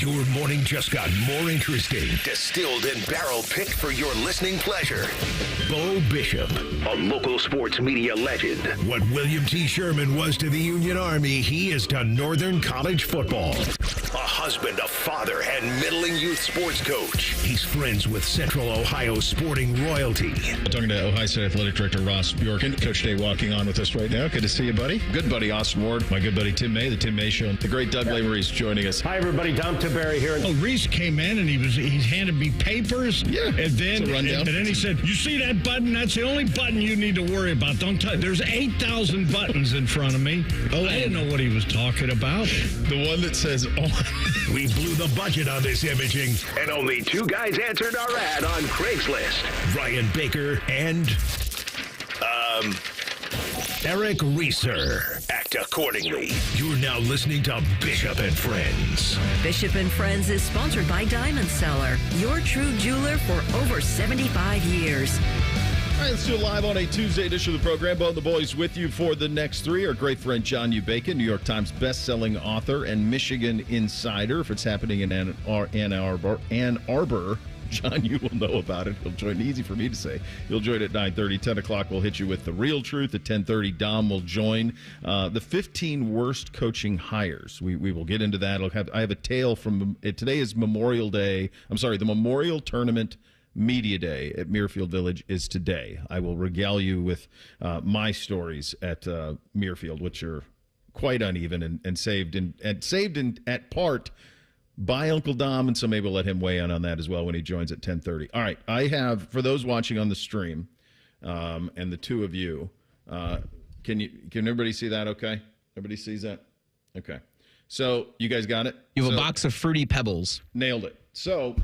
Your morning just got more interesting. Distilled and barrel-picked for your listening pleasure. Bo Bishop, a local sports media legend. What William T. Sherman was to the Union Army, he is to Northern College football. A husband, a father, and middling youth sports coach. He's friends with Central Ohio sporting royalty. Talking to Ohio State Athletic Director Ross Bjorken. Coach Day walking on with us right now. Good to see you, buddy. Good buddy Austin Ward. My good buddy Tim May, the Tim May Show. The great Doug Lavery is joining us. Hi, everybody. Dom Tiberi here. Oh, Reese came in and he handed me papers. Yeah, and then it's a rundown. And then he said, "You see that button? That's the only button you need to worry about. Don't touch. There's 8,000 buttons in front of me." Oh, I didn't know what he was talking about. The one that says on. We blew the budget on this imaging, and only two guys answered our ad on Craigslist. Ryan Baker and Eric Reeser. Act accordingly. You're now listening to Bishop and Friends. Bishop and Friends is sponsored by Diamond Seller, your true jeweler for over 75 years. All right, let's do it live on a Tuesday edition of the program. Both the boys with you for the next three. Our great friend John U. Bacon, New York Times best-selling author and Michigan insider. If it's happening in Ann Arbor, John, you will know about it. He'll join. Easy for me to say. He'll join at 9:30. 10 o'clock, we'll hit you with the real truth. At 10:30, Dom will join. The 15 worst coaching hires. We will get into that. I have a tale from today is Memorial Day. I'm sorry, the Memorial Tournament Media Day at Muirfield Village is today. I will regale you with my stories at Muirfield, which are quite uneven and saved at part by Uncle Dom, and so maybe we'll let him weigh in on that as well when he joins at 10:30. All right, I have, for those watching on the stream, and the two of you, can everybody see that okay? Everybody sees that? Okay. So, you guys got it? You have a box of Fruity Pebbles. Nailed it. So,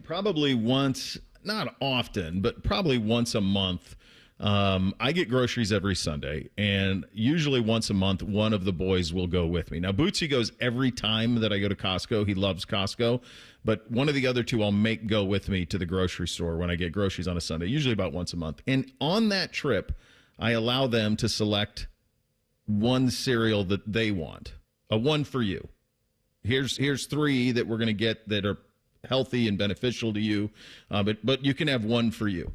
probably once, not often, but probably once a month, I get groceries every Sunday, and usually once a month, one of the boys will go with me. Now, Bootsy goes every time that I go to Costco. He loves Costco, but one of the other two I'll make go with me to the grocery store when I get groceries on a Sunday, usually about once a month. And on that trip, I allow them to select one cereal that they want, a one for you. Here's three that we're going to get that are healthy and beneficial to you, but you can have one for you.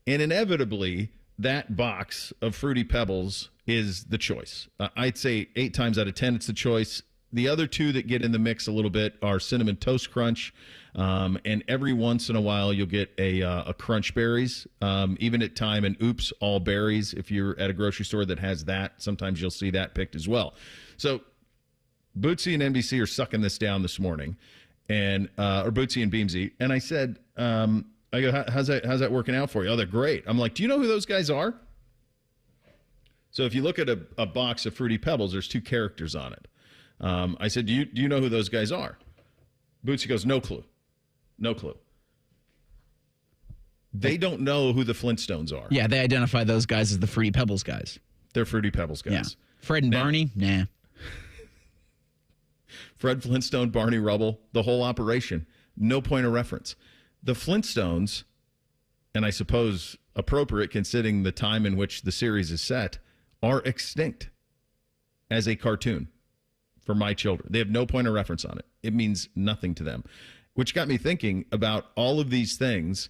And inevitably, that box of Fruity Pebbles is the choice. I'd say 8 times out of 10, it's the choice. The other two that get in the mix a little bit are Cinnamon Toast Crunch, and every once in a while you'll get a Crunch Berries, even at time, and Oops All Berries. If you're at a grocery store that has that, sometimes you'll see that picked as well. So Bootsy and NBC are sucking this down this morning, and or Bootsy and Beamsy, and I said, I go, how's that working out for you? Oh, they're great. I'm like, do you know who those guys are? So if you look at a box of Fruity Pebbles, there's 2 characters on it. I said, do you know who those guys are? Bootsy goes, no clue. No clue. They don't know who the Flintstones are. Yeah, they identify those guys as the Fruity Pebbles guys. They're Fruity Pebbles guys. Yeah. Fred and Barney? Nah. Fred Flintstone, Barney Rubble, the whole operation. No point of reference. The Flintstones, and I suppose appropriate considering the time in which the series is set, are extinct as a cartoon for my children. They have no point of reference on it. It means nothing to them, which got me thinking about all of these things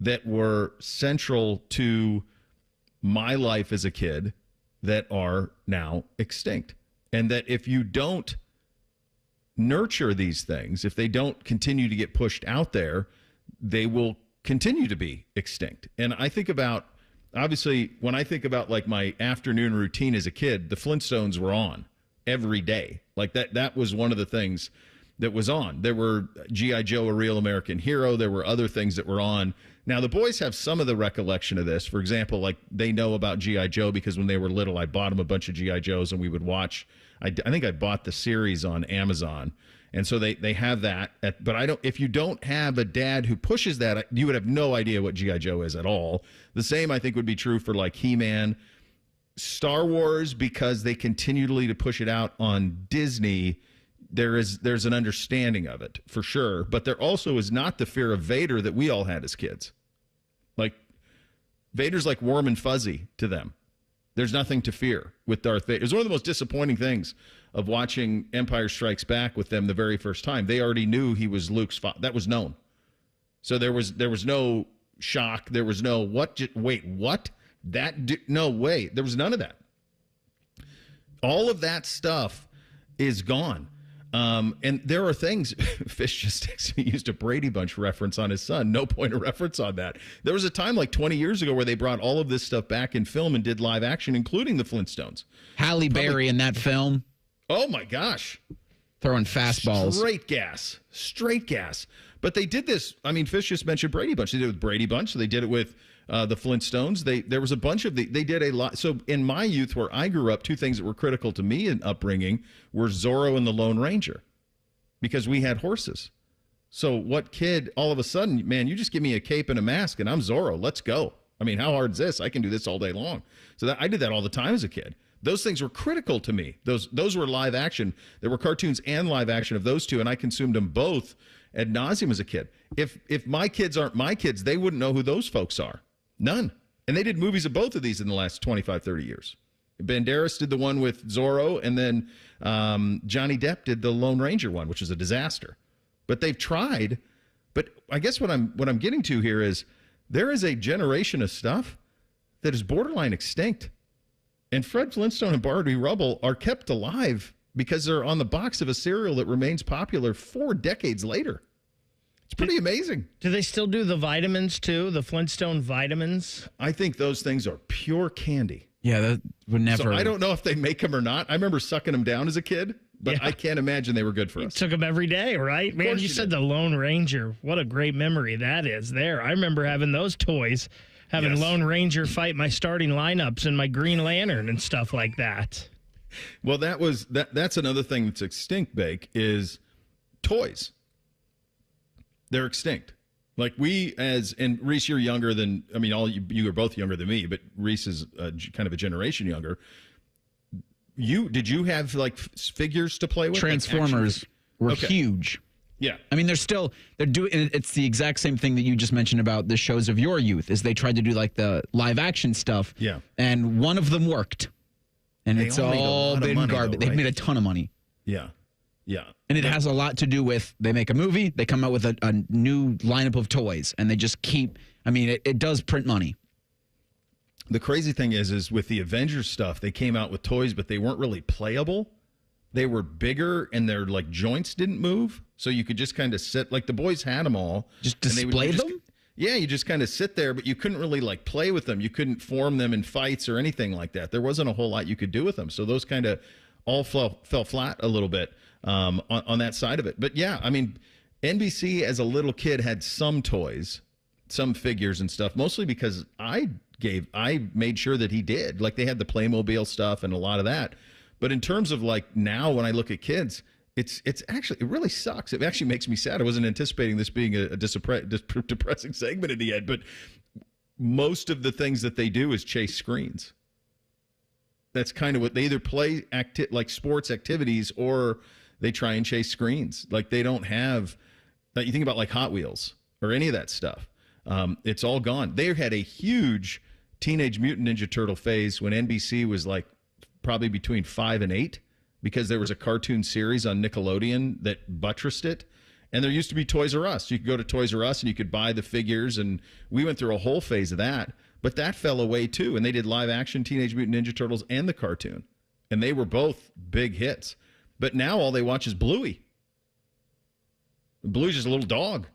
that were central to my life as a kid that are now extinct. And that if you don't nurture these things, if they don't continue to get pushed out there, they will continue to be extinct. And I think about, obviously, when I think about like my afternoon routine as a kid, the Flintstones were on every day. Like that was one of the things that was on. There were G.I. Joe, A Real American Hero. There were other things that were on. Now, the boys have some of the recollection of this. For example, like they know about G.I. Joe because when they were little, I bought them a bunch of G.I. Joes and we would watch. I think I bought the series on Amazon. And so they have that. But I don't. If you don't have a dad who pushes that, you would have no idea what G.I. Joe is at all. The same, I think, would be true for like He-Man. Star Wars, because they continually to push it out on Disney, there's an understanding of it for sure, but there also is not the fear of Vader that we all had as kids. Like Vader's like warm and fuzzy to them. There's nothing to fear with Darth Vader. It was one of the most disappointing things of watching Empire Strikes Back with them the very first time. They already knew he was Luke's father. That was known. So there was no shock. There was no, wait, what? No way. There was none of that. All of that stuff is gone. And there are things, Fish just texted me, used a Brady Bunch reference on his son. No point of reference on that. There was a time like 20 years ago where they brought all of this stuff back in film and did live action, including the Flintstones. Halle Berry in that film. Oh, my gosh. Throwing fastballs. Straight gas. But they did this. I mean, Fish just mentioned Brady Bunch. They did it with Brady Bunch. So they did it with the Flintstones. There was a bunch of they did a lot. So in my youth, where I grew up, two things that were critical to me in upbringing were Zorro and the Lone Ranger, because we had horses. So what kid all of a sudden, man, you just give me a cape and a mask and I'm Zorro. Let's go. I mean, how hard is this? I can do this all day long. So I did that all the time as a kid. Those things were critical to me. Those were live action. There were cartoons and live action of those two, and I consumed them both ad nauseum as a kid. If my kids aren't my kids, they wouldn't know who those folks are. None. And they did movies of both of these in the last 25, 30 years. Banderas did the one with Zorro, and then Johnny Depp did the Lone Ranger one, which is a disaster. But they've tried. But I guess what I'm getting to here is there is a generation of stuff that is borderline extinct. And Fred Flintstone and Barney Rubble are kept alive because they're on the box of a cereal that remains popular 4 decades later. It's pretty amazing. Do they still do the vitamins, too? The Flintstone vitamins? I think those things are pure candy. Yeah, that would never. So I don't know if they make them or not. I remember sucking them down as a kid, but Yeah. I can't imagine they were good for You us. took them every day, right? Man, you said the Lone Ranger. What a great memory that is there. I remember having those toys, having Yes. Lone Ranger fight my starting lineups and my Green Lantern and stuff like that. Well, that's another thing that's extinct, Bake, is toys. They're extinct. Like and Reese, you're younger than, I mean, you are both younger than me, but Reese is kind of a generation younger. Did you have like figures to play with? Transformers were huge. Yeah. I mean, they're doing, it's the exact same thing that you just mentioned about the shows of your youth, is they tried to do like the live action stuff. Yeah. And one of them worked. And They it's all made a all lot of been money, garbage. though, They've right? made a ton of money. Yeah. Yeah. And it has a lot to do with, they make a movie, they come out with a new lineup of toys, and they just keep, I mean, it does print money. The crazy thing is with the Avengers stuff, they came out with toys, but they weren't really playable. They were bigger and their like joints didn't move. So you could just kind of sit, like the boys had them all. Just and they would display just- them? Yeah, you just kind of sit there, but you couldn't really like play with them. You couldn't form them in fights or anything like that. There wasn't a whole lot you could do with them. So those kind of all fell flat a little bit on that side of it. But yeah, I mean, NBC as a little kid had some toys, some figures and stuff, mostly because I made sure that he did. Like they had the Playmobil stuff and a lot of that. But in terms of like now when I look at kids, it's actually, it really sucks. It actually makes me sad. I wasn't anticipating this being a depressing segment in the end, but most of the things that they do is chase screens. That's kind of what they either play like sports activities or they try and chase screens. Like they don't have, you think about like Hot Wheels or any of that stuff. It's all gone. They had a huge Teenage Mutant Ninja Turtle phase when NBC was like probably between 5 and 8, because there was a cartoon series on Nickelodeon that buttressed it. And there used to be Toys R Us. You could go to Toys R Us and you could buy the figures, and we went through a whole phase of that. But that fell away too, and they did live action Teenage Mutant Ninja Turtles and the cartoon, and they were both big hits. But now all they watch is Bluey. Bluey's just a little dog,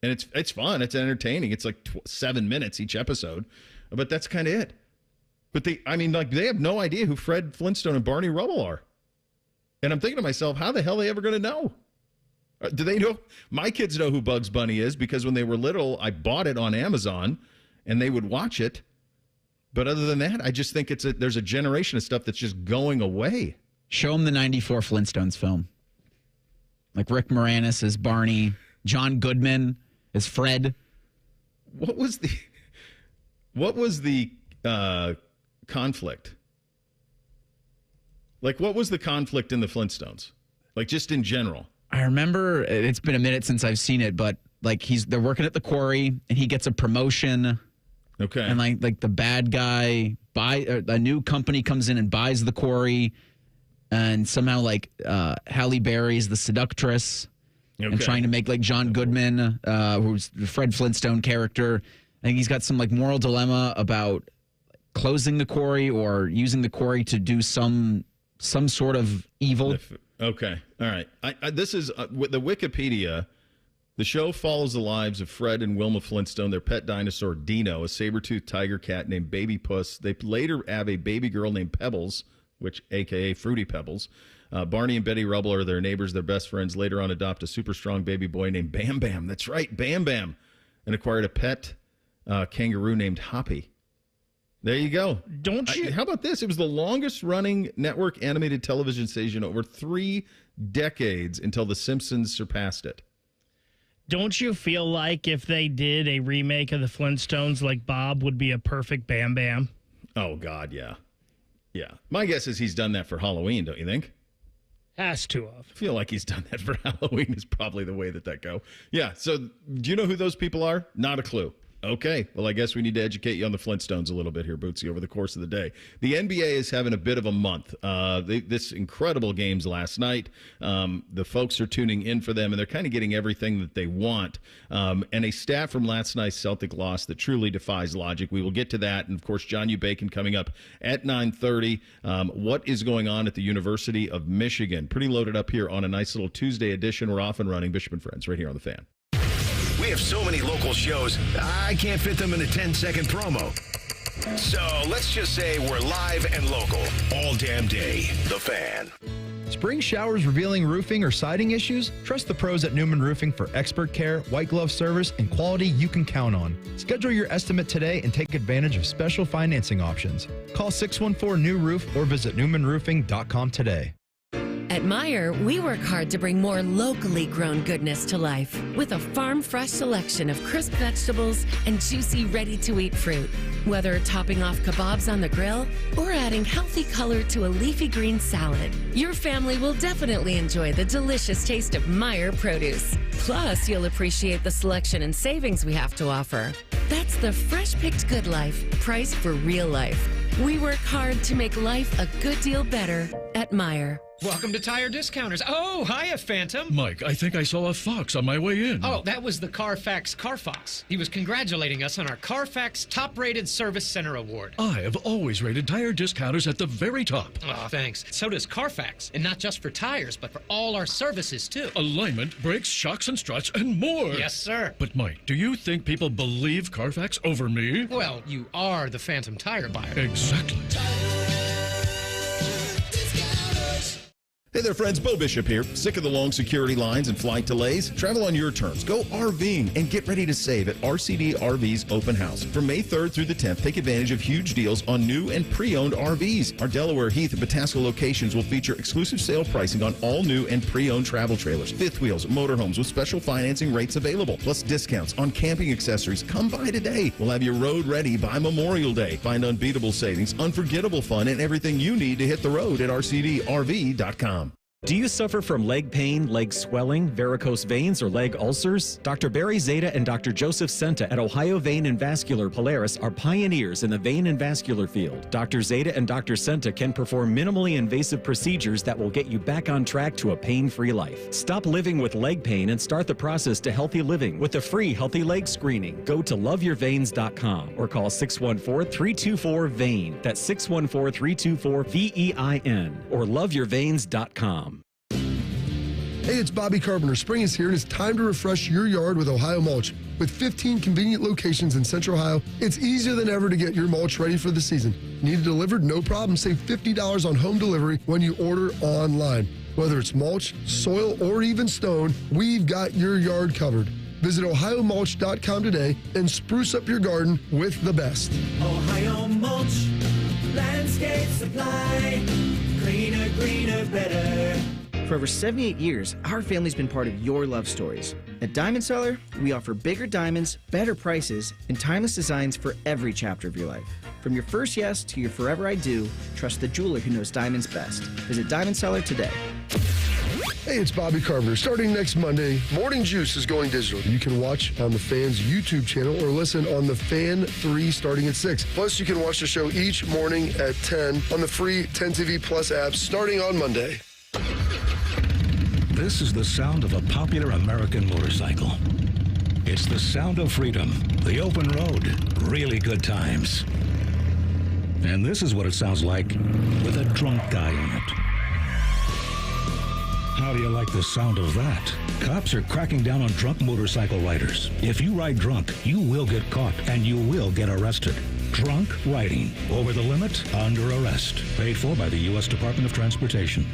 and it's fun. It's entertaining. It's like 7 minutes each episode, but that's kind of it. But they have no idea who Fred Flintstone and Barney Rubble are. And I'm thinking to myself, how the hell are they ever going to know? Do they know? My kids know who Bugs Bunny is because when they were little, I bought it on Amazon and they would watch it. But other than that, I just think there's a generation of stuff that's just going away. Show them the 94 Flintstones film. Like Rick Moranis as Barney, John Goodman as Fred. What was the conflict? Like, what was the conflict in the Flintstones? Like, just in general. I remember, it's been a minute since I've seen it, but like they're working at the quarry and he gets a promotion. Okay. And like the bad guy a new company comes in and buys the quarry, and somehow Halle Berry's the seductress, and trying to make like John Goodman, who's the Fred Flintstone character. I think he's got some like moral dilemma about closing the quarry or using the quarry to do some sort of evil. Okay. All right. This is the Wikipedia. The show follows the lives of Fred and Wilma Flintstone, their pet dinosaur Dino, a saber-toothed tiger cat named Baby Puss. They later have a baby girl named Pebbles, a.k.a. Fruity Pebbles. Barney and Betty Rubble are their neighbors, their best friends. Later on, adopt a super strong baby boy named Bam Bam. That's right, Bam Bam. And acquired a pet kangaroo named Hoppy. There you go. How about this? It was the longest-running network animated television station over 3 decades until The Simpsons surpassed it. Don't you feel like if they did a remake of the Flintstones, like Bob would be a perfect Bam Bam? Oh, God, yeah. Yeah. My guess is he's done that for Halloween, don't you think? Has to have. I feel like he's done that for Halloween is probably the way that go. Yeah, so do you know who those people are? Not a clue. Okay, well, I guess we need to educate you on the Flintstones a little bit here, Bootsy, over the course of the day. The NBA is having a bit of a month. This incredible games last night. The folks are tuning in for them, and they're kind of getting everything that they want. And a stat from last night's Celtic loss that truly defies logic. We will get to that. And, of course, John U. Bacon coming up at 9:30. What is going on at the University of Michigan? Pretty loaded up here on a nice little Tuesday edition. We're off and running. Bishop and Friends right here on The Fan. We have so many local shows, I can't fit them in a 10-second promo. So let's just say we're live and local all damn day. The Fan. Spring showers revealing roofing or siding issues? Trust the pros at Newman Roofing for expert care, white glove service, and quality you can count on. Schedule your estimate today and take advantage of special financing options. Call 614-NEW-ROOF or visit newmanroofing.com today. At Meijer, we work hard to bring more locally grown goodness to life with a farm-fresh selection of crisp vegetables and juicy, ready-to-eat fruit. Whether topping off kebabs on the grill or adding healthy color to a leafy green salad, your family will definitely enjoy the delicious taste of Meijer produce. Plus, you'll appreciate the selection and savings we have to offer. That's the fresh-picked good life, priced for real life. We work hard to make life a good deal better at Meijer. Welcome to Tire Discounters. Oh, hiya, Phantom. Mike, I think I saw a fox on my way in. Oh, that was the Carfax Carfox. He was congratulating us on our Carfax Top-Rated Service Center Award. I have always rated Tire Discounters at the very top. Oh, thanks. So does Carfax. And not just for tires, but for all our services, too. Alignment, brakes, shocks and struts, and more. Yes, sir. But, Mike, do you think people believe Carfax over me? Well, you are the Phantom tire buyer. Exactly. Hey there, friends. Bo Bishop here. Sick of the long security lines and flight delays? Travel on your terms. Go RVing and get ready to save at RCD RV's Open House. From May 3rd through the 10th, take advantage of huge deals on new and pre-owned RVs. Our Delaware, Heath, and Patasko locations will feature exclusive sale pricing on all new and pre-owned travel trailers, fifth wheels, motorhomes with special financing rates available, plus discounts on camping accessories. Come by today. We'll have your road ready by Memorial Day. Find unbeatable savings, unforgettable fun, and everything you need to hit the road at RCDRV.com. Do you suffer from leg pain, leg swelling, varicose veins, or leg ulcers? Dr. Barry Zeta and Dr. Joseph Senta at Ohio Vein and Vascular Polaris are pioneers in the vein and vascular field. Dr. Zeta and Dr. Senta can perform minimally invasive procedures that will get you back on track to a pain-free life. Stop living with leg pain and start the process to healthy living with a free healthy leg screening. Go to loveyourveins.com or call 614-324-VEIN. That's 614-324-VEIN or loveyourveins.com. Hey, it's Bobby Carpenter. Spring is here, and it's time to refresh your yard with Ohio Mulch. With 15 convenient locations in Central Ohio, it's easier than ever to get your mulch ready for the season. Need it delivered? No problem. Save $50 on home delivery when you order online. Whether it's mulch, soil, or even stone, we've got your yard covered. Visit OhioMulch.com today and spruce up your garden with the best. Ohio Mulch, landscape supply, greener, greener, better. For over 78 years, our family's been part of your love stories. At Diamond Seller, we offer bigger diamonds, better prices, and timeless designs for every chapter of your life. From your first yes to your forever I do, trust the jeweler who knows diamonds best. Visit Diamond Seller today. Hey, it's Bobby Carpenter. Starting next Monday, Morning Juice is going digital. You can watch on the Fan's YouTube channel or listen on the Fan 3 starting at 6. Plus, you can watch the show each morning at 10 on the free 10 TV Plus app starting on Monday. This is the sound of a popular American motorcycle. It's the sound of freedom, the open road, really good times. And this is what it sounds like with a drunk guy on it. How do you like the sound of that? Cops are cracking down on drunk motorcycle riders. If you ride drunk, you will get caught and you will get arrested. Drunk riding, over the limit, under arrest. Paid for by the U.S. Department of Transportation.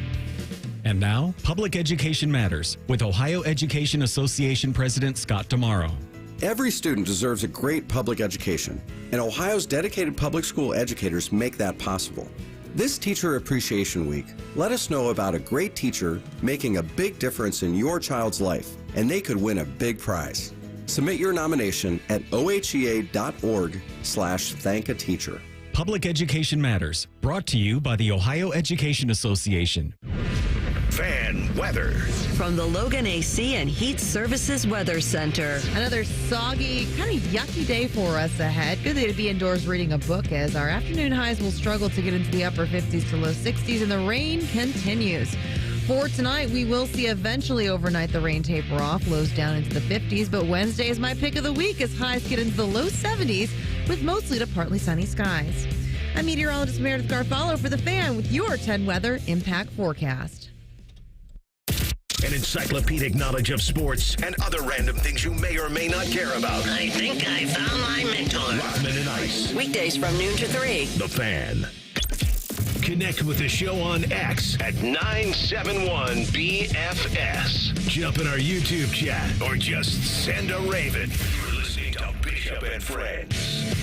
And now, Public Education Matters with Ohio Education Association President Scott Damaro. Every student deserves a great public education, and Ohio's dedicated public school educators make that possible. This Teacher Appreciation Week, let us know about a great teacher making a big difference in your child's life, and they could win a big prize. Submit your nomination at ohea.org/thankateacher. Public Education Matters, brought to you by the Ohio Education Association. Fan weather. From the Logan AC and Heat Services Weather Center. Another soggy, kind of yucky day for us ahead. Good day to be indoors reading a book as our afternoon highs will struggle to get into the upper 50s to low 60s and the rain continues. For tonight, we will see eventually overnight the rain taper off, lows down into the 50s, but Wednesday is my pick of the week as highs get into the low 70s with mostly to partly sunny skies. I'm meteorologist Meredith Garfalo for The Fan with your 10 weather impact forecast. An encyclopedic knowledge of sports and other random things you may or may not care about. I think I found my mentor. Rothman and Ice. Weekdays from noon to 3. The Fan. Connect with the show on X at 971BFS. Jump in our YouTube chat or just send a raven. You're listening to Bishop and Friends.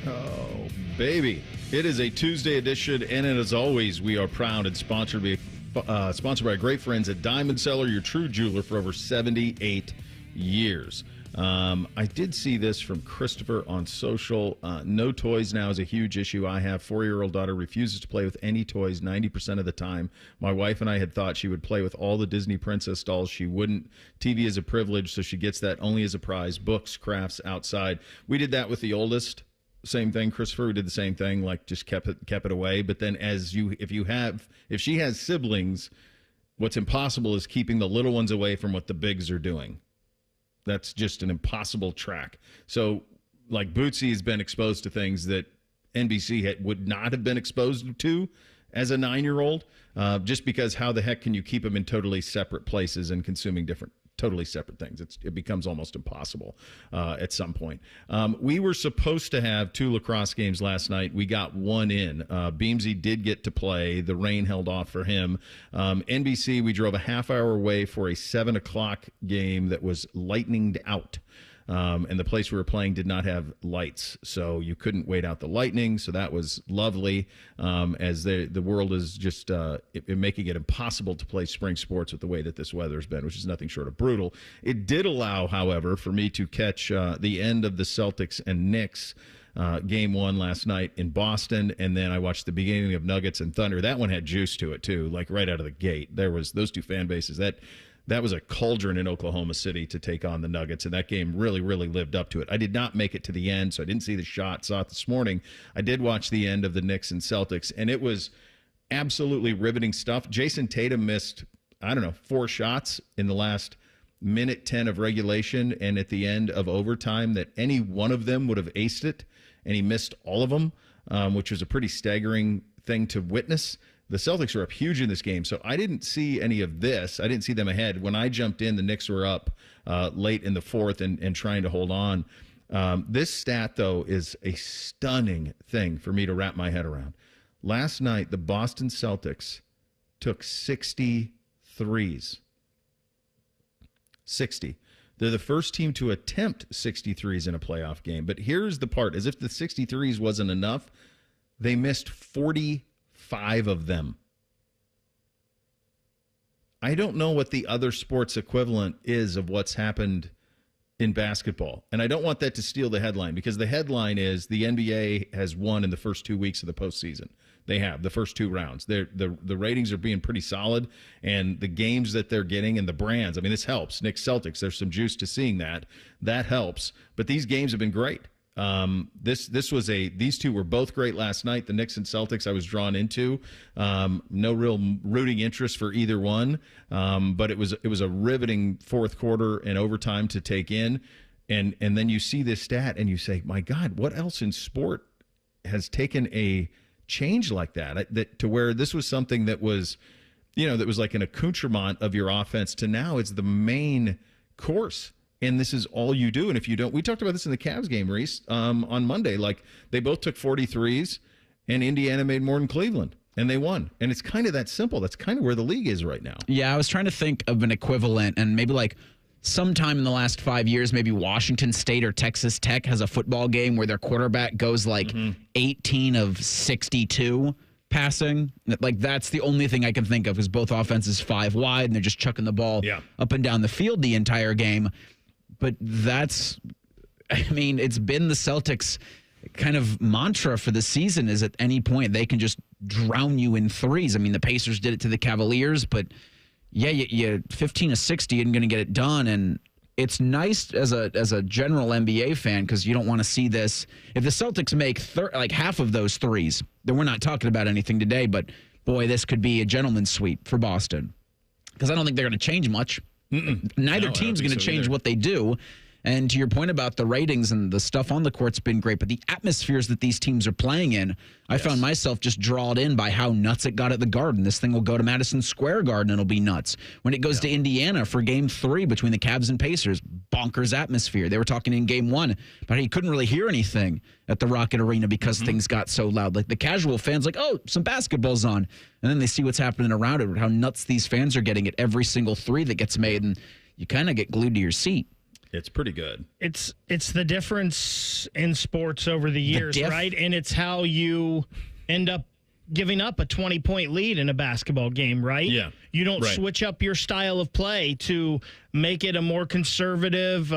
Oh, baby. It is a Tuesday edition, and as always, we are proud and sponsored by our great friends at Diamond Cellar, your true jeweler for over 78 years. I did see this from Christopher on social. No toys now is a huge issue. I have 4-year-old daughter refuses to play with any toys 90% of the time. My wife and I had thought she would play with all the Disney princess dolls. She wouldn't. TV is a privilege, so she gets that only as a prize. Books, crafts, outside. We did that with the oldest. Same thing, Christopher. We did the same thing, like just kept it away. But then if she has siblings, what's impossible is keeping the little ones away from what the bigs are doing. That's just an impossible track. So, like, Bootsy has been exposed to things that NBC would not have been exposed to as a 9-year-old, just because how the heck can you keep them in totally separate places and consuming totally separate things? It becomes almost impossible at some point. We were supposed to have 2 lacrosse games last night. We got one in. Beamsy did get to play. The rain held off for him. NBC, we drove a half hour away for a 7 o'clock game that was lightninged out. And the place we were playing did not have lights, so you couldn't wait out the lightning. So that was lovely, as the world is just making it impossible to play spring sports with the way that this weather has been, which is nothing short of brutal. It did allow, however, for me to catch the end of the Celtics and Knicks game 1 last night in Boston, and then I watched the beginning of Nuggets and Thunder. That one had juice to it too, like right out of the gate. There was those two fan bases that was a cauldron in Oklahoma City to take on the Nuggets, and that game really, really lived up to it. I did not make it to the end, so I didn't see the shot. Saw it this morning. I did watch the end of the Knicks and Celtics, and it was absolutely riveting stuff. Jason Tatum missed, 4 shots in the last minute 10 of regulation, and at the end of overtime that any one of them would have aced it, and he missed all of them, which was a pretty staggering thing to witness. The Celtics were up huge in this game, so I didn't see any of this. I didn't see them ahead. When I jumped in, the Knicks were up late in the fourth and trying to hold on. This stat, though, is a stunning thing for me to wrap my head around. Last night, the Boston Celtics took 60 threes. 60. They're the first team to attempt 60 threes in a playoff game. But here's the part. As if the 60 threes wasn't enough, they missed 45 of them. I don't know what the other sports equivalent is of what's happened in basketball. And I don't want that to steal the headline, because the headline is the NBA has won in the first 2 weeks of the postseason. They have the first 2 rounds. The ratings are being pretty solid, and the games that they're getting and the brands. I mean, this helps. Knicks Celtics. There's some juice to seeing that. That helps. But these games have been great. These two were both great last night. The Knicks and Celtics I was drawn into. No real rooting interest for either one, but it was a riveting fourth quarter and overtime to take in. And then you see this stat and you say, my God, what else in sport has taken a change like that to where this was something that was, that was like an accoutrement of your offense to now it's the main course. And this is all you do. And if you don't, we talked about this in the Cavs game, Reese, on Monday. Like, they both took 43s, and Indiana made more than Cleveland, and they won. And it's kind of that simple. That's kind of where the league is right now. Yeah, I was trying to think of an equivalent, and maybe like sometime in the last 5 years, maybe Washington State or Texas Tech has a football game where their quarterback goes like 18 of 62 passing. Like, that's the only thing I can think of, is both offenses 5 wide, and they're just chucking the ball up and down the field the entire game. But it's been the Celtics' kind of mantra for the season, is at any point they can just drown you in threes. I mean, the Pacers did it to the Cavaliers, but you 15 of 60 isn't going to get it done. And it's nice as a general NBA fan, because you don't want to see this. If the Celtics make like half of those threes, then we're not talking about anything today. But boy, this could be a gentleman's sweep for Boston, because I don't think they're going to change much. Neither team's going to change what they do. And to your point about the ratings and the stuff on the court's been great, but the atmospheres that these teams are playing in, I found myself just drawn in by how nuts it got at the Garden. This thing will go to Madison Square Garden, and it'll be nuts. When it goes to Indiana for Game 3 between the Cavs and Pacers, bonkers atmosphere. They were talking in Game 1 about how you couldn't really hear anything at the Rocket Arena because things got so loud. Like, the casual fans, like, oh, some basketball's on. And then they see what's happening around it, how nuts these fans are getting at every single three that gets made, and you kind of get glued to your seat. It's pretty good. It's the difference in sports over the years, right? And it's how you end up giving up a 20-point lead in a basketball game, right? Yeah. You don't switch up your style of play to make it a more conservative,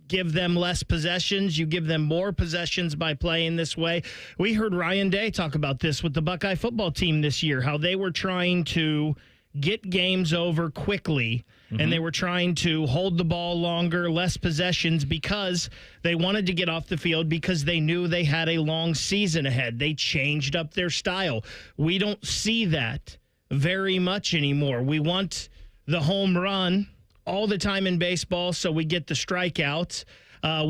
give them less possessions. You give them more possessions by playing this way. We heard Ryan Day talk about this with the Buckeye football team this year, how they were trying to get games over quickly, and they were trying to hold the ball longer, less possessions, because they wanted to get off the field because they knew they had a long season ahead. They changed up their style. We don't see that very much anymore. We want the home run all the time in baseball, so we get the strikeouts.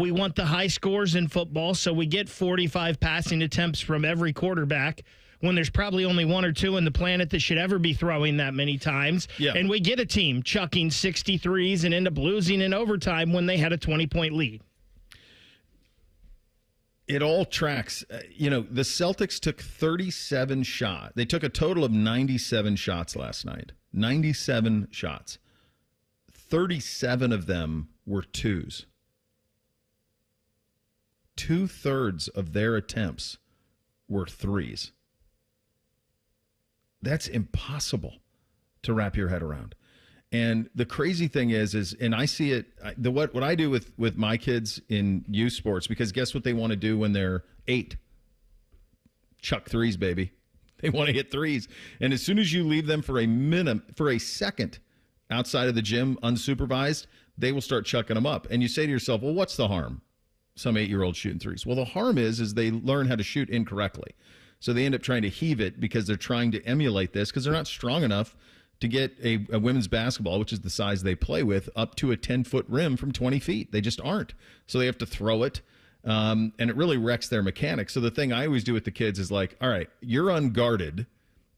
We want the high scores in football, so we get 45 passing attempts from every quarterback, when there's probably only 1 or 2 on the planet that should ever be throwing that many times. Yeah. And we get a team chucking 63s and end up losing in overtime when they had a 20-point lead. It all tracks. The Celtics took 37 shots. They took a total of 97 shots last night. 97 shots. 37 of them were twos. 2/3 of their attempts were threes. That's impossible to wrap your head around. And the crazy thing is and I see it, what I do with my kids in youth sports, because guess what they want to do when they're 8? Chuck threes, baby. They want to hit threes. And as soon as you leave them for a second outside of the gym unsupervised, they will start chucking them up. And you say to yourself, well, what's the harm? Some 8-year-olds shooting threes. Well, the harm is they learn how to shoot incorrectly. So they end up trying to heave it because they're trying to emulate this, because they're not strong enough to get a women's basketball, which is the size they play with, up to a 10-foot rim from 20 feet. They just aren't. So they have to throw it, and it really wrecks their mechanics. So the thing I always do with the kids is like, all right, you're unguarded.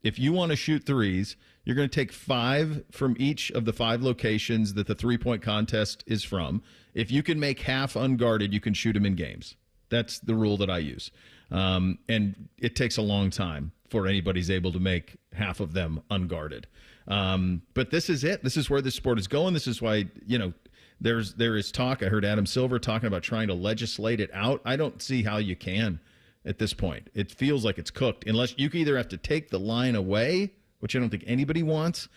If you want to shoot threes, you're going to take 5 from each of the 5 locations that the three-point contest is from. If you can make half unguarded, you can shoot them in games. That's the rule that I use. And it takes a long time for anybody's able to make half of them unguarded. But this is it. This is where this sport is going. This is why, there is talk. I heard Adam Silver talking about trying to legislate it out. I don't see how you can at this point. It feels like it's cooked, unless you either have to take the line away, which I don't think anybody wants,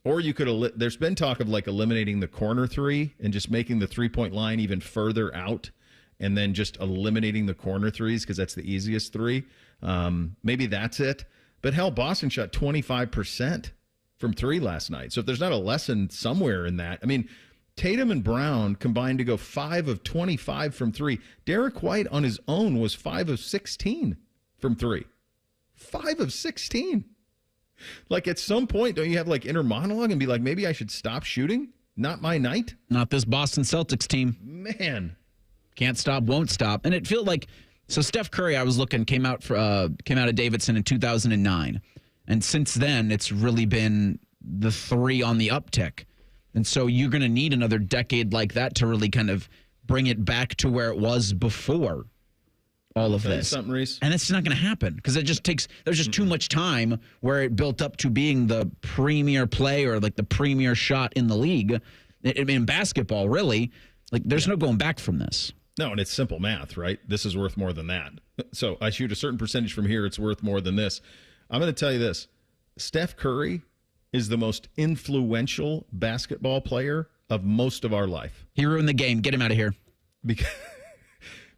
or you could, there's been talk of like eliminating the corner three and just making the 3-point line even further out, and then just eliminating the corner threes because that's the easiest three. Maybe that's it. But hell, Boston shot 25% from three last night. So if there's not a lesson somewhere in that, I mean, Tatum and Brown combined to go 5 of 25 from three. Derek White on his own was 5 of 16 from three. 5 of 16. Like, at some point, don't you have like inner monologue and be like, maybe I should stop shooting? Not my night? Not this Boston Celtics team. Man. Can't stop, won't stop. And it felt like, so Steph Curry, I was looking, came out of Davidson in 2009. And since then, it's really been the three on the uptick. And so you're going to need another decade like that to really kind of bring it back to where it was before all of this. Something, Reese. And it's not going to happen because there's just too much time where it built up to being the premier play or like the premier shot in the league. In basketball, really, like there's no going back from this. No, and it's simple math, right? This is worth more than that. So I shoot a certain percentage from here, it's worth more than this. I'm going to tell you this. Steph Curry is the most influential basketball player of most of our life. He ruined the game. Get him out of here.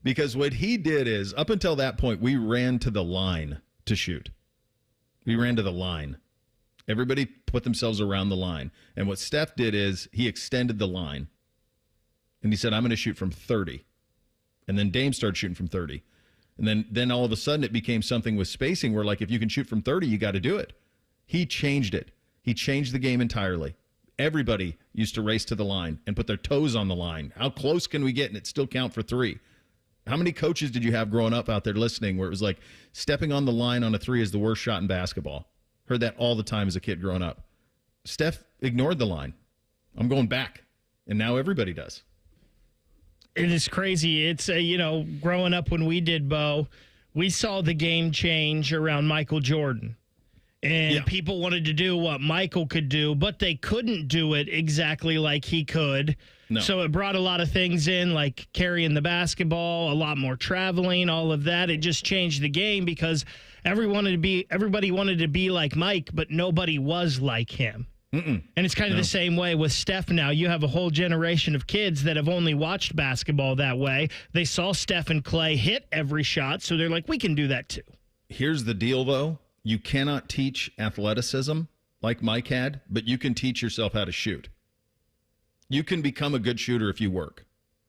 Because what he did is, up until that point, we ran to the line to shoot. We ran to the line. Everybody put themselves around the line. And what Steph did is he extended the line. And he said, I'm going to shoot from 30. And then Dame started shooting from 30. And then all of a sudden it became something with spacing where, like, if you can shoot from 30, you got to do it. He changed it. He changed the game entirely. Everybody used to race to the line and put their toes on the line. How close can we get and it still count for three? How many coaches did you have growing up out there listening where it was like stepping on the line on a three is the worst shot in basketball? Heard that all the time as a kid growing up. Steph ignored the line. I'm going back. And now everybody does. It is crazy. It's, growing up when we did, Bo, we saw the game change around Michael Jordan. And people wanted to do what Michael could do, but they couldn't do it exactly like he could. No. So it brought a lot of things in, like carrying the basketball, a lot more traveling, all of that. It just changed the game because everybody wanted to be like Mike, but nobody was like him. And it's kind of the same way with Steph now. You have a whole generation of kids that have only watched basketball that way. They saw Steph and Clay hit every shot, so they're like, we can do that too. Here's the deal, though. You cannot teach athleticism like Mike had, but you can teach yourself how to shoot. You can become a good shooter if you work.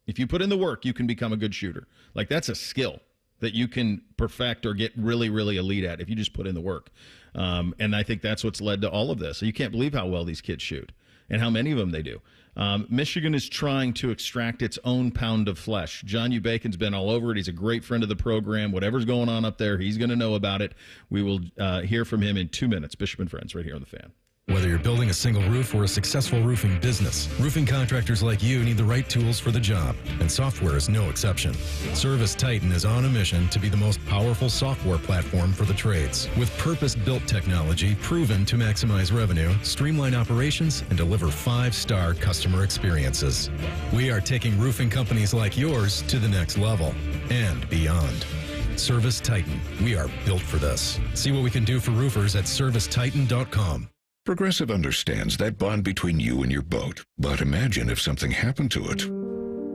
If you put in the work, you can become a good shooter. Like, that's a skill that you can perfect or get really, really elite at if you just put in the work. And I think that's what's led to all of this. You can't believe how well these kids shoot and how many of them they do. Michigan is trying to extract its own pound of flesh. John U. Bacon's been all over it. He's a great friend of the program. Whatever's going on up there, he's going to know about it. We will hear from him in 2 minutes. Bishop and Friends right here on The Fan. Whether you're building a single roof or a successful roofing business, roofing contractors like you need the right tools for the job, and software is no exception. Service Titan is on a mission to be the most powerful software platform for the trades, with purpose-built technology proven to maximize revenue, streamline operations, and deliver 5-star customer experiences. We are taking roofing companies like yours to the next level and beyond. Service Titan. We are built for this. See what we can do for roofers at servicetitan.com. Progressive understands that bond between you and your boat. But imagine if something happened to it.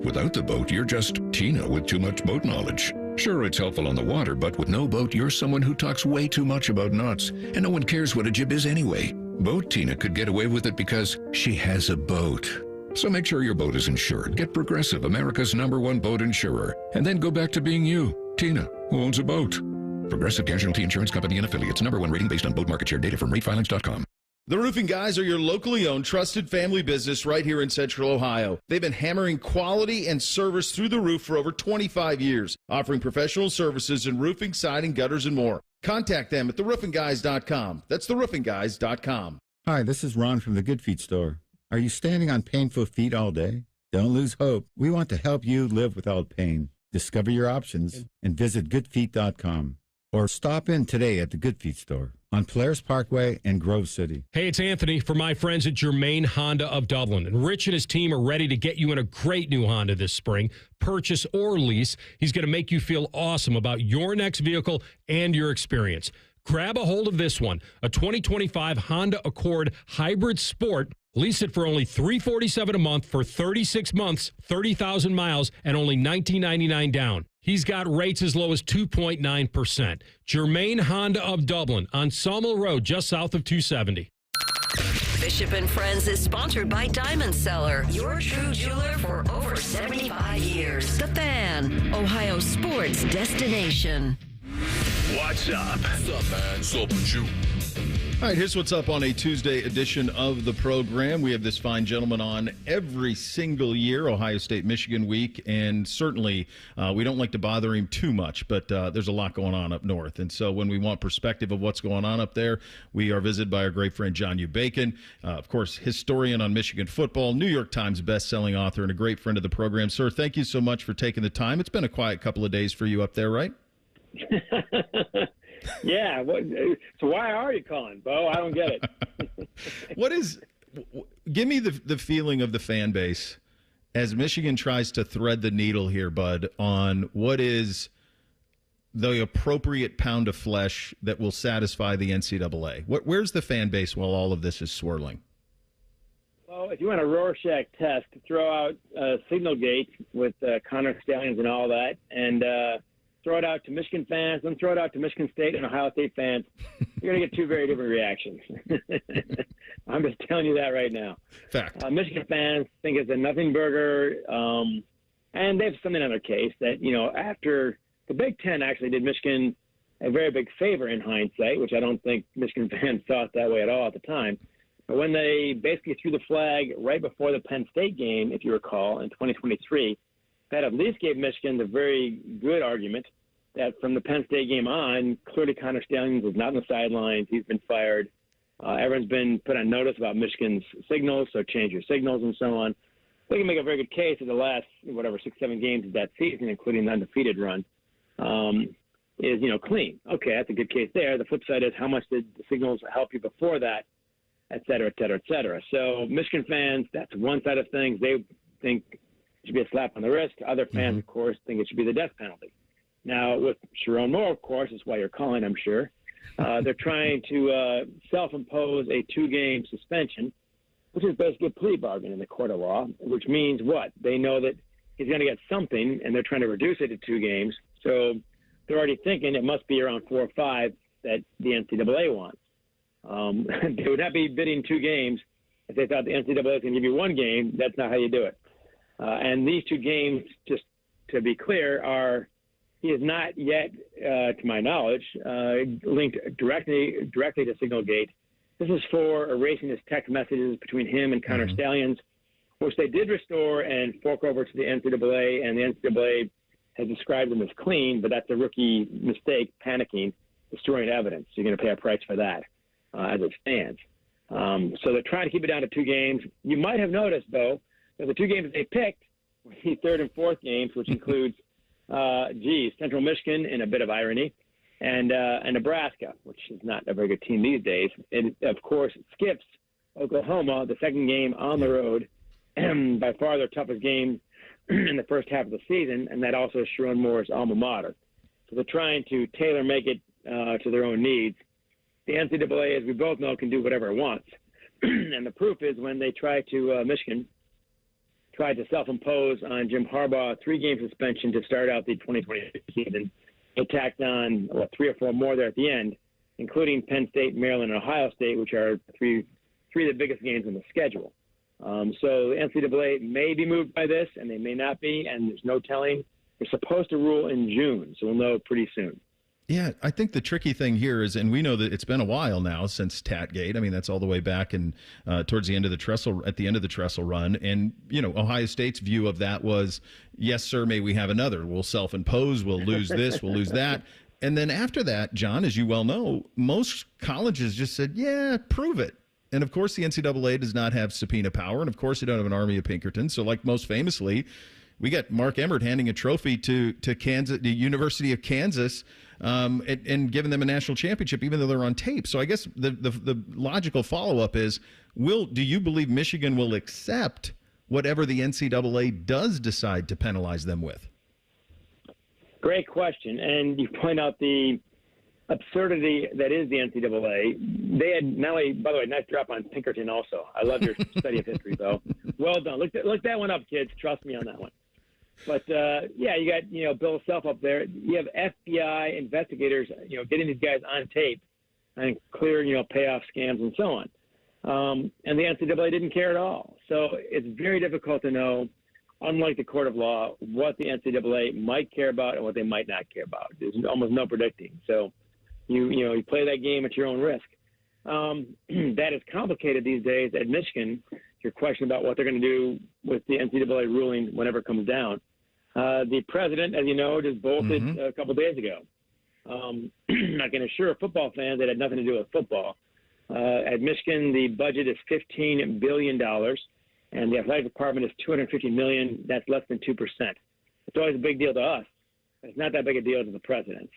Without the boat, you're just Tina with too much boat knowledge. Sure, it's helpful on the water, but with no boat, you're someone who talks way too much about knots, and no one cares what a jib is anyway. Boat Tina could get away with it because she has a boat. So make sure your boat is insured. Get Progressive, America's #1 boat insurer, and then go back to being you, Tina, who owns a boat. Progressive Casualty Insurance Company and Affiliates, #1 rating based on boat market share data from ratefilings.com. The Roofing Guys are your locally owned, trusted family business right here in Central Ohio. They've been hammering quality and service through the roof for over 25 years, offering professional services in roofing, siding, gutters, and more. Contact them at theroofingguys.com. That's theroofingguys.com. Hi, this is Ron from the Good Feet store. Are you standing on painful feet all day? Don't lose hope. We want to help you live without pain. Discover your options and visit goodfeet.com. Or stop in today at the Good Feet store on Polaris Parkway in Grove City. Hey, it's Anthony for my friends at Germain Honda of Dublin. And Rich and his team are ready to get you in a great new Honda this spring. Purchase or lease. He's going to make you feel awesome about your next vehicle and your experience. Grab a hold of this one, a 2025 Honda Accord Hybrid Sport. Lease it for only $347 a month for 36 months, 30,000 miles, and only $19.99 down. He's got rates as low as 2.9%. Germain Honda of Dublin on Sawmill Road, just south of 270. Bishop and Friends is sponsored by Diamond Seller, your true jeweler for over 75 years. The Fan, Ohio sports destination. What's up? What's up, man? What's up with you? All right, here's what's up on a Tuesday edition of the program. We have this fine gentleman on every single year, Ohio State, Michigan week, and certainly we don't like to bother him too much, but there's a lot going on up north. And so when we want perspective of what's going on up there, we are visited by our great friend John U. Bacon, of course, historian on Michigan football, New York Times bestselling author, and a great friend of the program. Sir, thank you so much for taking the time. It's been a quiet couple of days for you up there, right? Yeah. So why are you calling, Bo? I don't get it. Give me the feeling of the fan base as Michigan tries to thread the needle here, bud, on what is the appropriate pound of flesh that will satisfy the NCAA. Where's the fan base while all of this is swirling? Well, if you want a Rorschach test, throw out Signal Gate with Connor Stallions and all that, and throw it out to Michigan fans, then throw it out to Michigan State and Ohio State fans. You're going to get two very different reactions. I'm just telling you that right now. Fact. Michigan fans think it's a nothing burger, and they have something on their case that, after the Big Ten actually did Michigan a very big favor in hindsight, which I don't think Michigan fans thought that way at all at the time. But when they basically threw the flag right before the Penn State game, if you recall, in 2023, that at least gave Michigan the very good argument that from the Penn State game on, clearly Connor Stallions was not on the sidelines. He's been fired. Everyone's been put on notice about Michigan's signals, so change your signals and so on. They can make a very good case of the last, 6-7 games of that season, including the undefeated run, is, clean. Okay, that's a good case there. The flip side is how much did the signals help you before that, et cetera, et cetera, et cetera. So Michigan fans, that's one side of things. They think it should be a slap on the wrist. Other fans, of course, think it should be the death penalty. Now, with Chiron Moore, of course, is why you're calling, I'm sure. They're trying to self-impose a 2-game suspension, which is basically a plea bargain in the court of law, which means what? They know that he's going to get something, and they're trying to reduce it to 2 games. So they're already thinking it must be around 4 or 5 that the NCAA wants. They would not be bidding 2 games if they thought the NCAA was going to give you 1 game. That's not how you do it. And these 2 games, just to be clear, he is not yet, to my knowledge, linked directly to Signalgate. This is for erasing his text messages between him and Connor Stallions, which they did restore and fork over to the NCAA, and the NCAA has described them as clean, but that's a rookie mistake, panicking, destroying evidence. You're going to pay a price for that as it stands. So they're trying to keep it down to 2 games. You might have noticed, though, that the 2 games they picked were the 3rd and 4th games, which includes Central Michigan, in a bit of irony, and Nebraska, which is not a very good team these days. It, of course, skips Oklahoma, the 2nd game on the road, by far their toughest game in the first half of the season, and that also is Chiron Moore's alma mater. So they're trying to tailor-make it to their own needs. The NCAA, as we both know, can do whatever it wants. And the proof is when they Michigan tried to self-impose on Jim Harbaugh a 3-game suspension to start out the 2020 season. They tacked on 3 or 4 more there at the end, including Penn State, Maryland, and Ohio State, which are three of the biggest games on the schedule. So the NCAA may be moved by this, and they may not be, and there's no telling. They're supposed to rule in June, so we'll know pretty soon. Yeah, I think the tricky thing here is, and we know that it's been a while now since Tatgate. I mean, that's all the way back and towards the end of the Tressel run. And, Ohio State's view of that was, yes, sir, may we have another. We'll self-impose, we'll lose this, we'll lose that. And then after that, John, as you well know, most colleges just said, yeah, prove it. And, of course, the NCAA does not have subpoena power. And, of course, they don't have an army of Pinkertons. So, like most famously, we got Mark Emmert handing a trophy to Kansas, the University of Kansas, and giving them a national championship, even though they're on tape. So I guess the logical follow-up is, do you believe Michigan will accept whatever the NCAA does decide to penalize them with? Great question. And you point out the absurdity that is the NCAA. They had not only, by the way, nice drop on Pinkerton also. I love your study of history, though. Well done. Look that one up, kids. Trust me on that one. But, yeah, you got, Bill Self up there. You have FBI investigators, getting these guys on tape and clear, payoff scams and so on. And the NCAA didn't care at all. So it's very difficult to know, unlike the court of law, what the NCAA might care about and what they might not care about. There's almost no predicting. So you play that game at your own risk. That is complicated these days at Michigan. Your question about what they're going to do with the NCAA ruling whenever it comes down. The president, as you know, just bolted a couple days ago. I can assure football fans that had nothing to do with football. At Michigan, the budget is $15 billion, and the athletic department is $250 million. That's less than 2%. It's always a big deal to us, but it's not that big a deal to the president.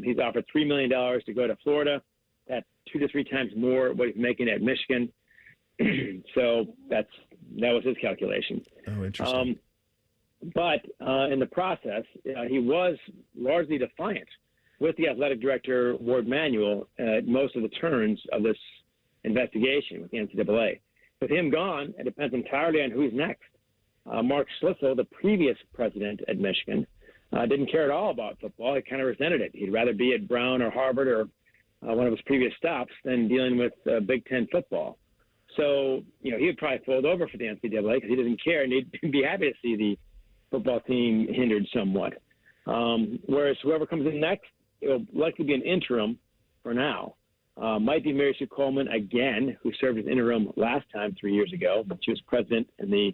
He's offered $3 million to go to Florida. That's 2 to 3 times more what he's making at Michigan. So that was his calculation. Oh, interesting. But in the process, he was largely defiant with the athletic director, Ward Manuel, at most of the turns of this investigation with the NCAA. With him gone, it depends entirely on who's next. Mark Schlissel, the previous president at Michigan, didn't care at all about football. He kind of resented it. He'd rather be at Brown or Harvard or one of his previous stops than dealing with Big Ten football. So, he would probably fold over for the NCAA because he doesn't care, and he'd be happy to see the football team hindered somewhat. Whereas whoever comes in next, it'll likely be an interim for now. Might be Mary Sue Coleman again, who served as interim last time 3 years ago, but she was president in the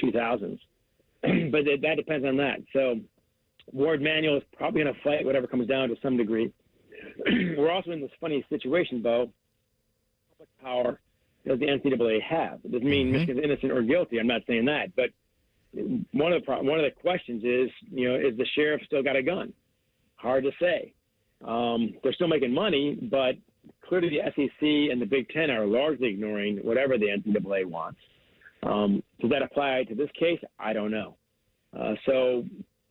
2000s. But that depends on that. So Ward Manuel is probably going to fight whatever comes down to some degree. We're also in this funny situation, Bo. How much power does the NCAA have? It doesn't mean Michigan's innocent or guilty. I'm not saying that. But one of the questions is, is the sheriff still got a gun? Hard to say. They're still making money, but clearly the SEC and the Big Ten are largely ignoring whatever the NCAA wants. Does that apply to this case? I don't know. So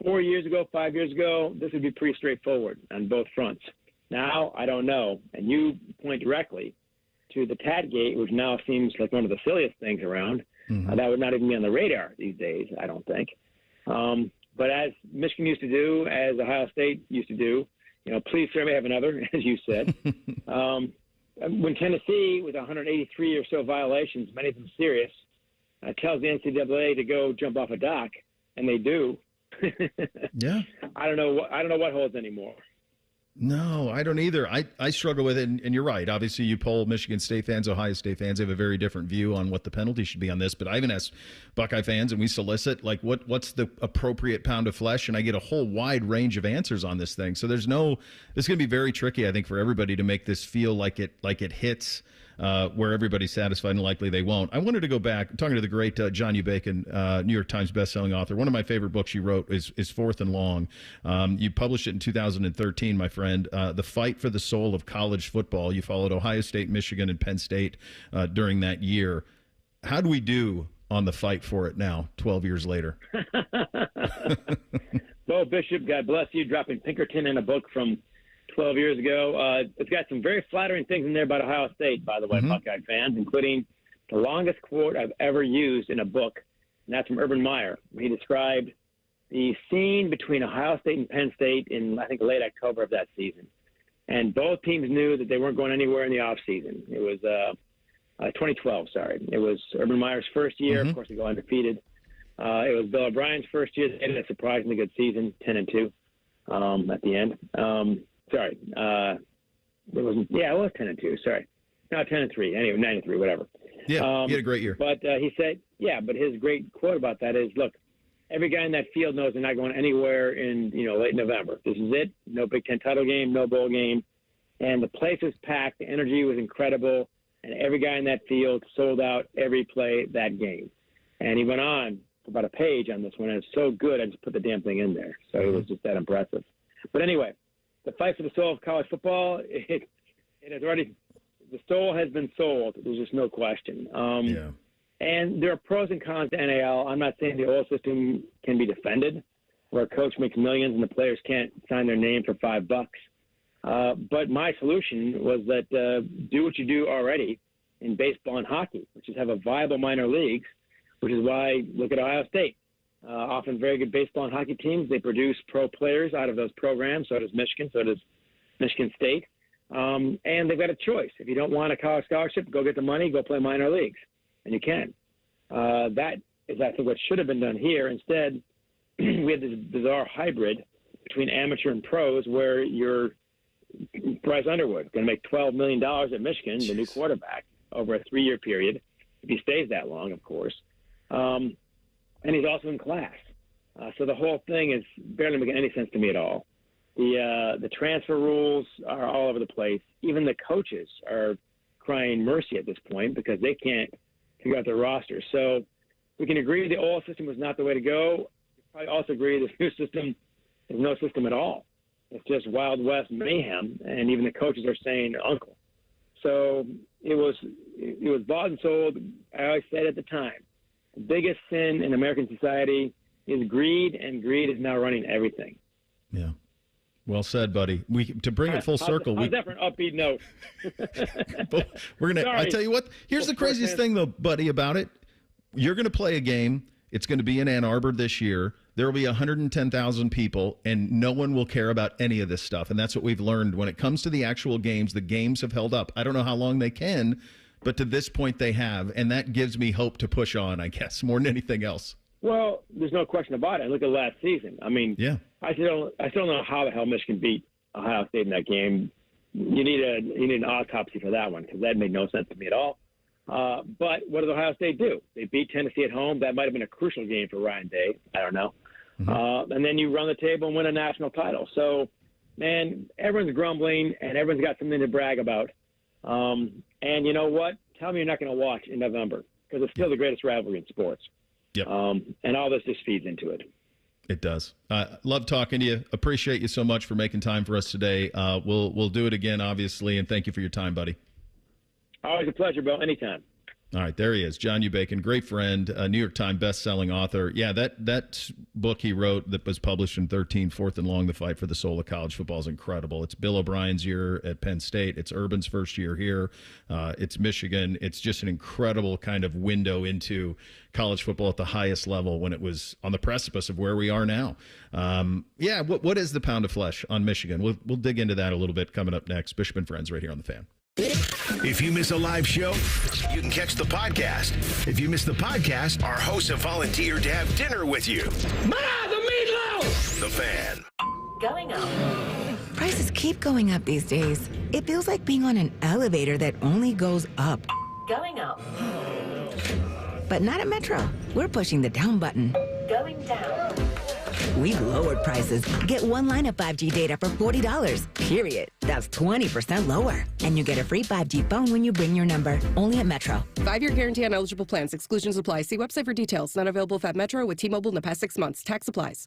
4 years ago, 5 years ago, this would be pretty straightforward on both fronts. Now, I don't know. And you point directly to the Tadgate, which now seems like one of the silliest things around. That would not even be on the radar these days, I don't think. But as Michigan used to do, as Ohio State used to do, please sir, may have another, as you said. When Tennessee, with 183 or so violations, many of them serious, tells the NCAA to go jump off a dock, and they do. Yeah. I don't know what holds anymore. No, I don't either. I struggle with it, and you're right. Obviously, you poll Michigan State fans, Ohio State fans have a very different view on what the penalty should be on this. But I even asked Buckeye fans, and we solicit, what's the appropriate pound of flesh? And I get a whole wide range of answers on this thing. So it's going to be very tricky, I think, for everybody to make this feel like it hits where everybody's satisfied, and likely they won't. I wanted to go back, talking to the great John U. Bacon, New York Times bestselling author. One of my favorite books you wrote is Fourth and Long. You published it in 2013, my friend. The Fight for the Soul of College Football. You followed Ohio State, Michigan, and Penn State during that year. How do we do on the fight for it now, 12 years later? Bo Bishop, God bless you, dropping Pinkerton in a book from 12 years ago. It's got some very flattering things in there about Ohio State, by the way, Buckeye fans, including the longest quote I've ever used in a book, and that's from Urban Meyer. He described the scene between Ohio State and Penn State in, I think, late October of that season. And both teams knew that they weren't going anywhere in the offseason. It was 2012, sorry. It was Urban Meyer's first year. Of course, they go undefeated. It was Bill O'Brien's first year. They had a surprisingly good season, 10-2 at the end. Sorry. It was 10-2. Sorry. No, 10-3. Anyway, 9-3, whatever. Yeah, he had a great year. But he said, but his great quote about that is, look, every guy in that field knows they're not going anywhere in, late November. This is it. No Big Ten title game, no bowl game. And the place was packed. The energy was incredible. And every guy in that field sold out every play that game. And he went on for about a page on this one. And it's so good, I just put the damn thing in there. So it was just that impressive. But anyway, the fight for the soul of college football, it has already – the soul has been sold. There's just no question. And there are pros and cons to NAL. I'm not saying the old system can be defended, where a coach makes millions and the players can't sign their name for $5. But my solution was that do what you do already in baseball and hockey, which is have a viable minor leagues, which is why look at Ohio State. often very good baseball and hockey teams. They produce pro players out of those programs. So does Michigan. So does Michigan State. And they've got a choice. If you don't want a college scholarship, go get the money, go play minor leagues. And you can. That is, I think, what should have been done here. Instead, we had this bizarre hybrid between amateur and pros where you're Bryce Underwood going to make $12 million at Michigan, the new quarterback, over a 3-year period, if he stays that long, of course. And he's also in class. So the whole thing is barely making any sense to me at all. The transfer rules are all over the place. Even the coaches are crying mercy at this point because they can't figure out their roster. So we can agree the old system was not the way to go. We probably also agree this new system is no system at all. It's just Wild West mayhem, and even the coaches are saying uncle. So it was bought and sold. I always said at the time, the biggest sin in American society is greed, and greed is now running everything. Yeah. Well said, buddy. To bring it full circle. How's that for an upbeat note? We're gonna. I tell you what. Here's the craziest thing, though, buddy, about it. You're going to play a game. It's going to be in Ann Arbor this year. There will be 110,000 people, and no one will care about any of this stuff. And that's what we've learned when it comes to the actual games. The games have held up. I don't know how long they can, but to this point they have, and that gives me hope to push on, I guess, more than anything else. Well, there's no question about it. Look at last season. I mean, yeah. I still don't know how the hell Michigan beat Ohio State in that game. You need an autopsy for that one because that made no sense to me at all. But what did Ohio State do? They beat Tennessee at home. That might have been a crucial game for Ryan Day. I don't know. Mm-hmm. And then you run the table and win a national title. So, man, everyone's grumbling and everyone's got something to brag about. And you know what? Tell me you're not going to watch in November because it's still the greatest rivalry in sports. Yep. And all this just feeds into it. It does. Love talking to you. Appreciate you so much for making time for us today. We'll do it again, obviously, and thank you for your time, buddy. Always a pleasure, Bill. Anytime. All right, there he is, John Ubacon, great friend, New York Times best-selling author. Yeah, that book he wrote that was published in 13, Fourth and Long, The Fight for the Soul of College Football is incredible. It's Bill O'Brien's year at Penn State. It's Urban's first year here. It's Michigan. It's just an incredible kind of window into college football at the highest level when it was on the precipice of where we are now. What is the pound of flesh on Michigan? We'll dig into that a little bit coming up next. Bishop and Friends right here on The Fan. If you miss a live show, you can catch the podcast. If you miss the podcast, our hosts have volunteered to have dinner with you. Ma, the meatloaf! The Fan. Going up. Prices keep going up these days. It feels like being on an elevator that only goes up. Going up. But not at Metro. We're pushing the down button. Going down. We've lowered prices. Get one line of 5G data for $40, period. That's 20% lower. And you get a free 5G phone when you bring your number. Only at Metro. 5-year guarantee on eligible plans. Exclusions apply. See website for details. Not available at Metro with T-Mobile in the past 6 months. Tax applies.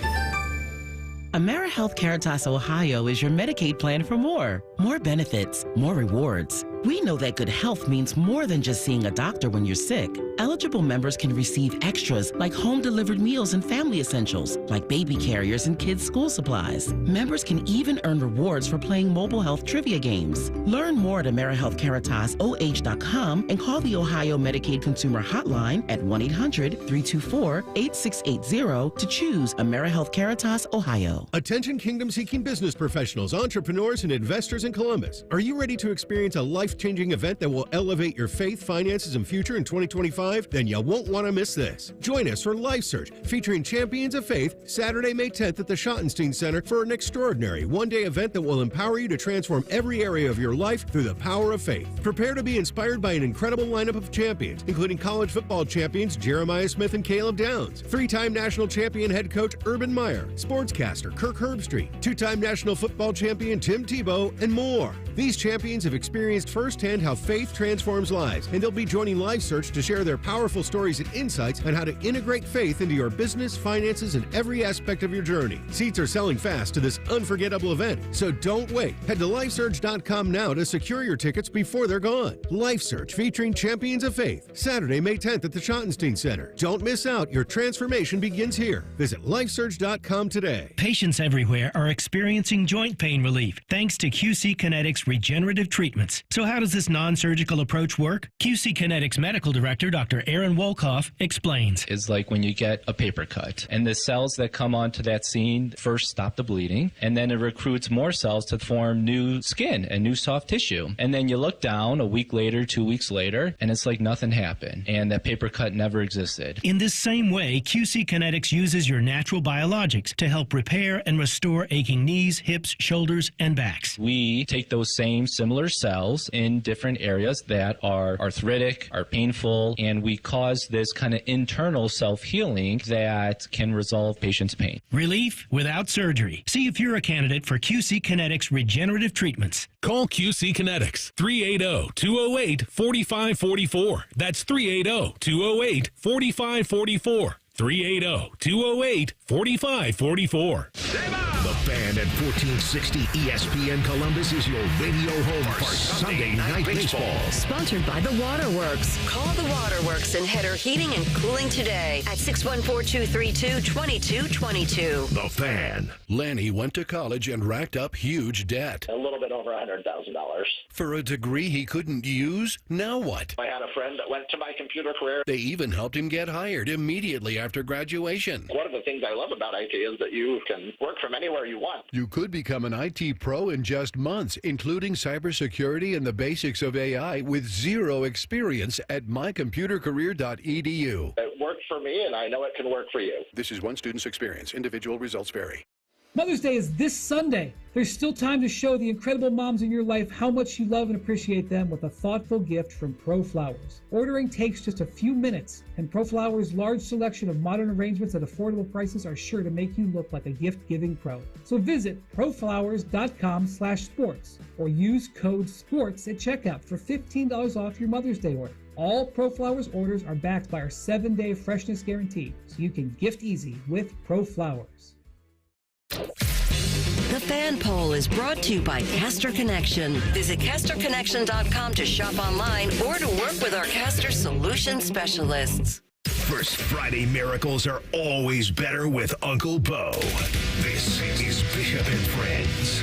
AmeriHealth Caritas Ohio is your Medicaid plan for more benefits, more rewards. We know that good health means more than just seeing a doctor when you're sick. Eligible members can receive extras like home-delivered meals and family essentials, like baby carriers and kids' school supplies. Members can even earn rewards for playing mobile health trivia games. Learn more at AmeriHealthCaritasoh.com and call the Ohio Medicaid Consumer Hotline at 1-800-324-8680 to choose AmeriHealth Caritas Ohio. Attention kingdom-seeking business professionals, entrepreneurs, and investors in Columbus. Are you ready to experience a life-changing event that will elevate your faith, finances, and future in 2025? Then you won't want to miss this. Join us for Life Search, featuring Champions of Faith, Saturday, May 10th at the Schottenstein Center for an extraordinary one-day event that will empower you to transform every area of your life through the power of faith. Prepare to be inspired by an incredible lineup of champions, including college football champions Jeremiah Smith and Caleb Downs, three-time national champion head coach Urban Meyer, sportscaster Kirk Herbstreit, two-time national football champion Tim Tebow, and more. These champions have experienced firsthand how faith transforms lives, and they'll be joining Life Search to share their powerful stories and insights on how to integrate faith into your business, finances, and every aspect of your journey. Seats are selling fast to this unforgettable event, so don't wait. Head to LifeSearch.com now to secure your tickets before they're gone. Life Search featuring Champions of Faith, Saturday, May 10th at the Schottenstein Center. Don't miss out. Your transformation begins here. Visit LifeSearch.com today. Patients everywhere are experiencing joint pain relief thanks to QC Kinetics Kinetics Regenerative Treatments. So how does this non-surgical approach work? QC Kinetics Medical Director Dr. Aaron Wolkoff explains. Is like when you get a paper cut, and the cells that come onto that scene first stop the bleeding, and then it recruits more cells to form new skin and new soft tissue. And then you look down a week later, 2 weeks later, and it's like nothing happened, and that paper cut never existed. In this same way, QC Kinetics uses your natural biologics to help repair and restore aching knees, hips, shoulders, and backs. We take those same similar cells in different areas that are arthritic, are painful, and we cause this kind of internal self-healing that can resolve patients' pain. Relief without surgery. See if you're a candidate for QC Kinetics Regenerative Treatments. Call QC Kinetics 380-208-4544. That's 380-208-4544. 380-208-4544. The Fan at 1460 ESPN Columbus is your radio home for Sunday Night Baseball. Sponsored by The Waterworks. Call The Waterworks and Header Heating and Cooling today at 614-232-2222. The Fan. Lanny went to college and racked up huge debt. A little bit over $100,000. For a degree he couldn't use? Now what? I had a friend that went to my computer career. They even helped him get hired immediately after graduation. One of the things I love about IT is that you can work from anywhere you want. You could become an IT pro in just months, including cybersecurity and the basics of AI with zero experience at mycomputercareer.edu. It worked for me, and I know it can work for you. This is one student's experience. Individual results vary. Mother's Day is this Sunday. There's still time to show the incredible moms in your life how much you love and appreciate them with a thoughtful gift from Pro Flowers. Ordering takes just a few minutes, and Pro Flowers' large selection of modern arrangements at affordable prices are sure to make you look like a gift-giving pro. So visit proflowers.com/sports or use code SPORTS at checkout for $15 off your Mother's Day order. All Pro Flowers orders are backed by our 7-day freshness guarantee, so you can gift easy with Pro Flowers. The Fan Poll is brought to you by Caster Connection. Visit CasterConnection.com to shop online or to work with our Caster Solution specialists. First Friday miracles are always better with Uncle Bo. This is Bishop and Friends.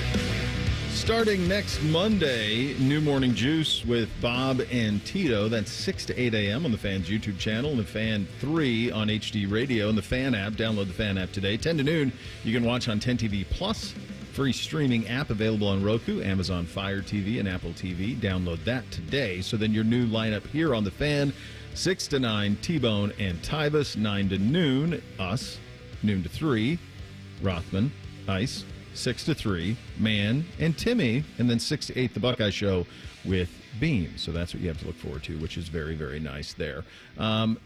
Starting next Monday, New Morning Juice with Bob and Tito. That's 6 to 8 a.m. on the Fan's YouTube channel and the Fan 3 on HD Radio and the Fan app. Download the Fan app today. 10 to noon, you can watch on 10 TV Plus. Free streaming app available on Roku, Amazon Fire TV, and Apple TV. Download that today. So then your new lineup here on the Fan, 6 to 9, T-Bone and Tybus. 9 to noon, us. Noon to 3, Rothman, Ice. 6 to 3, Man and Timmy, and then 6 to 8, The Buckeye Show with Beam. So that's what you have to look forward to, which is very, very nice there.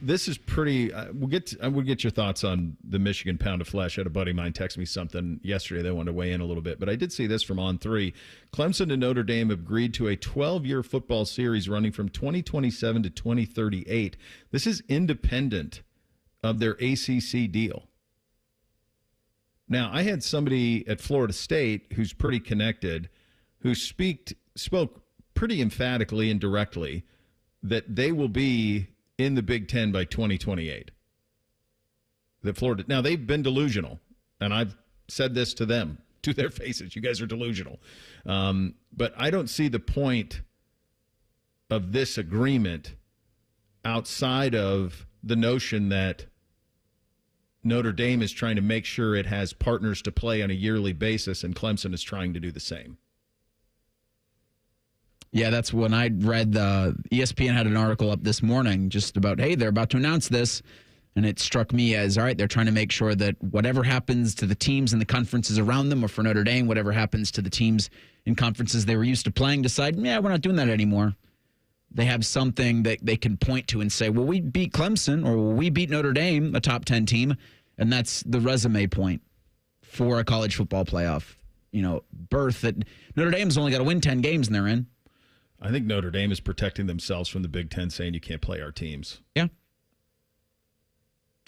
This is pretty. We'll get your thoughts on the Michigan pound of flesh. I had a buddy of mine text me something yesterday. They wanted to weigh in a little bit, but I did see this from On3. Clemson and Notre Dame have agreed to a 12-year football series running from 2027 to 2038. This is independent of their ACC deal. Now, I had somebody at Florida State who's pretty connected, who spoke pretty emphatically and directly that they will be in the Big Ten by 2028. Now, they've been delusional, and I've said this to them, to their faces. You guys are delusional. But I don't see the point of this agreement outside of the notion that Notre Dame is trying to make sure it has partners to play on a yearly basis, and Clemson is trying to do the same. Yeah, that's when I read ESPN had an article up this morning just about, hey, they're about to announce this. And it struck me as, all right, they're trying to make sure that whatever happens to the teams and the conferences around them, or for Notre Dame, whatever happens to the teams in conferences they were used to playing, decide, yeah, we're not doing that anymore. They have something that they can point to and say, well, we beat Clemson, or we beat Notre Dame, a top 10 team. And that's the resume point for a college football playoff, berth that Notre Dame's only got to win 10 games and they're in. I think Notre Dame is protecting themselves from the Big Ten saying you can't play our teams. Yeah.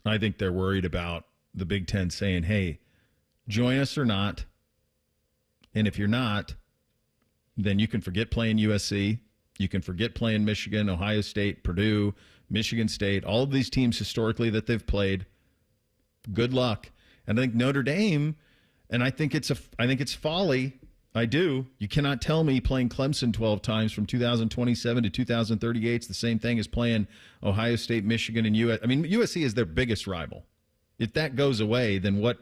I think they're worried about the Big Ten saying, hey, join us or not. And if you're not, then you can forget playing USC. You can forget playing Michigan, Ohio State, Purdue, Michigan State, all of these teams historically that they've played. Good luck. And I think Notre Dame, and I think it's folly I do. You cannot tell me playing Clemson 12 times from 2027 to 2038 is the same thing as playing Ohio State, Michigan, and USC. I mean, USC is their biggest rival. If that goes away, then what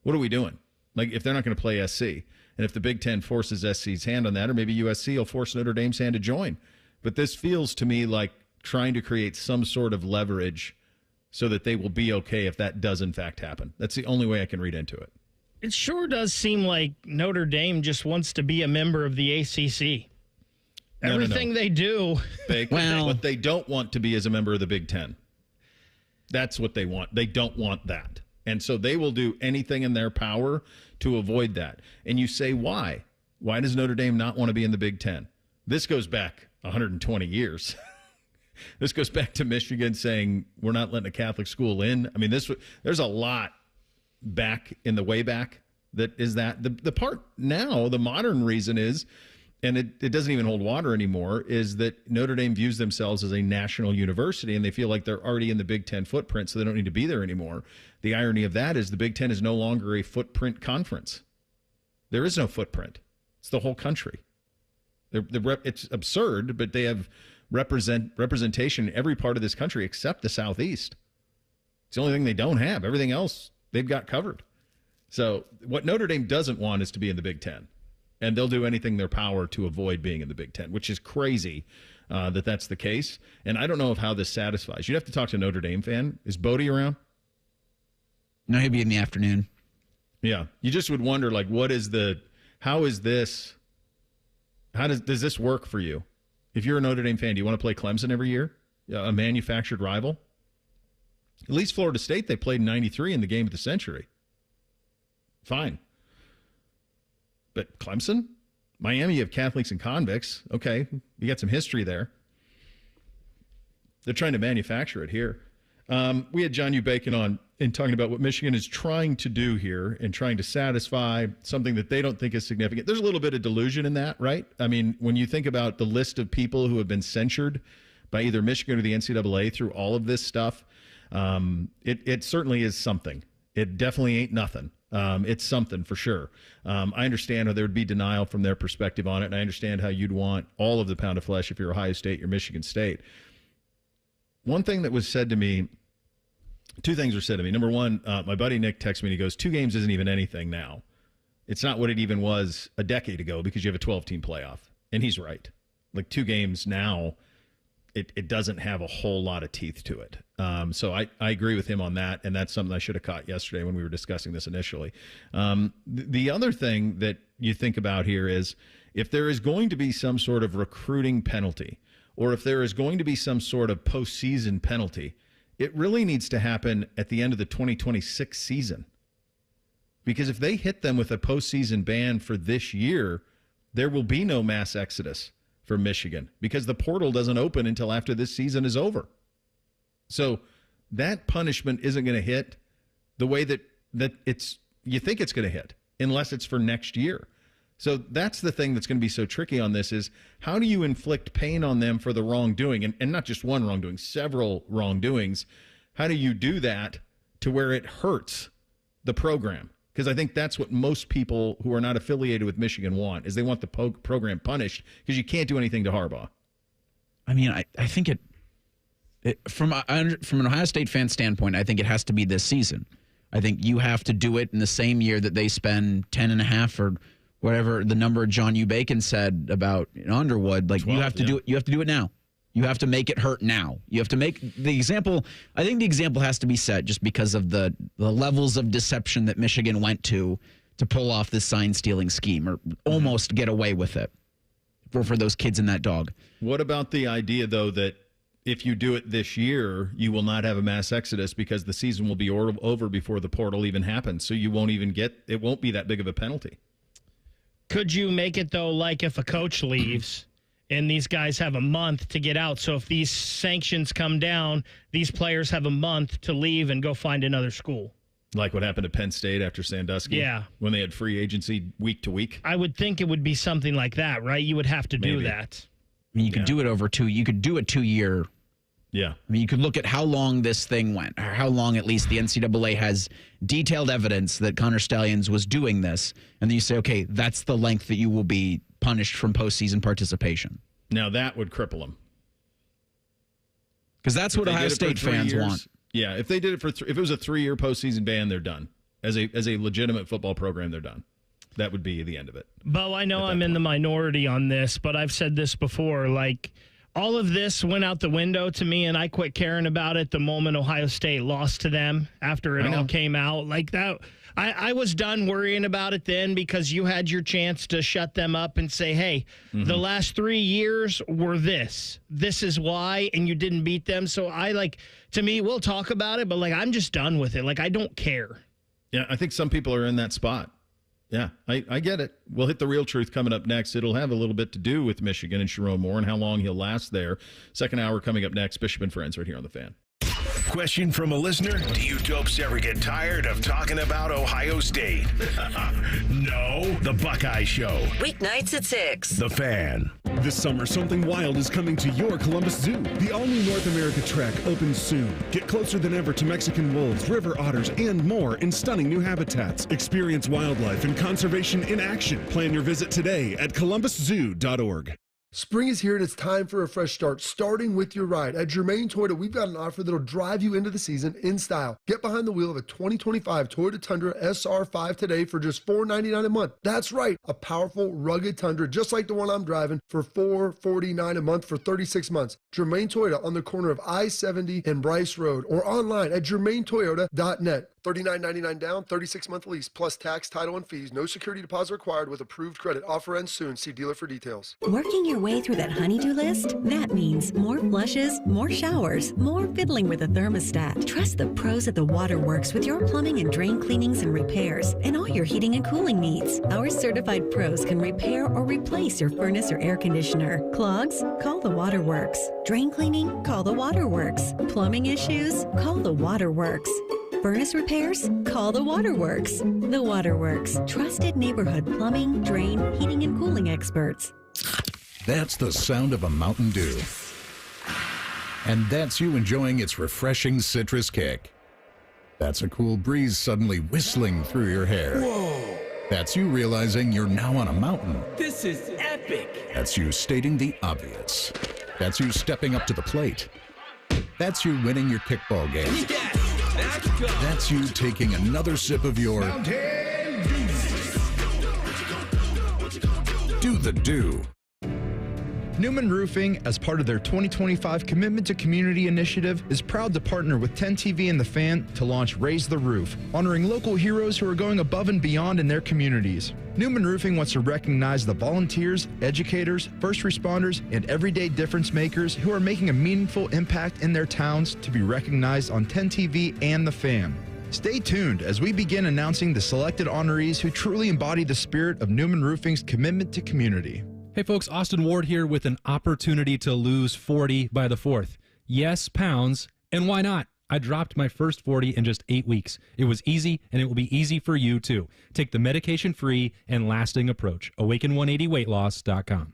are we doing? Like, if they're not going to play SC, and if the Big Ten forces SC's hand on that, or maybe USC will force Notre Dame's hand to join. But this feels to me like trying to create some sort of leverage so that they will be okay if that does in fact happen. That's the only way I can read into it. It sure does seem like Notre Dame just wants to be a member of the ACC. Everything they do. What they don't want to be is a member of the Big Ten. That's what they want. They don't want that. And so they will do anything in their power to avoid that. And you say, why? Why does Notre Dame not want to be in the Big Ten? This goes back 120 years. This goes back to Michigan saying, we're not letting a Catholic school in. I mean, there's a lot back in the way back that is that. The part now, the modern reason is, and it doesn't even hold water anymore, is that Notre Dame views themselves as a national university, and they feel like they're already in the Big Ten footprint, so they don't need to be there anymore. The irony of that is the Big Ten is no longer a footprint conference. There is no footprint. It's the whole country. It's absurd, but they have representation in every part of this country except the Southeast. It's the only thing they don't have. Everything else they've got covered. So what Notre Dame doesn't want is to be in the Big Ten. And they'll do anything in their power to avoid being in the Big Ten, which is crazy that that's the case. And I don't know how this satisfies. You'd have to talk to a Notre Dame fan. Is Bodie around? No, he'd be in the afternoon. Yeah. You just would wonder, like, does this work for you? If you're a Notre Dame fan, do you want to play Clemson every year? A manufactured rival? At least Florida State, they played in 93 in the game of the century. Fine. But Clemson? Miami, you have Catholics and convicts. Okay, you got some history there. They're trying to manufacture it here. We had John U. Bacon on and talking about what Michigan is trying to do here and trying to satisfy something that they don't think is significant. There's a little bit of delusion in that, right? I mean, when you think about the list of people who have been censured by either Michigan or the NCAA through all of this stuff, it certainly is something. It definitely ain't nothing. It's something for sure. I understand how there would be denial from their perspective on it, and I understand how you'd want all of the pound of flesh if you're Ohio State, you're Michigan State. One thing that was said to me, two things were said to me. Number one, my buddy Nick texted me and he goes, 2 games isn't even anything now. It's not what it even was a decade ago because you have a 12-team playoff. And he's right. Like 2 games now, it doesn't have a whole lot of teeth to it. So I agree with him on that, and that's something I should have caught yesterday when we were discussing this initially. The other thing that you think about here is if there is going to be some sort of recruiting penalty or if there is going to be some sort of postseason penalty, it really needs to happen at the end of the 2026 season. Because if they hit them with a postseason ban for this year, there will be no mass exodus for Michigan because the portal doesn't open until after this season is over. So that punishment isn't going to hit the way that you think it's going to hit unless it's for next year. So that's the thing that's going to be so tricky on this is how do you inflict pain on them for the wrongdoing and not just one wrongdoing, several wrongdoings. How do you do that to where it hurts the program? Because I think that's what most people who are not affiliated with Michigan want is they want the program punished because you can't do anything to Harbaugh. I mean, I think from an Ohio State fan standpoint, I think it has to be this season. I think you have to do it in the same year that they spend 10.5 or whatever the number John U. Bacon said about Underwood. Like 12, you have to do it. You have to do it now. You have to make it hurt now. You have to make the example. I think the example has to be set just because of the levels of deception that Michigan went to pull off this sign stealing scheme or almost get away with it for those kids and that dog. What about the idea though that if you do it this year, you will not have a mass exodus because the season will be over before the portal even happens. So you won't even it won't be that big of a penalty. Could you make it, though, like if a coach leaves and these guys have a month to get out? So if these sanctions come down, these players have a month to leave and go find another school. Like what happened to Penn State after Sandusky? Yeah. When they had free agency week to week? I would think it would be something like that, right? You would have to do that. I mean, you could do it over 2. You could do a 2-year Yeah. I mean, you could look at how long this thing went, or how long at least the NCAA has detailed evidence that Connor Stalions was doing this. And then you say, okay, that's the length that you will be punished from postseason participation. Now that would cripple them. Because that's what Ohio State fans want. Yeah, if they did it if it was a 3-year postseason ban, they're done. As a legitimate football program, they're done. That would be the end of it. Bo, I know I'm in the minority on this, but I've said this before, like, all of this went out the window to me, and I quit caring about it the moment Ohio State lost to them after it all came out. Like that, I was done worrying about it then because you had your chance to shut them up and say, hey, the last 3 years were this. This is why, and you didn't beat them. So to me, we'll talk about it, but I'm just done with it. I don't care. Yeah, I think some people are in that spot. Yeah, I get it. We'll hit the real truth coming up next. It'll have a little bit to do with Michigan and Chiron Moore and how long he'll last there. Second hour coming up next. Bishop and Friends right here on The Fan. Question from a listener: do you dopes ever get tired of talking about Ohio State? No. The Buckeye Show. Weeknights at 6. The Fan. This summer, something wild is coming to your Columbus Zoo. The all-new North America Trek opens soon. Get closer than ever to Mexican wolves, river otters, and more in stunning new habitats. Experience wildlife and conservation in action. Plan your visit today at columbuszoo.org. Spring is here and it's time for a fresh start, starting with your ride. At Germain Toyota, we've got an offer that'll drive you into the season in style. Get behind the wheel of a 2025 Toyota Tundra SR5 today for just $499 a month. That's right, a powerful, rugged Tundra, just like the one I'm driving, for $449 a month for 36 months. Germain Toyota on the corner of I-70 and Bryce Road, or online at germaintoyota.net. $39.99 down, 36-month lease, plus tax, title, and fees. No security deposit required with approved credit. Offer ends soon. See dealer for details. Working your way through that honey-do list? That means more flushes, more showers, more fiddling with a thermostat. Trust the pros at the Waterworks with your plumbing and drain cleanings and repairs, and all your heating and cooling needs. Our certified pros can repair or replace your furnace or air conditioner. Clogs? Call the Waterworks. Drain cleaning? Call the Waterworks. Plumbing issues? Call the Waterworks. Furnace repairs? Call the Waterworks. The Waterworks, trusted neighborhood plumbing, drain, heating, and cooling experts. That's the sound of a Mountain Dew. And that's you enjoying its refreshing citrus kick. That's a cool breeze suddenly whistling through your hair. Whoa! That's you realizing you're now on a mountain. This is epic! That's you stating the obvious. That's you stepping up to the plate. That's you winning your kickball game. Yes! Let's go! That's you taking another sip of your Mountain Do the Do. Newman Roofing, as part of their 2025 Commitment to Community initiative, is proud to partner with 10TV and The Fan to launch Raise the Roof, honoring local heroes who are going above and beyond in their communities. Newman Roofing wants to recognize the volunteers, educators, first responders, and everyday difference makers who are making a meaningful impact in their towns to be recognized on 10TV and The Fan. Stay tuned as we begin announcing the selected honorees who truly embody the spirit of Newman Roofing's commitment to community. Hey folks, Austin Ward here with an opportunity to lose 40 by the 4th. Yes, pounds, and why not? I dropped my first 40 in just 8 weeks. It was easy, and it will be easy for you too. Take the medication-free and lasting approach. Awaken180weightloss.com.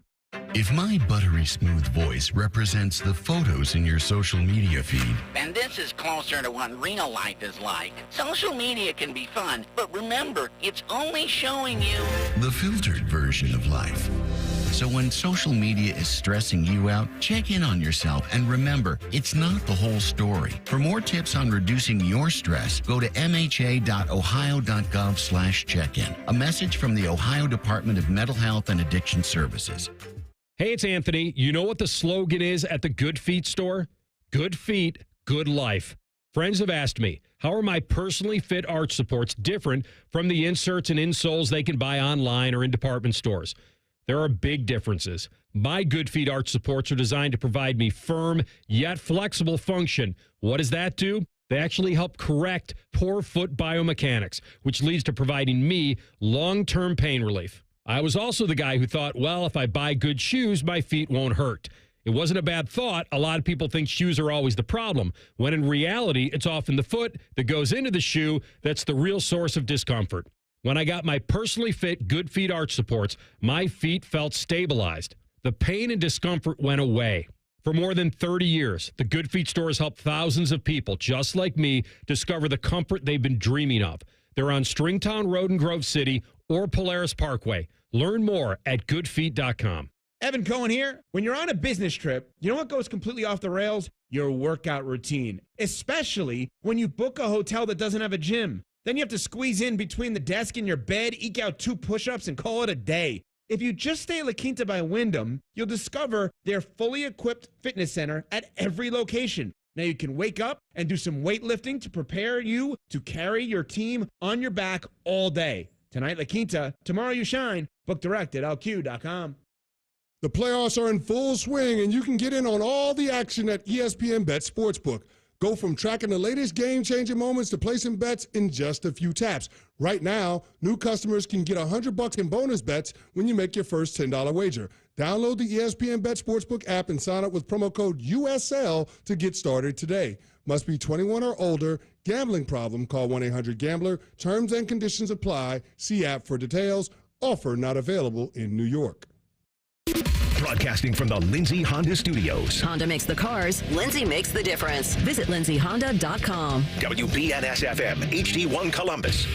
If my buttery smooth voice represents the photos in your social media feed, then this is closer to what real life is like. Social media can be fun, but remember, it's only showing you the filtered version of life. So when social media is stressing you out, check in on yourself and remember, it's not the whole story. For more tips on reducing your stress, go to mha.ohio.gov/check-in. A message from the Ohio Department of Mental Health and Addiction Services. Hey, it's Anthony. You know what the slogan is at the Good Feet store? Good feet, good life. Friends have asked me, how are my personally fit arch supports different from the inserts and insoles they can buy online or in department stores? There are big differences. My Good Feet arch supports are designed to provide me firm yet flexible function. What does that do? They actually help correct poor foot biomechanics, which leads to providing me long-term pain relief. I was also the guy who thought, well, if I buy good shoes, my feet won't hurt. It wasn't a bad thought. A lot of people think shoes are always the problem, when in reality, it's often the foot that goes into the shoe that's the real source of discomfort. When I got my personally fit Good Feet arch supports, my feet felt stabilized. The pain and discomfort went away. For more than 30 years, the Good Feet store has helped thousands of people just like me discover the comfort they've been dreaming of. They're on Stringtown Road in Grove City or Polaris Parkway. Learn more at goodfeet.com. Evan Cohen here. When you're on a business trip, you know what goes completely off the rails? Your workout routine, especially when you book a hotel that doesn't have a gym. Then you have to squeeze in between the desk and your bed, eke out 2 push-ups, and call it a day. If you just stay at La Quinta by Wyndham, you'll discover their fully equipped fitness center at every location. Now you can wake up and do some weightlifting to prepare you to carry your team on your back all day. Tonight, La Quinta. Tomorrow you shine. Book direct at lq.com. The playoffs are in full swing, and you can get in on all the action at ESPN Bet Sportsbook. Go from tracking the latest game-changing moments to placing bets in just a few taps. Right now, new customers can get $100 in bonus bets when you make your first $10 wager. Download the ESPN Bet Sportsbook app and sign up with promo code USL to get started today. Must be 21 or older. Gambling problem? Call 1-800-GAMBLER. Terms and conditions apply. See app for details. Offer not available in New York. Broadcasting from the Lindsay Honda Studios. Honda makes the cars. Lindsay makes the difference. Visit lindsayhonda.com. WBNS-FM, HD1 Columbus.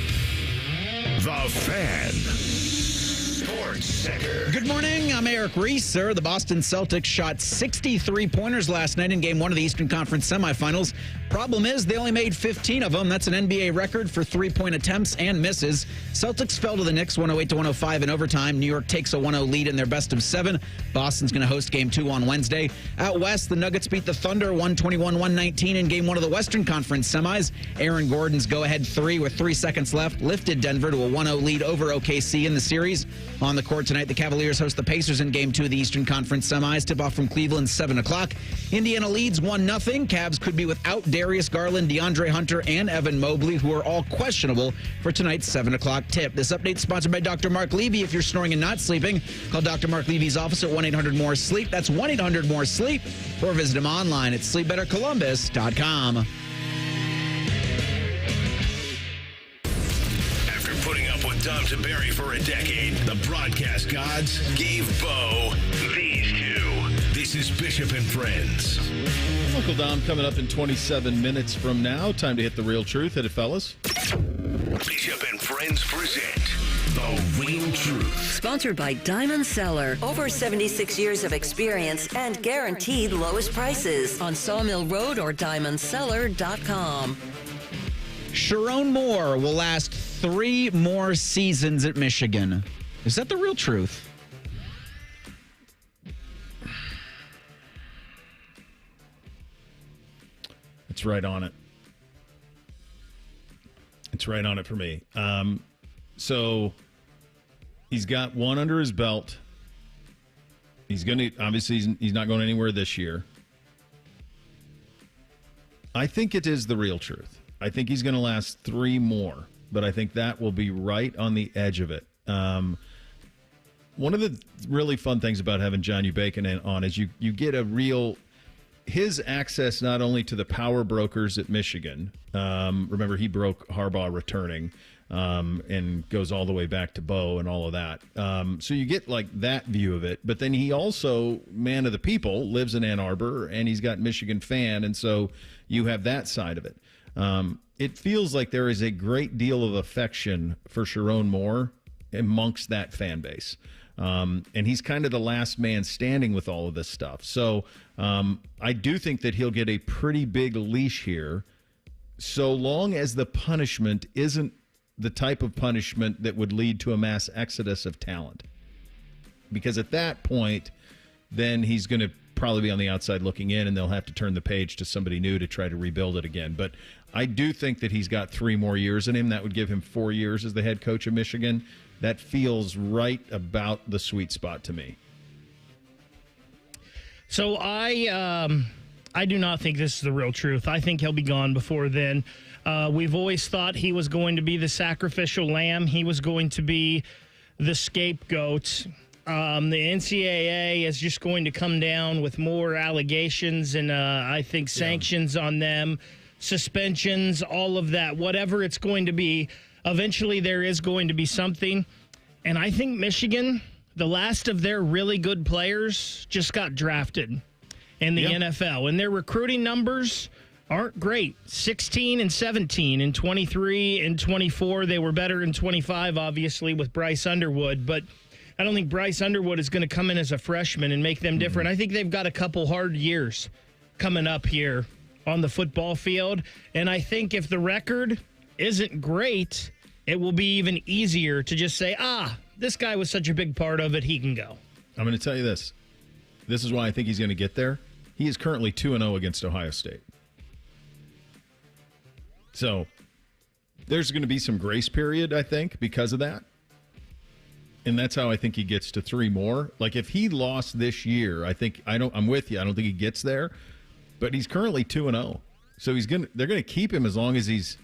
The Fan. Sports Center. Good morning. I'm Eric Reeser. The Boston Celtics shot 63 pointers last night in Game 1 of the Eastern Conference semifinals. Problem is, they only made 15 of them. That's an NBA record for three-point attempts and misses. Celtics fell to the Knicks 108-105 in overtime. New York takes a 1-0 lead in their best of 7. Boston's going to host Game 2 on Wednesday. Out west, the Nuggets beat the Thunder 121-119 in Game 1 of the Western Conference semis. Aaron Gordon's go-ahead 3 with 3 seconds left lifted Denver to a 1-0 lead over OKC in the series. On the court tonight, the Cavaliers host the Pacers in Game 2 of the Eastern Conference semis. Tip-off from Cleveland, 7 o'clock. Indiana leads 1-0. Cavs could be without Darius Garland, DeAndre Hunter, and Evan Mobley, who are all questionable for tonight's 7 o'clock tip. This update is sponsored by Dr. Mark Levy. If you're snoring and not sleeping, call Dr. Mark Levy's office at 1-800-MORE-SLEEP. That's 1-800-MORE-SLEEP. Or visit him online at sleepbettercolumbus.com. After putting up with Tom Tiberi for a decade, the broadcast gods gave Bo these two. This is Bishop and Friends. Uncle Dom coming up in 27 minutes from now. Time to hit the real truth. Hit it, fellas. Bishop and Friends present The Real Truth. Sponsored by Diamond Cellar. Over 76 years of experience and guaranteed lowest prices on Sawmill Road or diamondcellar.com. Chiron Moore will last 3 more seasons at Michigan. Is that the real truth? It's right on it. It's right on it for me. So he's got 1 under his belt. He's going to, obviously, he's not going anywhere this year. I think it is the real truth. I think he's going to last 3 more, but I think that will be right on the edge of it. One of the really fun things about having John Ubakin on is you get a real... his access not only to the power brokers at Michigan. Remember, he broke Harbaugh returning and goes all the way back to Bo and all of that. So you get like that view of it. But then he also, man of the people, lives in Ann Arbor, and he's got Michigan fan. And so you have that side of it. It feels like there is a great deal of affection for Chiron Moore amongst that fan base. And he's kind of the last man standing with all of this stuff. So I do think that he'll get a pretty big leash here, so long as the punishment isn't the type of punishment that would lead to a mass exodus of talent. Because at that point, then he's going to probably be on the outside looking in, and they'll have to turn the page to somebody new to try to rebuild it again. But I do think that he's got 3 more years in him. That would give him 4 years as the head coach of Michigan. That feels right about the sweet spot to me. So I do not think this is the real truth. I think he'll be gone before then. We've always thought he was going to be the sacrificial lamb. He was going to be the scapegoat. The NCAA is just going to come down with more allegations and I think sanctions on them, suspensions, all of that, whatever it's going to be. Eventually there is going to be something. And I think Michigan, the last of their really good players, just got drafted. in the NFL. And their recruiting numbers aren't great. 16 and 17 in 23 and 24. They were better in 25, obviously, with Bryce Underwood. But I don't think Bryce Underwood is going to come in as a freshman and make them different. I think they've got a couple hard years coming up here on the football field. And I think if the record isn't great, it will be even easier to just say, this guy was such a big part of it, he can go. I'm going to tell you this. This is why I think he's going to get there. He is currently 2-0 against Ohio State. So there's going to be some grace period, I think, because of that. And that's how I think he gets to 3 more. Like, if he lost this year, I'm with you. I don't think he gets there. But he's currently 2-0. So they're going to keep him as long as he's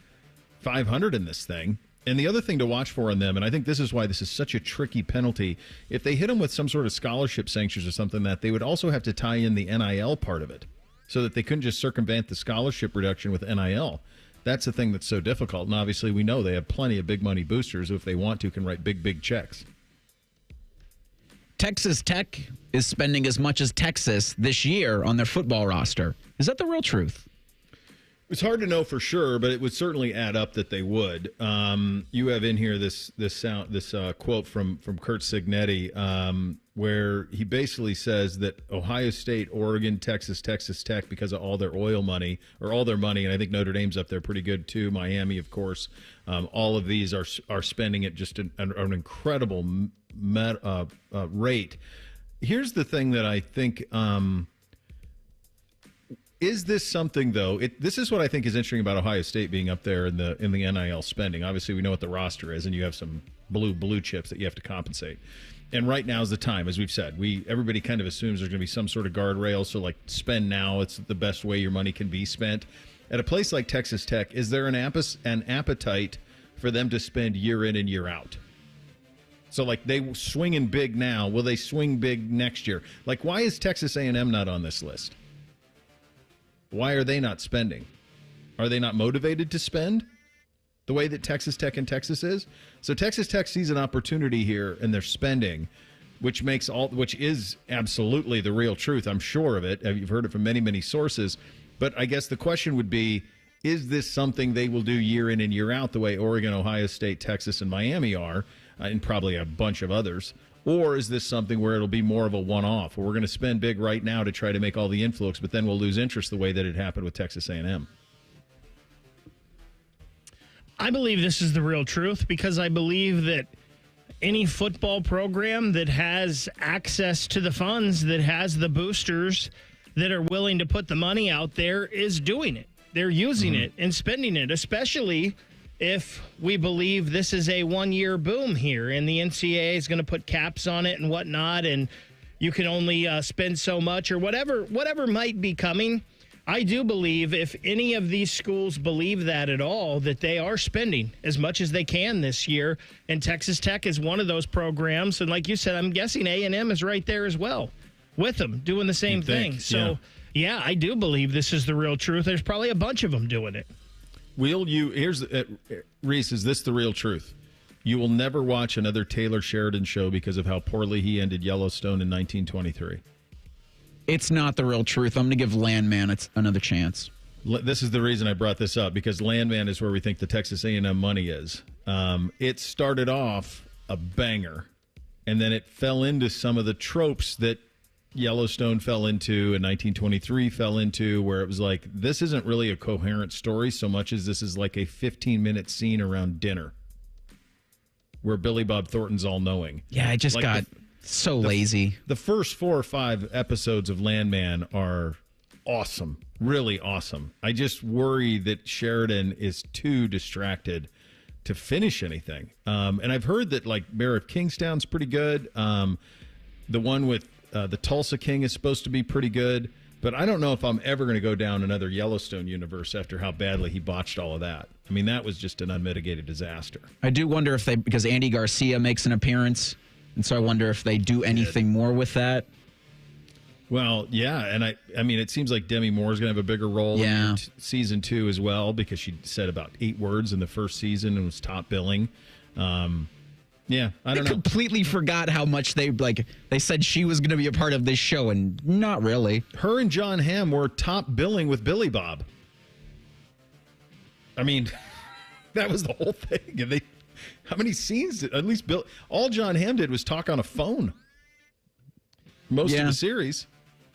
500 in this thing. And the other thing to watch for on them, and I think this is why this is such a tricky penalty, if they hit him with some sort of scholarship sanctions or something, that they would also have to tie in the NIL part of it so that they couldn't just circumvent the scholarship reduction with NIL. That's the thing that's so difficult. And obviously we know they have plenty of big money boosters who, if they want to, can write big, big checks. Texas Tech is spending as much as Texas this year on their football roster. Is that the real truth? It's hard to know for sure, but it would certainly add up that they would. You have in here this quote from Kurt Signetti, where he basically says that Ohio State, Oregon, Texas Tech, because of all their oil money or all their money, and I think Notre Dame's up there pretty good too. Miami, of course. All of these are spending at just an incredible rate. Here's the thing that I think. Is this something, though? This is what I think is interesting about Ohio State being up there in the NIL spending. Obviously, we know what the roster is, and you have some blue chips that you have to compensate. And right now is the time, as we've said. Everybody kind of assumes there's going to be some sort of guardrail, so like spend now. It's the best way your money can be spent. At a place like Texas Tech, is there an appetite for them to spend year in and year out? So like they swinging big now. Will they swing big next year? Like, why is Texas A&M not on this list? Why are they not spending? Are they not motivated to spend the way that Texas Tech and Texas is? So Texas Tech sees an opportunity here in their spending, which is absolutely the real truth. I'm sure of it. You've heard it from many, many sources. But I guess the question would be, is this something they will do year in and year out the way Oregon, Ohio State, Texas, and Miami are, and probably a bunch of others? Or is this something where it'll be more of a one-off, where we're going to spend big right now to try to make all the influx, but then we'll lose interest the way that it happened with Texas A&M? I believe this is the real truth, because I believe that any football program that has access to the funds, that has the boosters that are willing to put the money out there, is doing it. They're using it and spending it, especially if we believe this is a one-year boom here and the NCAA is going to put caps on it and whatnot, and you can only spend so much or whatever might be coming. I do believe if any of these schools believe that at all, that they are spending as much as they can this year, and Texas Tech is one of those programs. And like you said, I'm guessing A&M is right there as well with them doing the same thing. So, yeah, I do believe this is the real truth. There's probably a bunch of them doing it. Reese, is this the real truth? You will never watch another Taylor Sheridan show because of how poorly he ended Yellowstone in 1923. It's not the real truth. I'm going to give Land Man another chance. This is the reason I brought this up, because Land Man is where we think the Texas A&M money is. It started off a banger, and then it fell into some of the tropes that Yellowstone fell into and 1923 fell into, where it was like, this isn't really a coherent story so much as this is like a 15-minute scene around dinner where Billy Bob Thornton's all-knowing. Yeah, I just got so lazy. The first 4 or 5 episodes of Land Man are awesome, really awesome. I just worry that Sheridan is too distracted to finish anything. And I've heard that like Mayor of Kingstown's pretty good. The one with the Tulsa King is supposed to be pretty good, but I don't know if I'm ever going to go down another Yellowstone universe after how badly he botched all of that. I mean, that was just an unmitigated disaster. I do wonder if because Andy Garcia makes an appearance, and so I wonder if they do anything more with that. Well, yeah, and I mean, it seems like Demi Moore's going to have a bigger role in season 2 as well, because she said about 8 words in the first season and was top billing. Yeah, I don't know. Completely forgot how much they said she was going to be a part of this show, and not really. Her and John Hamm were top billing with Billy Bob. I mean, that was the whole thing. And how many scenes did, at least all John Hamm did was talk on a phone. Most of the series.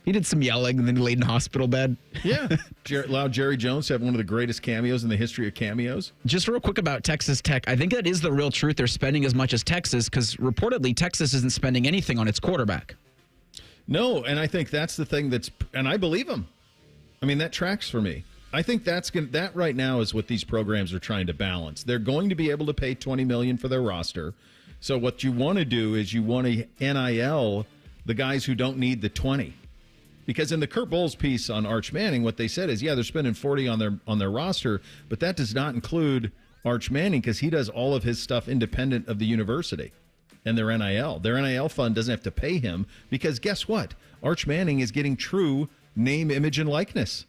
He did some yelling and then laid in a hospital bed. Yeah. Allowed Jerry Jones to have one of the greatest cameos in the history of cameos. Just real quick about Texas Tech. I think that is the real truth. They're spending as much as Texas because reportedly Texas isn't spending anything on its quarterback. No, and I think that's the thing and I believe him. I mean, that tracks for me. I think that right now is what these programs are trying to balance. They're going to be able to pay $20 million for their roster. So what you want to do is you want to NIL the guys who don't need the 20. Because in the Kurt Bowles piece on Arch Manning, what they said is, they're spending 40 on their roster, but that does not include Arch Manning because he does all of his stuff independent of the university and their NIL. Their NIL fund doesn't have to pay him because guess what? Arch Manning is getting true name, image, and likeness.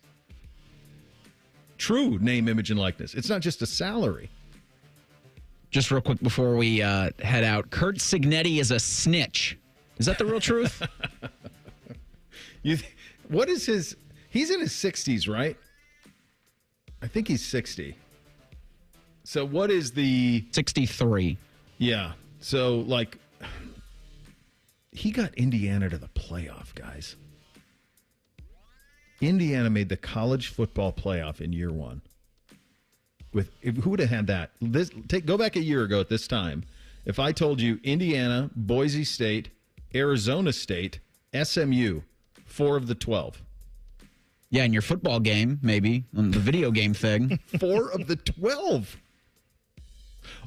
True name, image, and likeness. It's not just a salary. Just real quick before we head out, Kurt Signetti is a snitch. Is that the real truth? What is his? He's in his 60s, right? I think he's 60. So what is the 63? Yeah. So he got Indiana to the playoff, guys. Indiana made the college football playoff in year one. Who would have had that? Go back a year ago at this time. If I told you Indiana, Boise State, Arizona State, SMU. 4 of the 12. Yeah, in your football game, maybe, on the video game thing. 4 of the 12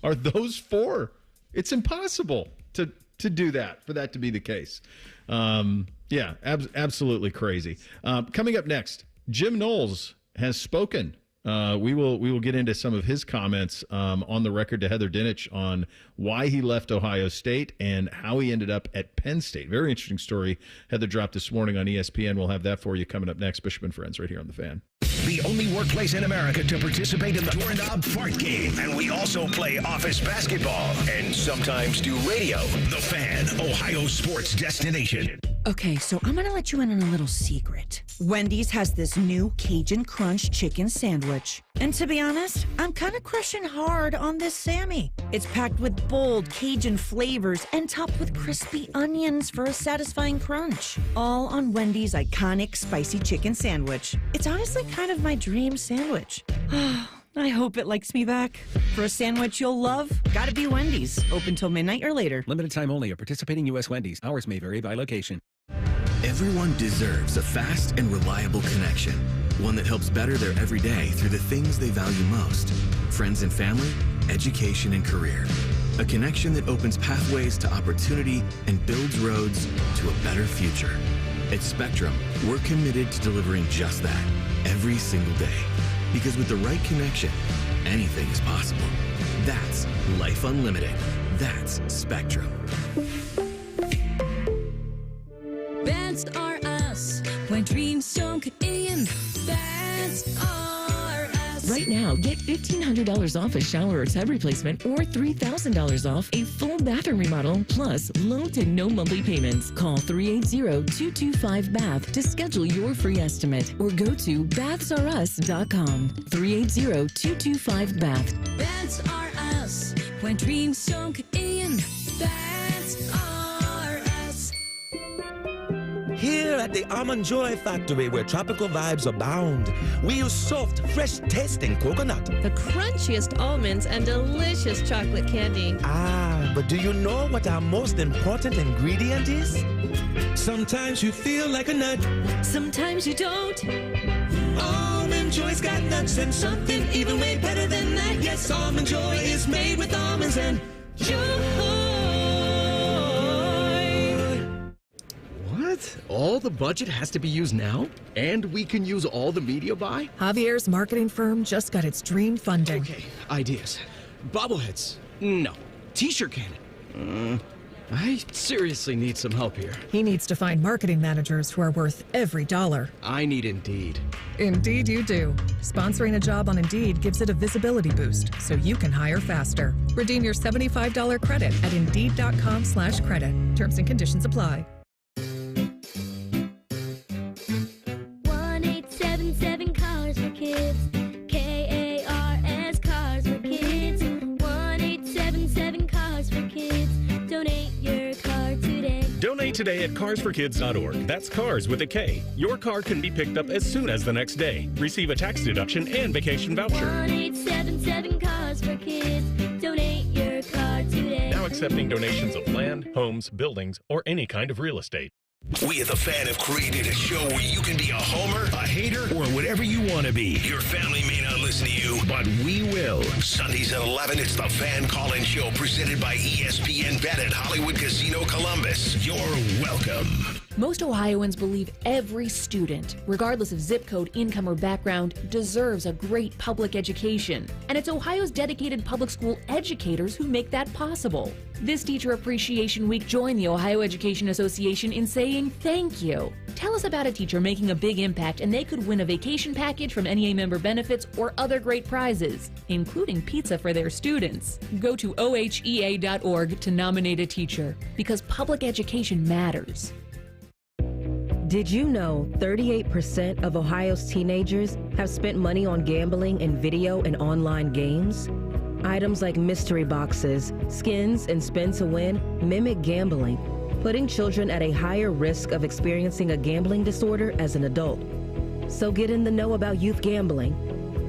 are those 4. It's impossible to do that, for that to be the case. Absolutely crazy. Coming up next, Jim Knowles has spoken. We will get into some of his comments on the record to Heather Dinich on why he left Ohio State and how he ended up at Penn State. Very interesting story Heather dropped this morning on ESPN. We'll have that for you coming up next. Bishop and Friends right here on The Fan. The only workplace in America to participate in the Doorknob Fart Game. And we also play office basketball and sometimes do radio. The Fan, Ohio sports destination. Okay, so I'm going to let you in on a little secret. Wendy's has this new Cajun Crunch chicken sandwich. And to be honest, I'm kind of crushing hard on this Sammy. It's packed with bold Cajun flavors and topped with crispy onions for a satisfying crunch. All on Wendy's iconic spicy chicken sandwich. It's honestly kind of my dream sandwich. I hope it likes me back. For a sandwich you'll love, gotta be Wendy's. Open till midnight or later. Limited time only at participating U.S. Wendy's. Hours may vary by location. Everyone deserves a fast and reliable connection. One that helps better their everyday through the things they value most. Friends and family, education and career. A connection that opens pathways to opportunity and builds roads to a better future. At Spectrum, we're committed to delivering just that every single day. Because with the right connection, anything is possible. That's Life Unlimited. That's Spectrum. That's are us. When dreams don't get in, that's are us. Right now, get $1,500 off a shower or tub replacement or $3,000 off a full bathroom remodel, plus low to no monthly payments. Call 380-225-BATH to schedule your free estimate or go to bathsareus.com. 380-225-BATH. That's are us. When dreams don't get in, that's are us. Here at the Almond Joy Factory, where tropical vibes abound, we use soft, fresh-tasting coconut. The crunchiest almonds and delicious chocolate candy. Ah, but do you know what our most important ingredient is? Sometimes you feel like a nut. Sometimes you don't. Almond Joy's got nuts and something even way better than that. Yes, Almond Joy is made with almonds and joy. What? All the budget has to be used now? And we can use all the media buy? Javier's marketing firm just got its dream funding. Okay, ideas. Bobbleheads? No. T-shirt cannon? I seriously need some help here. He needs to find marketing managers who are worth every dollar. I need Indeed. Indeed you do. Sponsoring a job on Indeed gives it a visibility boost so you can hire faster. Redeem your $75 credit at Indeed.com/credit. Terms and conditions apply. 1877 Cars for Kids. KARS Cars for Kids. 1877 Cars for Kids. Donate your car today. Donate today at carsforkids.org. That's cars with a K. Your car can be picked up as soon as the next day. Receive a tax deduction and vacation voucher. 1877 Cars for Kids. Donate your car today. Now accepting donations of land, homes, buildings, or any kind of real estate. We at The Fan have created a show where you can be a homer, a hater, or whatever you want to be. Your family may not listen to you, but we will. Sundays at 11, it's The Fan Call-In Show presented by ESPN Bet at Hollywood Casino Columbus. You're welcome. Most Ohioans believe every student, regardless of zip code, income, or background, deserves a great public education. And it's Ohio's dedicated public school educators who make that possible. This Teacher Appreciation Week, join the Ohio Education Association in saying thank you. Tell us about a teacher making a big impact and they could win a vacation package from NEA member benefits or other great prizes, including pizza for their students. Go to ohea.org to nominate a teacher, because public education matters. Did you know 38% of Ohio's teenagers have spent money on gambling in video and online games? Items like mystery boxes, skins, and spin to win mimic gambling, putting children at a higher risk of experiencing a gambling disorder as an adult. So get in the know about youth gambling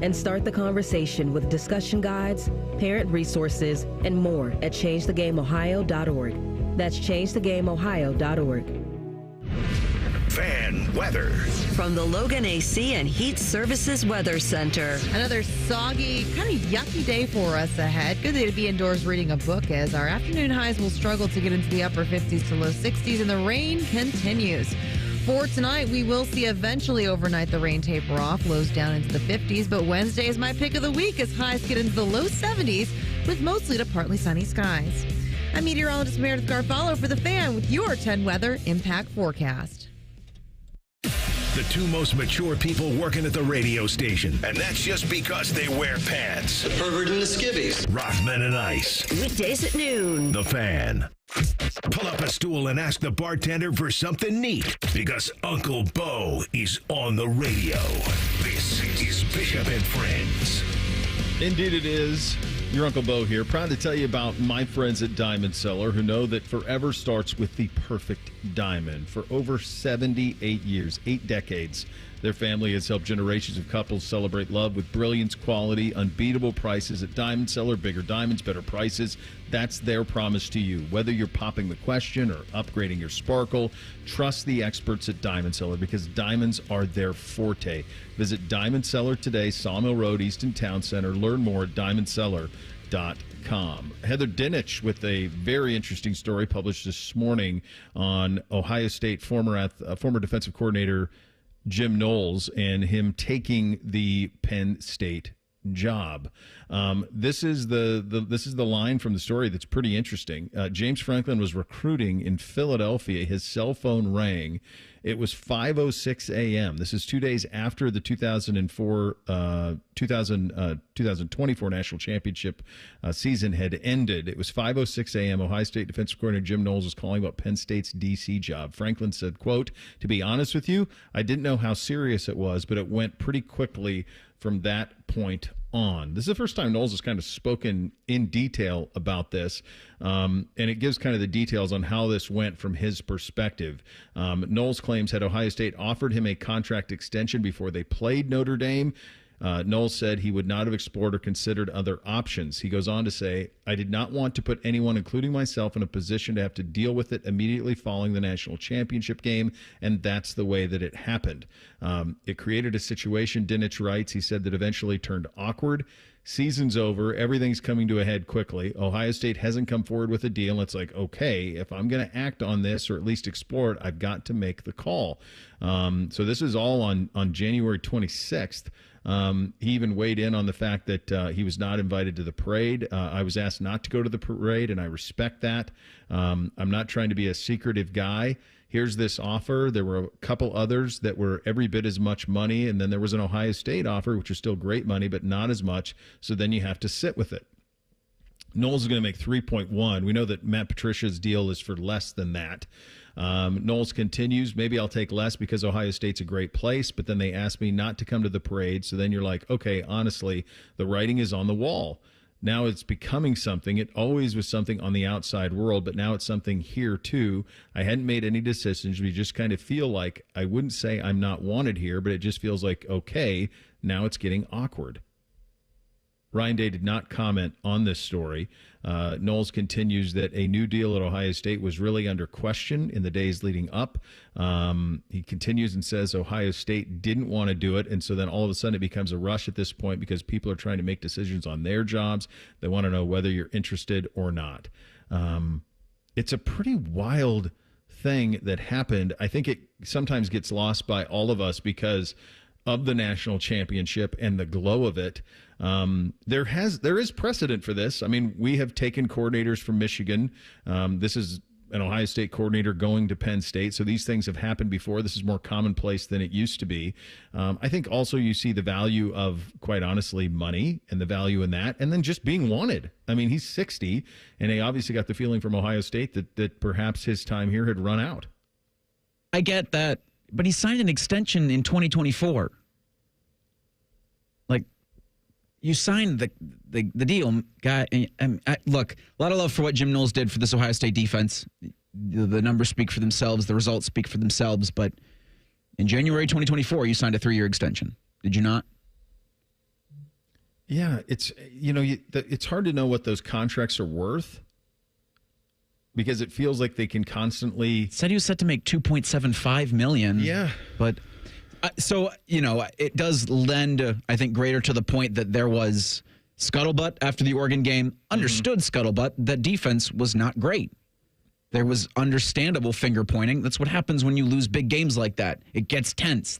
and start the conversation with discussion guides, parent resources, and more at changethegameohio.org. That's changethegameohio.org. Fan weather. From the Logan AC and Heat Services Weather Center. Another soggy, kind of yucky day for us ahead. Good day to be indoors reading a book, as our afternoon highs will struggle to get into the upper 50s to low 60s, and the rain continues. For tonight, we will see eventually overnight the rain taper off, lows down into the 50s, but Wednesday is my pick of the week as highs get into the low 70s with mostly to partly sunny skies. I'm meteorologist Meredith Garfalo for The Fan with your 10 weather impact forecast. The two most mature people working at the radio station, and that's just because they wear pants. The pervert and the skivvies. Rothman and Ice. Weekdays at noon. The Fan. Pull up a stool and ask the bartender for something neat, because Uncle Bo is on the radio. This is Bishop and Friends. Indeed it is. Your Uncle Bo here, proud to tell you about my friends at Diamond Cellar, who know that forever starts with the perfect diamond. For over 78 years, 8 decades, their family has helped generations of couples celebrate love with brilliance, quality, unbeatable prices at Diamond Cellar. Bigger diamonds, better prices. That's their promise to you. Whether you're popping the question or upgrading your sparkle, trust the experts at Diamond Cellar, because diamonds are their forte. Visit Diamond Cellar today, Sawmill Road, Easton Town Center. Learn more at diamondcellar.com. Heather Dinich with a very interesting story published this morning on Ohio State former defensive coordinator Jim Knowles and him taking the Penn State job. This is the line from the story that's pretty interesting. James Franklin was recruiting in Philadelphia. His cell phone rang. It was 5:06 a.m. This is 2 days after the 2024 national championship season had ended. It was 5:06 a.m. Ohio State defensive coordinator Jim Knowles was calling about Penn State's DC job. Franklin said, quote, "To be honest with you, I didn't know how serious it was, but it went pretty quickly from that point on." This is the first time Knowles has kind of spoken in detail about this, and it gives kind of the details on how this went from his perspective. Knowles claims had Ohio State offered him a contract extension before they played Notre Dame, Knowles said he would not have explored or considered other options. He goes on to say, "I did not want to put anyone, including myself, in a position to have to deal with it immediately following the national championship game, and that's the way that it happened." It created a situation, Dinich writes, he said, that eventually turned awkward. Season's over. Everything's coming to a head quickly. Ohio State hasn't come forward with a deal. It's like, okay, if I'm going to act on this or at least explore it, I've got to make the call. So this is all on January 26th. He even weighed in on the fact that he was not invited to the parade. I was asked not to go to the parade, and I respect that. I'm not trying to be a secretive guy. Here's this offer. There were a couple others that were every bit as much money, and then there was an Ohio State offer, which was still great money, but not as much. So then you have to sit with it. Knowles is going to make 3.1. We know that Matt Patricia's deal is for less than that. Knowles continues, maybe I'll take less because Ohio State's a great place, but then they asked me not to come to the parade. So then you're like, okay, honestly, the writing is on the wall. Now it's becoming something. It always was something on the outside world, but now it's something here too. I hadn't made any decisions. We just kind of feel like, I wouldn't say I'm not wanted here, but it just feels like, okay, now it's getting awkward. Ryan Day did not comment on this story. Knowles continues that a new deal at Ohio State was really under question in the days leading up. He continues and says Ohio State didn't want to do it, and so then all of a sudden it becomes a rush at this point because people are trying to make decisions on their jobs. They want to know whether you're interested or not. It's a pretty wild thing that happened. I think it sometimes gets lost by all of us because of the national championship and the glow of it. There is precedent for this. I mean, we have taken coordinators from Michigan. This is an Ohio State coordinator going to Penn State. So these things have happened before. This is more commonplace than it used to be. I think also you see the value of, quite honestly, money and the value in that, and then just being wanted. I mean, he's 60, and he obviously got the feeling from Ohio State that perhaps his time here had run out. I get that, but he signed an extension in 2024. Like, you signed the deal, guy. Look, a lot of love for what Jim Knowles did for this Ohio State defense. The numbers speak for themselves. The results speak for themselves. But in January 2024, you signed a 3-year extension. Did you not? Yeah, it's it's hard to know what those contracts are worth because it feels like they can constantly. Said he was set to make $2.75 million. Yeah, but. So, it does lend, I think, greater to the point that there was scuttlebutt after the Oregon game, understood scuttlebutt, that defense was not great. There was understandable finger pointing. That's what happens when you lose big games like that. It gets tense.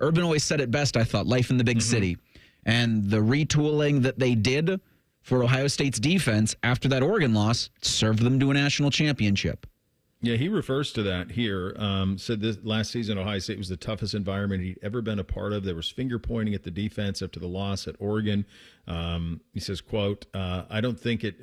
Urban always said it best, I thought, life in the big city. And the retooling that they did for Ohio State's defense after that Oregon loss served them to a national championship. Yeah, he refers to that here. Said this last season, Ohio State was the toughest environment he'd ever been a part of. There was finger pointing at the defense after the loss at Oregon. He says, quote, I don't think it,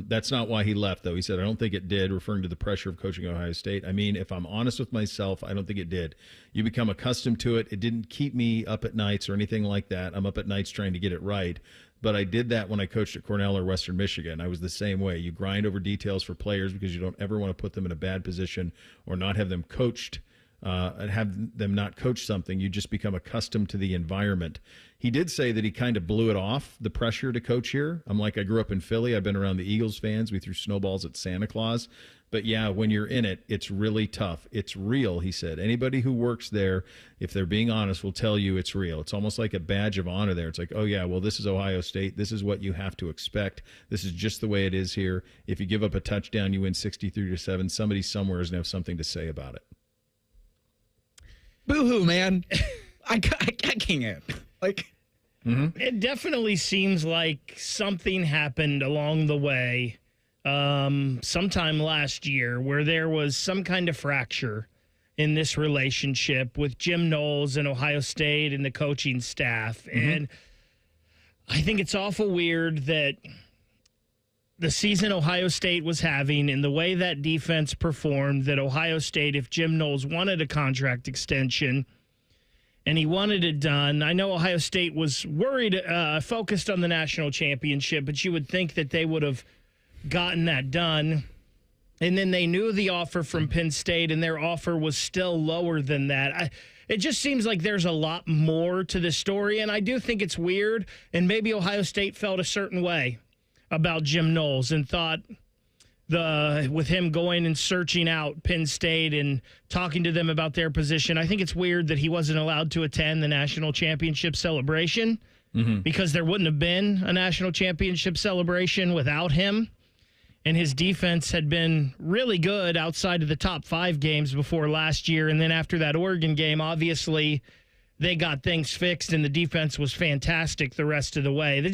that's not why he left, though. He said, I don't think it did, referring to the pressure of coaching Ohio State. I mean, if I'm honest with myself, I don't think it did. You become accustomed to it. It didn't keep me up at nights or anything like that. I'm up at nights trying to get it right. But I did that when I coached at Cornell or Western Michigan. I was the same way. You grind over details for players because you don't ever want to put them in a bad position or not have them coached and have them not coach something. You just become accustomed to the environment. He did say that he kind of blew it off, the pressure to coach here. I'm like, I grew up in Philly. I've been around the Eagles fans. We threw snowballs at Santa Claus. But yeah, when you're in it, it's really tough. It's real, he said. Anybody who works there, if they're being honest, will tell you it's real. It's almost like a badge of honor there. It's like, oh yeah, well, this is Ohio State. This is what you have to expect. This is just the way it is here. If you give up a touchdown, you win 63-7. Somebody somewhere is going to have something to say about it. Boo-hoo, man. I can't. It definitely seems like something happened along the way sometime last year where there was some kind of fracture in this relationship with Jim Knowles and Ohio State and the coaching staff. And I think it's awful weird that the season Ohio State was having and the way that defense performed, that Ohio State, if Jim Knowles wanted a contract extension and he wanted it done, I know Ohio State was worried, focused on the national championship, but you would think that they would have gotten that done. And then they knew the offer from Penn State, and their offer was still lower than that. It just seems like there's a lot more to the story, and I do think it's weird, and maybe Ohio State felt a certain way about Jim Knowles and thought with him going and searching out Penn State and talking to them about their position, I think it's weird that he wasn't allowed to attend the national championship celebration. because there wouldn't have been a national championship celebration without him. And his defense had been really good outside of the top 5 games before last year. And then after that Oregon game, obviously they got things fixed and the defense was fantastic the rest of the way.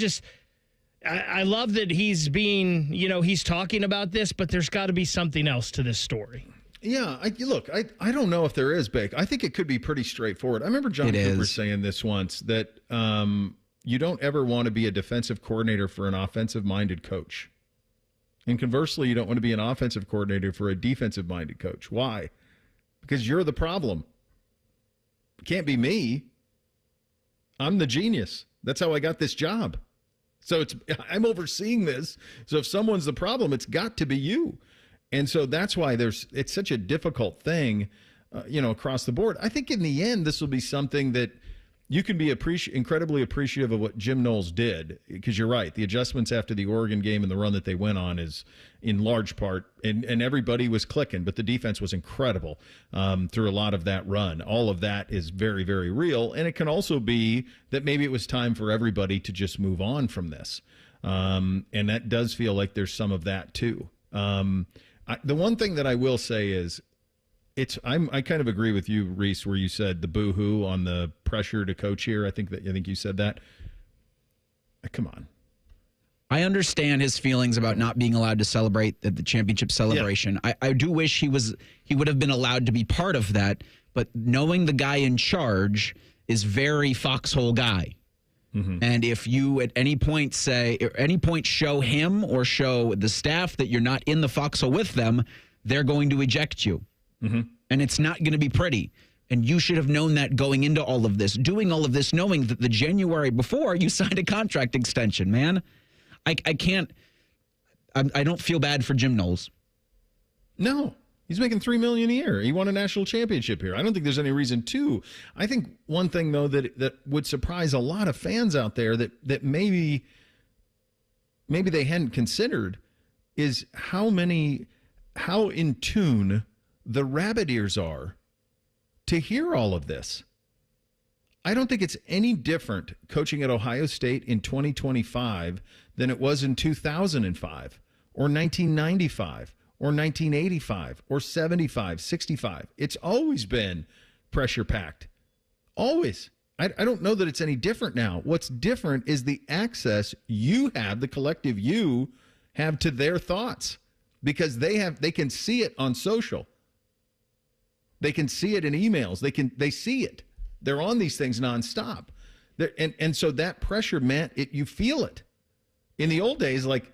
I love that he's being, he's talking about this, but there's got to be something else to this story. Yeah, I don't know if there is, Bake. I think it could be pretty straightforward. I remember John Cooper saying this once, that you don't ever want to be a defensive coordinator for an offensive-minded coach. And conversely, you don't want to be an offensive coordinator for a defensive-minded coach. Why? Because you're the problem. It can't be me. I'm the genius. That's how I got this job. So I'm overseeing this. So if someone's the problem, it's got to be you. And so that's why it's such a difficult thing, across the board. I think in the end, this will be something that you can be incredibly appreciative of what Jim Knowles did, because you're right. The adjustments after the Oregon game and the run that they went on is in large part, and everybody was clicking, but the defense was incredible through a lot of that run. All of that is very, very real. And it can also be that maybe it was time for everybody to just move on from this. And that does feel like there's some of that too. The one thing that I will say is, I kind of agree with you, Reese, where you said the boo-hoo on the pressure to coach here. I think you said that. Come on. I understand his feelings about not being allowed to celebrate the championship celebration. Yeah. I do wish he would have been allowed to be part of that, but knowing the guy in charge is very foxhole guy. Mm-hmm. And if you at any point show him or show the staff that you're not in the foxhole with them, they're going to eject you. Mm-hmm. And it's not going to be pretty. And you should have known that going into all of this, doing all of this, knowing that the January before you signed a contract extension, man. I don't feel bad for Jim Knowles. No, he's making $3 million a year. He won a national championship here. I don't think there's any reason to. I think one thing though that would surprise a lot of fans out there that maybe they hadn't considered is how in tune the rabbit ears are to hear all of this. I don't think it's any different coaching at Ohio State in 2025 than it was in 2005 or 1995 or 1985 or 75, 65. It's always been pressure packed. Always. I don't know that it's any different now. What's different is the access you have, the collective you have, to their thoughts, because they can see it on social. They can see it in emails. They see it. They're on these things nonstop. And so that pressure meant you feel it. In the old days, like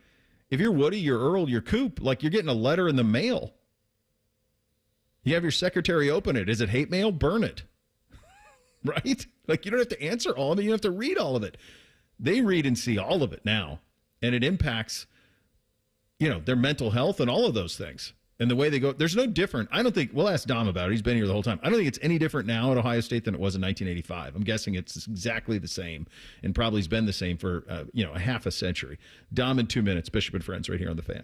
if you're Woody, you're Earl, you're Coop, like you're getting a letter in the mail. You have your secretary open it. Is it hate mail? Burn it. Right? Like you don't have to answer all of it. You don't have to read all of it. They read and see all of it now. And it impacts, their mental health and all of those things. And the way they go, there's no different. I don't think, we'll ask Dom about it. He's been here the whole time. I don't think it's any different now at Ohio State than it was in 1985. I'm guessing it's exactly the same and probably has been the same for, a half a century. Dom in 2 minutes, Bishop and Friends right here on The Fan.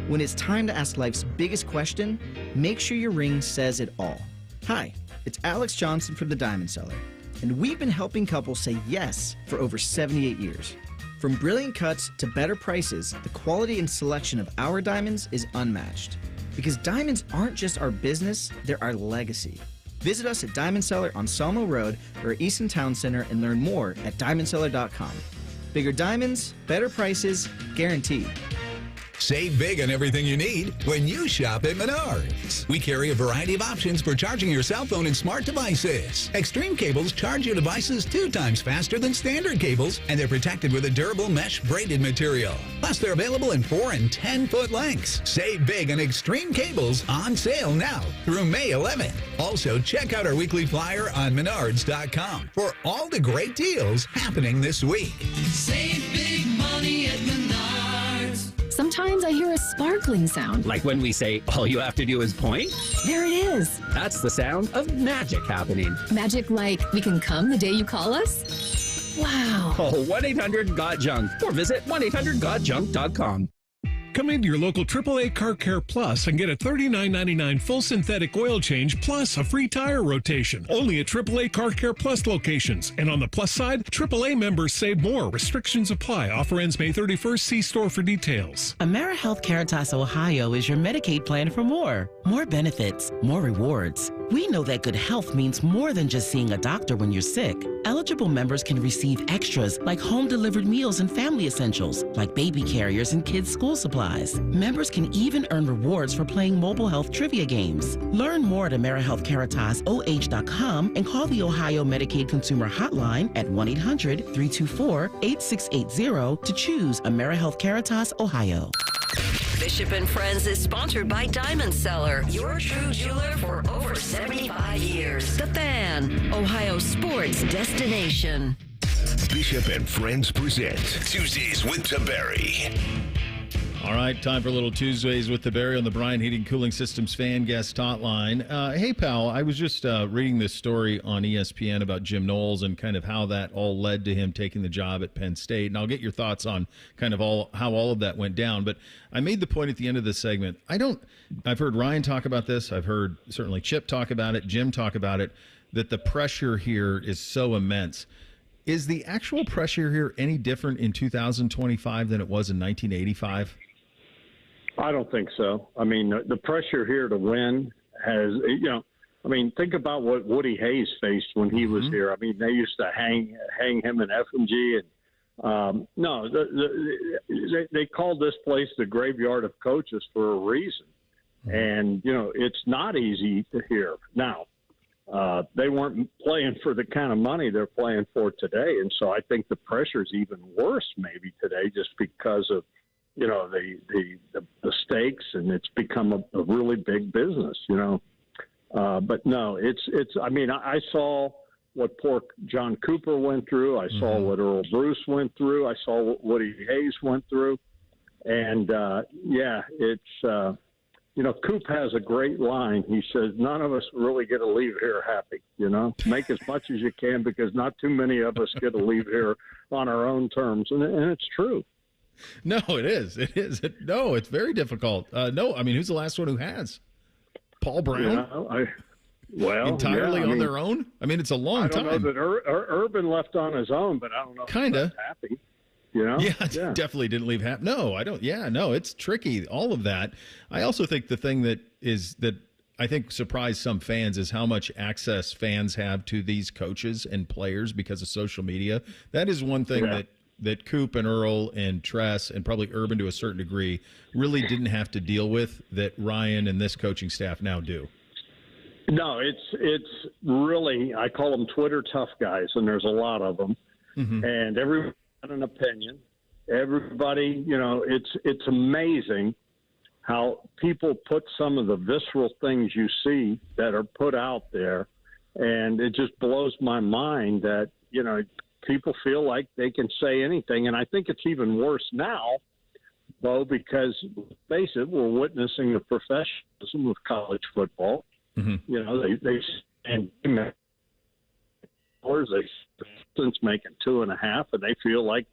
When it's time to ask life's biggest question, make sure your ring says it all. Hi, it's Alex Johnson from the Diamond Cellar, and we've been helping couples say yes for over 78 years. From brilliant cuts to better prices, the quality and selection of our diamonds is unmatched. Because diamonds aren't just our business, they're our legacy. Visit us at Diamond Cellar on Sawmill Road or Easton Town Center and learn more at diamondcellar.com. Bigger diamonds, better prices, guaranteed. Save big on everything you need when you shop at Menards. We carry a variety of options for charging your cell phone and smart devices. Extreme cables charge your devices 2 times faster than standard cables, and they're protected with a durable mesh braided material. Plus, they're available in 4 and 10-foot lengths. Save big on Extreme cables, on sale now through May 11th. Also, check out our weekly flyer on Menards.com for all the great deals happening this week. Save big money at Menards. Sometimes I hear a sparkling sound. Like when we say, all you have to do is point? There it is. That's the sound of magic happening. Magic like we can come the day you call us? Wow. Call 1-800-GOT-JUNK or visit 1-800-GOT-JUNK.com. Come into your local AAA Car Care Plus and get a $39.99 full synthetic oil change plus a free tire rotation. Only at AAA Car Care Plus locations. And on the plus side, AAA members save more. Restrictions apply. Offer ends May 31st. See store for details. AmeriHealth Caritas Ohio is your Medicaid plan for more. More benefits, more rewards. We know that good health means more than just seeing a doctor when you're sick. Eligible members can receive extras like home-delivered meals and family essentials, like baby carriers and kids' school supplies. Members can even earn rewards for playing mobile health trivia games. Learn more at AmeriHealthCaritasoh.com and call the Ohio Medicaid Consumer Hotline at 1-800-324-8680 to choose AmeriHealth Caritas Ohio. Bishop and Friends is sponsored by Diamond Seller, your true jeweler for over 75 years. The Fan, Ohio sports destination. Bishop and Friends present Tuesdays with Tiberi. All right, time for a little Tuesdays with Tiberi on the Bryan Heating Cooling Systems fan guest hotline. Hey, pal, I was just reading this story on ESPN about Jim Knowles and kind of how that all led to him taking the job at Penn State. And I'll get your thoughts on kind of how all of that went down. But I made the point at the end of this segment. I've heard Ryan talk about this. I've heard certainly Chip talk about it, Jim talk about it, that the pressure here is so immense. Is the actual pressure here any different in 2025 than it was in 1985? I don't think so. I mean, the pressure here to win has, think about what Woody Hayes faced when he was here. I mean, they used to hang him in effigy. And they called this place the graveyard of coaches for a reason. And, it's not easy to hear. Now, they weren't playing for the kind of money they're playing for today. And so I think the pressure is even worse maybe today just because of, the stakes, and it's become a really big business, But no, I saw what poor John Cooper went through. I saw what Earl Bruce went through. I saw what Woody Hayes went through. And, Coop has a great line. He says, none of us really get to leave here happy, Make as much as you can because not too many of us get to leave here on our own terms. And it's true. No, it is. It is. No, it's very difficult. Who's the last one who has? Paul Brown? Entirely on their own? I mean, it's a long time. I don't know that Urban left on his own, but I don't know if he's happy. Yeah, definitely didn't leave happy. No, I don't. Yeah, no, it's tricky. All of that. I also think the thing that I think surprised some fans is how much access fans have to these coaches and players because of social media. That is one thing that Coop and Earl and Tress and probably Urban to a certain degree really didn't have to deal with that Ryan and this coaching staff now do. No, it's really, I call them Twitter tough guys, and there's a lot of them. And everyone has an opinion. Everybody, it's amazing how people put some of the visceral things you see that are put out there. And it just blows my mind that, people feel like they can say anything. And I think it's even worse now, Bo, because, face it, we're witnessing the professionalism of college football. They making $2.5, and they feel like,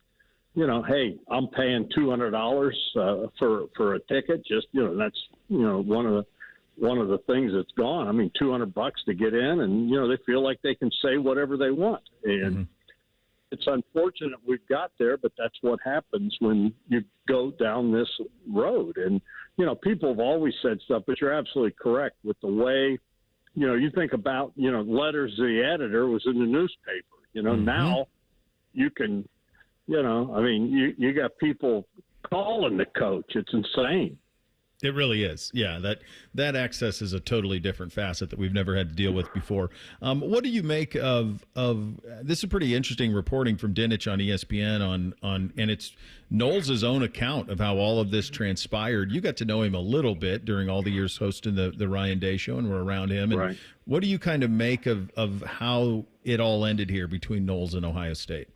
hey, I'm paying $200 for a ticket. Just, that's, one of the things that's gone. I mean, $200 to get in, and, they feel like they can say whatever they want. And it's unfortunate we've got there, but that's what happens when you go down this road. And, people have always said stuff, but you're absolutely correct with the way, you think about, letters to the editor was in the newspaper. Now you can, you got people calling the coach. It's insane. It really is. Yeah, that access is a totally different facet that we've never had to deal with before. What do you make of this is pretty interesting reporting from Dinich on ESPN on and it's Knowles' own account of how all of this transpired. You got to know him a little bit during all the years hosting the Ryan Day show and were around him. And what do you kind of make of how it all ended here between Knowles and Ohio State?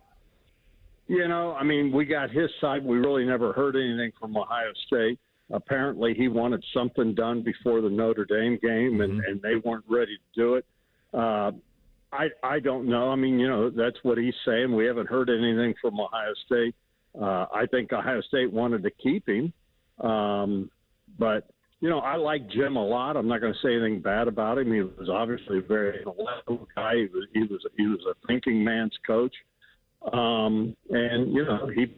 We got his side. We really never heard anything from Ohio State. Apparently he wanted something done before the Notre Dame game, and they weren't ready to do it. I don't know. That's what he's saying. We haven't heard anything from Ohio State. I think Ohio State wanted to keep him, But, you know, I like Jim a lot. I'm not going to say anything bad about him. He was obviously a very intellectual guy. He was a thinking man's coach. And, you know, he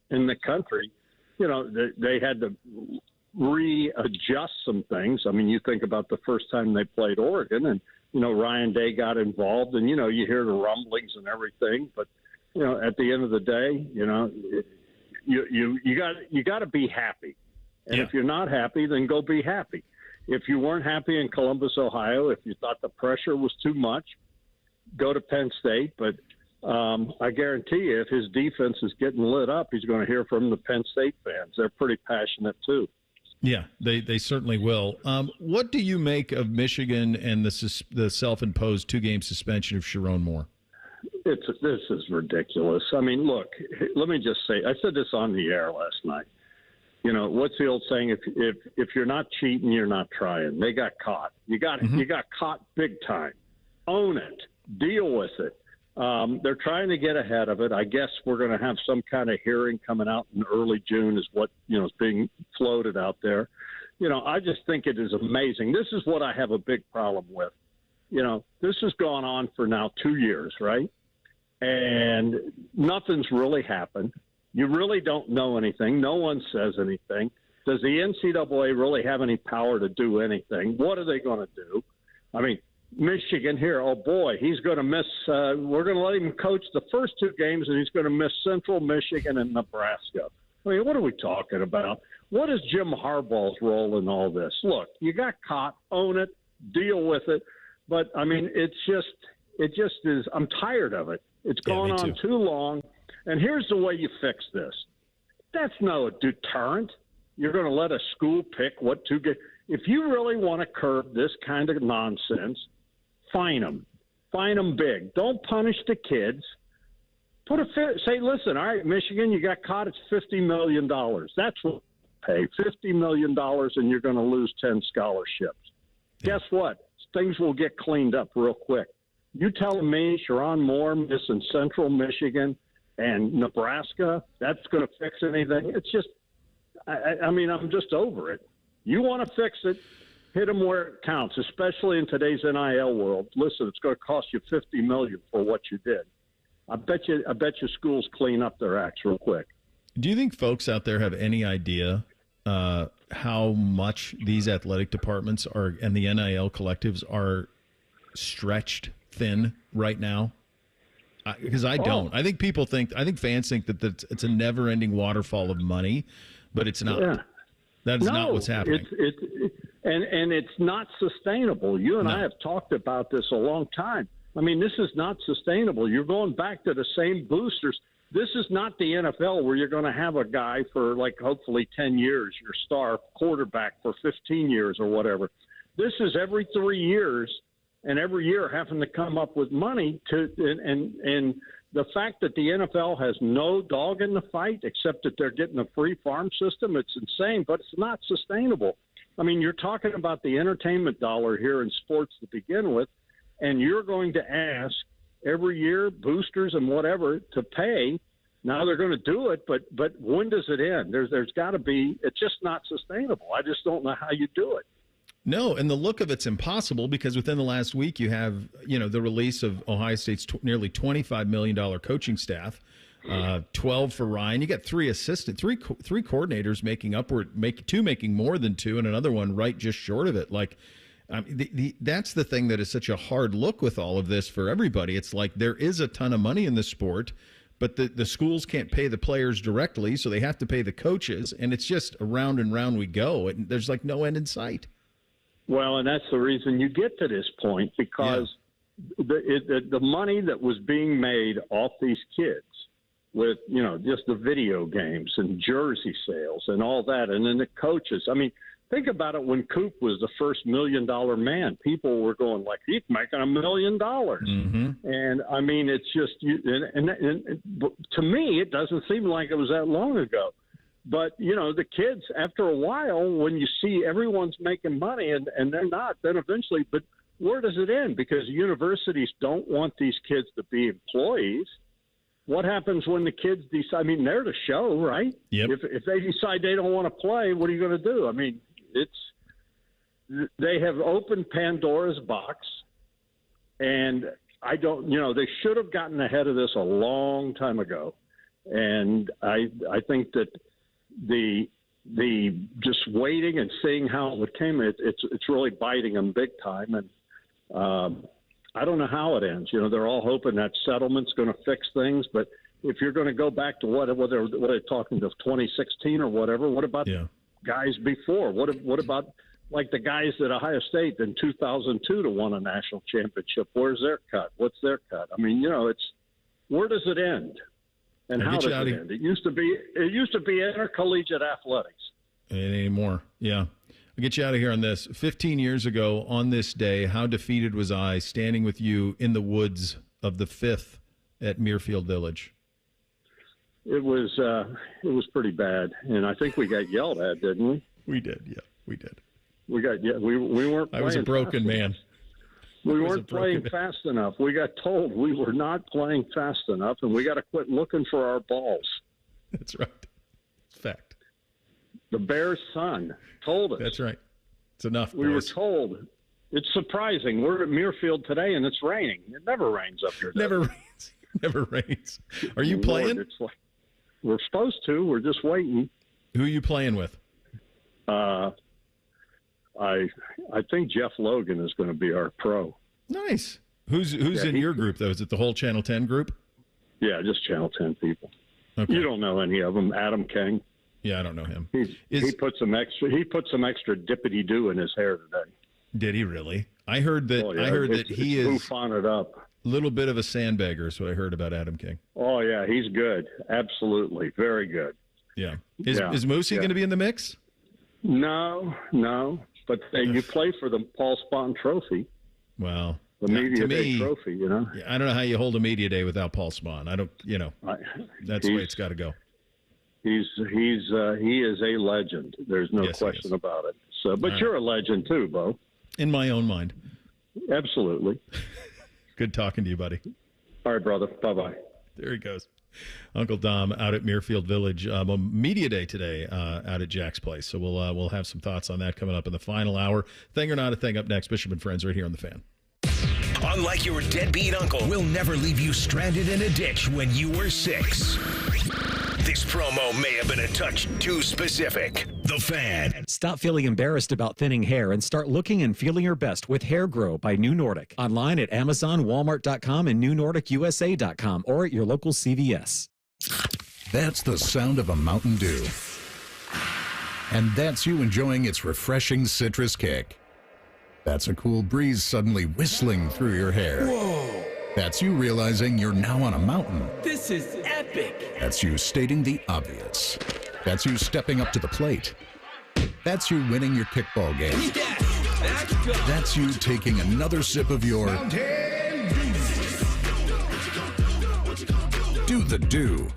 in the country, you know, they had to readjust some things. I mean, you think about the first time they played Oregon, and, you know, Ryan Day got involved, and, you know, you hear the rumblings and everything. But, you know, at the end of the day, you know, you got to be happy. And if you're not happy, then go be happy. If you weren't happy in Columbus, Ohio, if you thought the pressure was too much, go to Penn State. But I guarantee you, if his defense is getting lit up, he's going to hear from the Penn State fans. They're pretty passionate, too. Yeah, they certainly will. What do you make of Michigan and the self-imposed 2-game suspension of Chiron Moore? This is ridiculous. I mean, look, let me just say, I said this on the air last night. You know, what's the old saying? If you're not cheating, you're not trying. They got caught. You got caught big time. Own it. Deal with it. They're trying to get ahead of it. I guess we're going to have some kind of hearing coming out in early June is what, you know, is being floated out there. You know, I just think it is amazing. This is what I have a big problem with. You know, this has gone on for now 2 years, right? And nothing's really happened. You really don't know anything. No one says anything. Does the NCAA really have any power to do anything? What are they going to do? I mean, Michigan here, oh, boy, he's going to miss we're going to let him coach the first 2 games, and he's going to miss Central Michigan and Nebraska. I mean, what are we talking about? What is Jim Harbaugh's role in all this? Look, you got caught. Own it. Deal with it. But, I mean, it just is – I'm tired of it. It's gone on too long. And here's the way you fix this. That's no deterrent. You're going to let a school pick what to get. If you really want to curb this kind of nonsense, fine them. Fine them big. Don't punish the kids. Say, listen, all right, Michigan, you got caught. It's $50 million. That's what you pay. $50 million, and you're going to lose 10 scholarships. Guess what? Things will get cleaned up real quick. You telling me Chiron Moore missing Central Michigan and Nebraska, that's going to fix anything? It's just, I mean, I'm just over it. You want to fix it, hit them where it counts, especially in today's NIL world. Listen, it's going to cost you $50 million for what you did. I bet you schools clean up their acts real quick. Do you think folks out there have any idea how much these athletic departments are and the NIL collectives are stretched thin right now? Because I don't. I think fans think that it's a never-ending waterfall of money, but it's not. Yeah. That is not what's happening. And it's not sustainable. You and I have talked about this a long time. I mean, this is not sustainable. You're going back to the same boosters. This is not the NFL where you're going to have a guy for, like, hopefully 10 years, your star quarterback for 15 years or whatever. This is every 3 years, and every year having to come up with money and the fact that the NFL has no dog in the fight except that they're getting a free farm system, it's insane, but it's not sustainable. I mean, you're talking about the entertainment dollar here in sports to begin with, and you're going to ask every year boosters and whatever to pay. Now they're going to do it, but when does it end? There's got to be – it's just not sustainable. I just don't know how you do it. No, and the look of it's impossible because within the last week you have, you know, the release of Ohio State's nearly $25 million coaching staff, 12 for Ryan. You got 3 coordinators making more than 2, and another one right just short of it. Like, that's the thing that is such a hard look with all of this for everybody. It's like there is a ton of money in the sport, but the schools can't pay the players directly, so they have to pay the coaches, and it's just around and round we go. And there's like no end in sight. Well, and that's the reason you get to this point, because the money that was being made off these kids with, you know, just the video games and jersey sales and all that, and then the coaches. I mean, think about it. When Coop was the first $1 million man, people were going like, he's making $1 million. Mm-hmm. And, I mean, it's just and to me, it doesn't seem like it was that long ago. But, you know, the kids, after a while, when you see everyone's making money and they're not, then eventually, but where does it end? Because universities don't want these kids to be employees. what happens when the kids decide? I mean, they're the show, right? Yep. If they decide they don't want to play, what are you going to do? I mean, they have opened Pandora's box, and they should have gotten ahead of this a long time ago. And I think that the just waiting and seeing how it came, it's really biting them big time. And I don't know how it ends. They're all hoping that settlement's going to fix things, but if you're going to go back to what they're talking to 2016 or whatever, what about guys before? What about like the guys at Ohio State in 2002 to won a national championship? Where's their cut? What's their cut? I mean, where does it end? And how does it end? It used to be intercollegiate athletics. It ain't anymore. Yeah. I'll get you out of here on this. 15 years ago on this day, how defeated was I standing with you in the woods of the 5th at Muirfield Village? It was pretty bad, and I think we got yelled at, didn't we? We did. Yeah, we did. We weren't. I was a broken man. We weren't playing fast enough. We got told we were not playing fast enough, and we got to quit looking for our balls. That's right. It's fact. The Bears' son told us. That's right. It's enough. We were told. It's surprising. We're at Muirfield today, and it's raining. It never rains up here. Never rains. Never rains. Are you playing? It's like, we're supposed to. We're just waiting. Who are you playing with? I think Jeff Logan is going to be our pro. Nice. Who's in your group, though? Is it the whole Channel 10 group? Yeah, just Channel 10 people. Okay. You don't know any of them. Adam King. Yeah, I don't know him. He put some extra dippity doo in his hair today. Did he really? I heard that. Oh, yeah. I heard that he is bouffant up. A little bit of a sandbagger. Is what I heard about Adam King. Oh yeah, he's good. Absolutely, very good. Yeah. Is Moosey going to be in the mix? No. But you play for the Paul Spahn Trophy. Well, the Media Day Trophy. Yeah, I don't know how you hold a Media Day without Paul Spahn. I don't. That's the way it's got to go. He is a legend. There's no question about it. So, but you're a legend too, Bo. In my own mind. Absolutely. Good talking to you, buddy. All right, brother. Bye-bye. There he goes. Uncle Dom out at Muirfield Village. Media Day today out at Jack's Place. So we'll have some thoughts on that coming up in the final hour. Thing or not a thing up next. Bishop and Friends right here on The Fan. Unlike your deadbeat uncle, we'll never leave you stranded in a ditch when you were 6. This promo may have been a touch too specific. The Fan. Stop feeling embarrassed about thinning hair and start looking and feeling your best with Hair Grow by New Nordic. Online at Amazon, Walmart.com, and NewNordicUSA.com, or at your local CVS. That's the sound of a Mountain Dew. And that's you enjoying its refreshing citrus kick. That's a cool breeze suddenly whistling through your hair. Whoa! That's you realizing you're now on a mountain. This is epic! That's you stating the obvious. That's you stepping up to the plate. That's you winning your kickball game. Yes, let's go. That's you taking another sip of your Do the Do.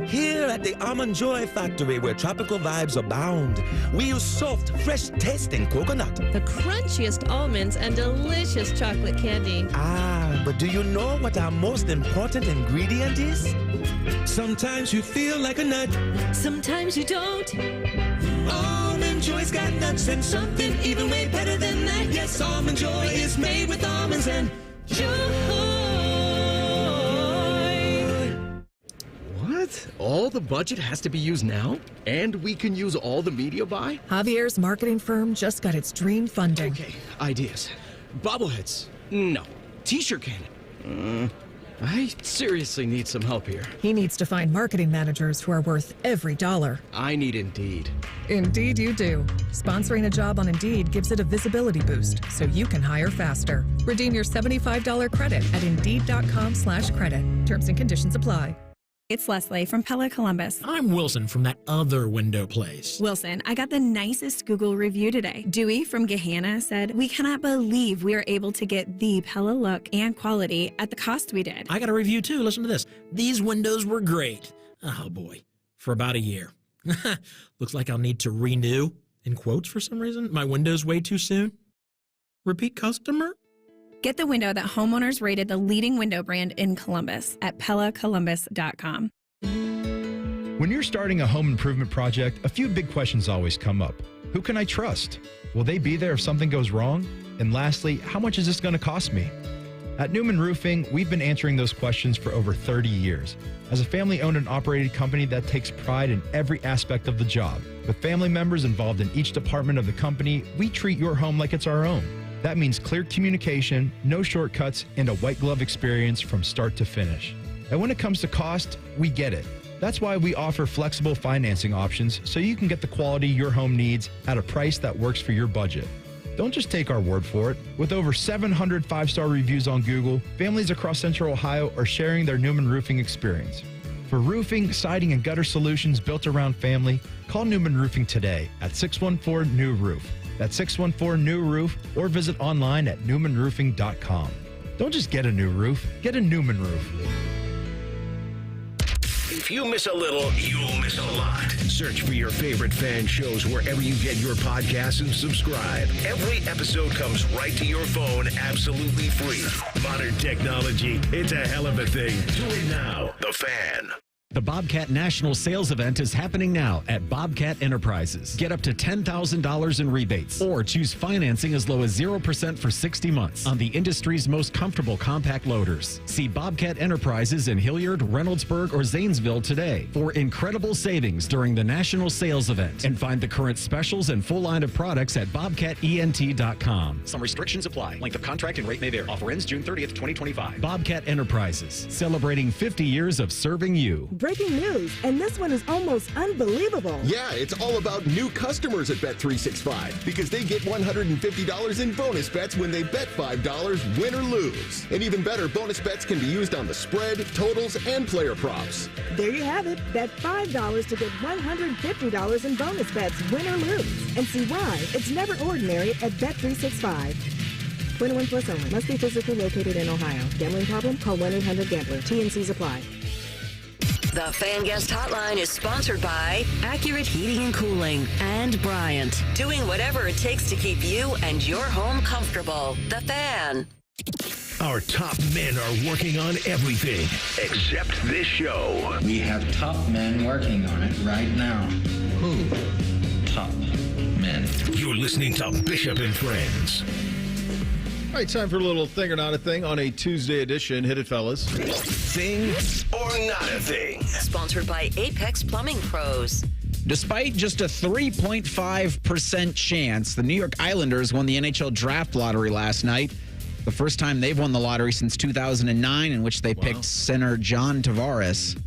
Here at the Almond Joy Factory, where tropical vibes abound, we use soft, fresh-tasting coconut. The crunchiest almonds and delicious chocolate candy. Ah, but do you know what our most important ingredient is? Sometimes you feel like a nut. Sometimes you don't. Almond Joy's got nuts and something even way better than that. Yes, Almond Joy is made with almonds and joy. What? All the budget has to be used now? And we can use all the media buy? Javier's marketing firm just got its dream funding. Okay, ideas. Bobbleheads? No. T-shirt cannon? I seriously need some help here. He needs to find marketing managers who are worth every dollar. I need Indeed. Indeed you do. Sponsoring a job on Indeed gives it a visibility boost, so you can hire faster. Redeem your $75 credit at Indeed.com/credit. Terms and conditions apply. It's Leslie from Pella Columbus. I'm Wilson from that other window place. Wilson, I got the nicest Google review today. Dewey from Gahanna said, "We cannot believe we are able to get the Pella look and quality at the cost we did." I got a review too. Listen to this. These windows were great. Oh boy. For about a year. Looks like I'll need to renew, in quotes for some reason, my windows way too soon. Repeat customer? Get the window that homeowners rated the leading window brand in Columbus at PellaColumbus.com. When you're starting a home improvement project, a few big questions always come up. Who can I trust? Will they be there if something goes wrong? And lastly, how much is this going to cost me? At Newman Roofing, we've been answering those questions for over 30 years. As a family-owned and operated company that takes pride in every aspect of the job, with family members involved in each department of the company, we treat your home like it's our own. That means clear communication, no shortcuts, and a white glove experience from start to finish. And when it comes to cost, we get it. That's why we offer flexible financing options so you can get the quality your home needs at a price that works for your budget. Don't just take our word for it. With over 700 five-star reviews on Google, families across Central Ohio are sharing their Newman Roofing experience. For roofing, siding, and gutter solutions built around family, call Newman Roofing today at 614-NEW-ROOF. That's 614-NEW-ROOF, or visit online at newmanroofing.com. Don't just get a new roof, get a Newman roof. If you miss a little, you'll miss a lot. Search for your favorite fan shows wherever you get your podcasts and subscribe. Every episode comes right to your phone absolutely free. Modern technology, it's a hell of a thing. Do it now. The Fan. The Bobcat National Sales Event is happening now at Bobcat Enterprises. Get up to $10,000 in rebates or choose financing as low as 0% for 60 months on the industry's most comfortable compact loaders. See Bobcat Enterprises in Hilliard, Reynoldsburg, or Zanesville today for incredible savings during the National Sales Event, and find the current specials and full line of products at bobcatent.com. Some restrictions apply. Length of contract and rate may vary. Offer ends June 30th, 2025. Bobcat Enterprises, celebrating 50 years of serving you. Breaking news, and this one is almost unbelievable. Yeah, it's all about new customers at Bet365 because they get $150 in bonus bets when they bet $5, win or lose. And even better, bonus bets can be used on the spread, totals, and player props. There you have it. Bet $5 to get $150 in bonus bets, win or lose. And see why it's never ordinary at Bet365. 21 plus only. Must be physically located in Ohio. Gambling problem? Call 1-800-GAMBLER. T&Cs apply. The Fan Guest Hotline is sponsored by Accurate Heating and Cooling and Bryant, doing whatever it takes to keep you and your home comfortable. The Fan. Our top men are working on everything except this show. We have top men working on it right now. Who? Top men. You're listening to Bishop and Friends. All right, time for a little thing or not a thing on a Tuesday edition. Hit it, fellas. Thing or not a thing. Sponsored by Apex Plumbing Pros. Despite just a 3.5% chance, the New York Islanders won the NHL draft lottery last night. The first time they've won the lottery since 2009, in which they picked center John Tavares.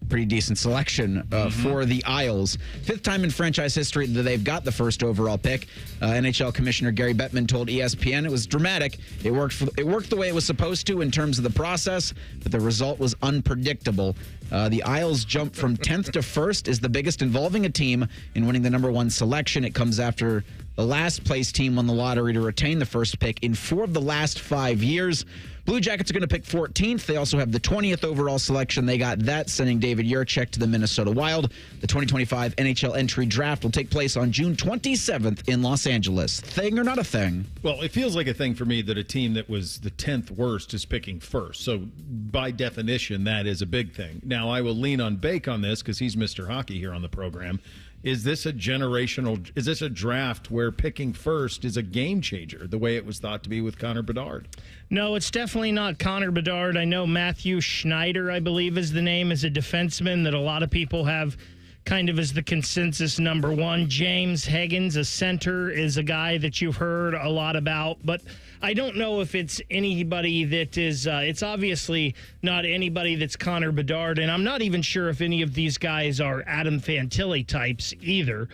Pretty decent selection for the Isles. Fifth time in franchise history that they've got the first overall pick. NHL Commissioner Gary Bettman told ESPN it was dramatic. It worked the way it was supposed to in terms of the process, but the result was unpredictable. The Isles jump from 10th to 1st is the biggest involving a team in winning the number one selection. It comes after the last place team won the lottery to retain the first pick in 4 of the last 5 years. Blue Jackets are going to pick 14th. They also have the 20th overall selection. They got that, sending David Juracek to the Minnesota Wild. The 2025 NHL entry draft will take place on June 27th in Los Angeles. Thing or not a thing? Well, it feels like a thing for me that a team that was the 10th worst is picking first. So by definition, that is a big thing. Now, I will lean on Bake on this because he's Mr. Hockey here on the program. Is this a draft where picking first is a game changer, the way it was thought to be with Connor Bedard? No, it's definitely not Connor Bedard. I know Matthew Schneider, I believe is the name, is a defenseman that a lot of people have kind of as the consensus number one. James Higgins, a center, is a guy that you've heard a lot about, but I don't know if it's anybody that is, it's obviously not anybody that's Connor Bedard, and I'm not even sure if any of these guys are Adam Fantilli types either,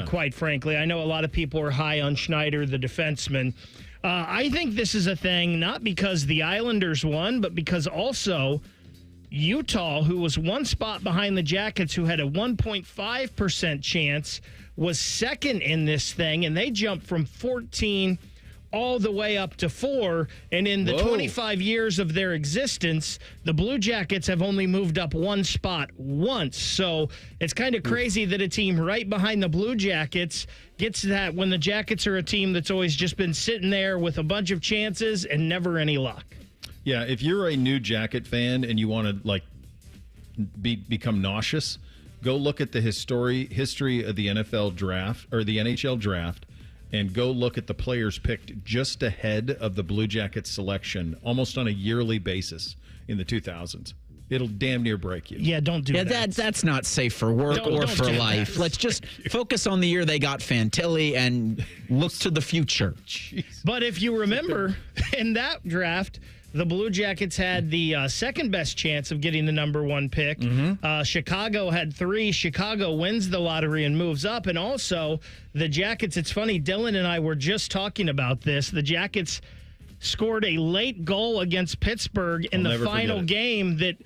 quite frankly. I know a lot of people are high on Schneider, the defenseman. I think this is a thing, not because the Islanders won, but because also Utah, who was one spot behind the Jackets, who had a 1.5% chance, was second in this thing, and they jumped from 14 all the way up to 4. And in the 25 years of their existence, the Blue Jackets have only moved up one spot once. So it's kind of crazy that a team right behind the Blue Jackets gets that when the Jackets are a team that's always just been sitting there with a bunch of chances and never any luck. Yeah, if you're a new Jacket fan and you want to become nauseous, go look at the history of the NFL draft or the NHL draft, and go look at the players picked just ahead of the Blue Jackets selection, almost on a yearly basis in the 2000s. It'll damn near break you. Yeah, don't do that. That's not safe for work or for life. Let's just focus on the year they got Fantilli and look to the future. Jeez. But if you remember, in that draft, the Blue Jackets had the second best chance of getting the number 1 pick. Chicago had 3. Chicago wins the lottery and moves up. And also, the Jackets, it's funny, Dylan and I were just talking about this. The Jackets scored a late goal against Pittsburgh in the final game that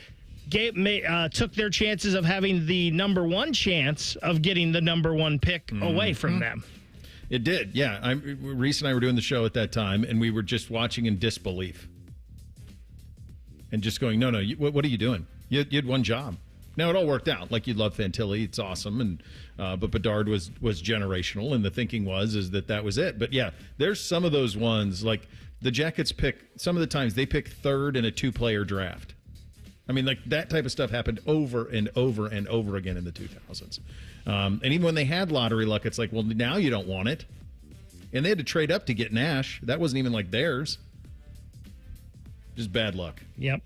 took their chances of having the number 1 chance of getting the number 1 pick away from them. It did, yeah. Reese and I were doing the show at that time, and we were just watching in disbelief. And just going, no, what are you doing? You had one job. Now, it all worked out. Like, you love Fantilli. It's awesome. And but Bedard was generational, and the thinking was that was it. But, yeah, there's some of those ones, like the Jackets some of the times they pick third in a 2-player draft. I mean, like, that type of stuff happened over and over and over again in the 2000s. And even when they had lottery luck, it's like, well, now you don't want it. And they had to trade up to get Nash. That wasn't even like theirs. Just bad luck. Yep.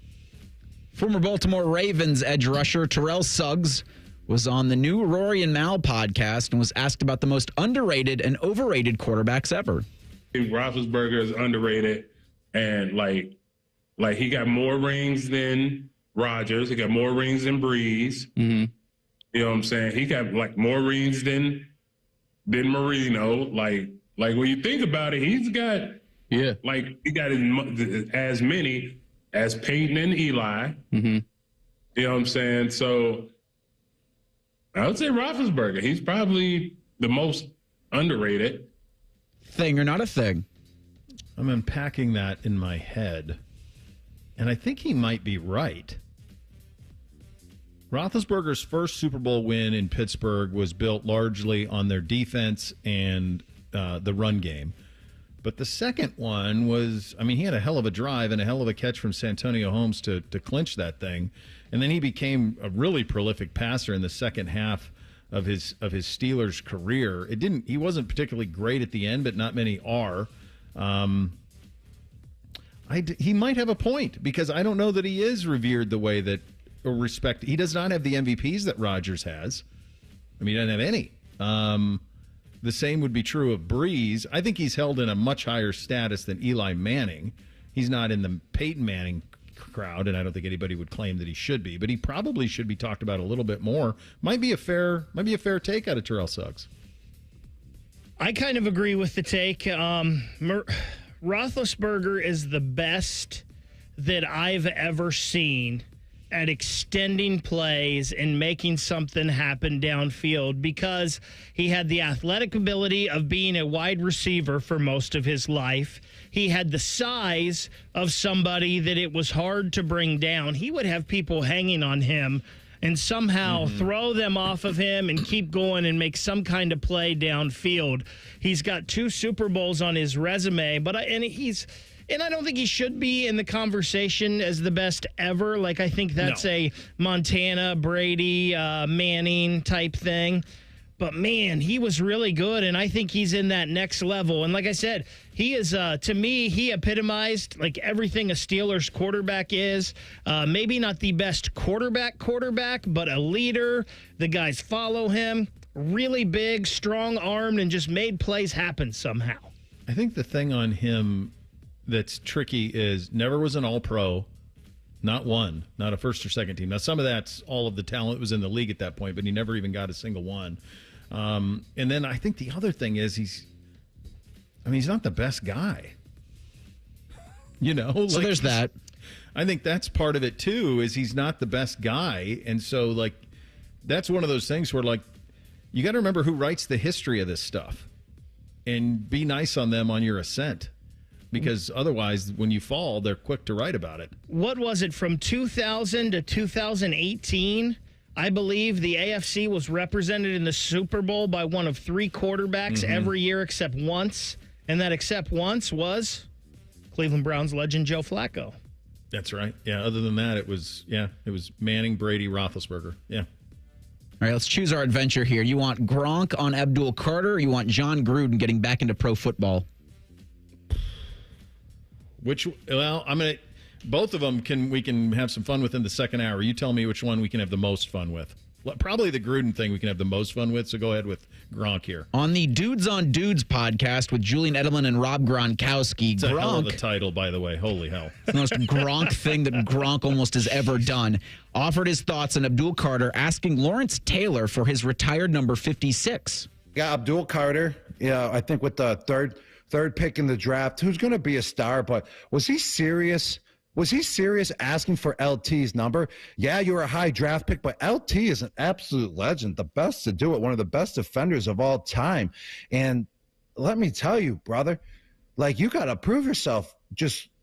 Former Baltimore Ravens edge rusher Terrell Suggs was on the new Rory and Mal podcast and was asked about the most underrated and overrated quarterbacks ever. I think Roethlisberger is underrated, and like he got more rings than Rodgers. He got more rings than Breeze. Mm-hmm. You know what I'm saying? He got more rings than Marino. Like when you think about it, he's got. Yeah. He got as many as Peyton and Eli. Mm-hmm. You know what I'm saying? So I would say Roethlisberger. He's probably the most underrated. Thing or not a thing? I'm unpacking that in my head, and I think he might be right. Roethlisberger's first Super Bowl win in Pittsburgh was built largely on their defense and the run game. But the second one was, I mean, he had a hell of a drive and a hell of a catch from Santonio Holmes to clinch that thing. And then he became a really prolific passer in the second half of his Steelers career. He wasn't particularly great at the end, but not many are. He might have a point, because I don't know that he is revered the way that, or respect. He does not have the MVPs that Rodgers has. I mean, he doesn't have any. The same would be true of Breeze. I think he's held in a much higher status than Eli Manning. He's not in the Peyton Manning crowd, and I don't think anybody would claim that he should be, but he probably should be talked about a little bit more. Might be a fair take out of Terrell Suggs. I kind of agree with the take. Roethlisberger is the best that I've ever seen at extending plays and making something happen downfield, because he had the athletic ability of being a wide receiver for most of his life. He had the size of somebody that it was hard to bring down. He would have people hanging on him and somehow throw them off of him and keep going and make some kind of play downfield. He's got 2 Super Bowls on his resume, and I don't think he should be in the conversation as the best ever. Like, I think that's a Montana, Brady, Manning type thing. But, man, he was really good, and I think he's in that next level. And like I said, he is, to me, he epitomized, like, everything a Steelers quarterback is. Maybe not the best quarterback, but a leader. The guys follow him. Really big, strong-armed, and just made plays happen somehow. I think the thing on him that's tricky is never was an all-pro, not one, not a first or second team. Now, some of that's all of the talent was in the league at that point, but he never even got a single one. And then I think the other thing is he's not the best guy. So there's that. I think that's part of it, too, is he's not the best guy. And so, like, that's one of those things where, like, you got to remember who writes the history of this stuff and be nice on them on your ascent. because otherwise, when you fall, they're quick to write about it. What was it, from 2000 to 2018? I believe the AFC was represented in the Super Bowl by one of 3 quarterbacks every year except once, and that except once was Cleveland Browns legend Joe Flacco. That's right. Yeah, other than that, it was Manning, Brady, Roethlisberger. Yeah. All right, let's choose our adventure here. You want Gronk on Abdul Carter, or you want John Gruden getting back into pro football? Both of them we can have some fun with in the second hour. You tell me which one we can have the most fun with. Probably the Gruden thing we can have the most fun with, so go ahead with Gronk here. On the Dudes on Dudes podcast with Julian Edelman and Rob Gronkowski. It's a hell of a title, by the way. Holy hell. It's the most Gronk thing that Gronk almost has ever done. Offered his thoughts on Abdul Carter, asking Lawrence Taylor for his retired number 56. Yeah, Abdul Carter, I think with the third pick in the draft, who's going to be a star, but was he serious? Was he serious asking for LT's number? Yeah, you were a high draft pick, but LT is an absolute legend, the best to do it, one of the best defenders of all time. And let me tell you, brother, you got to prove yourself.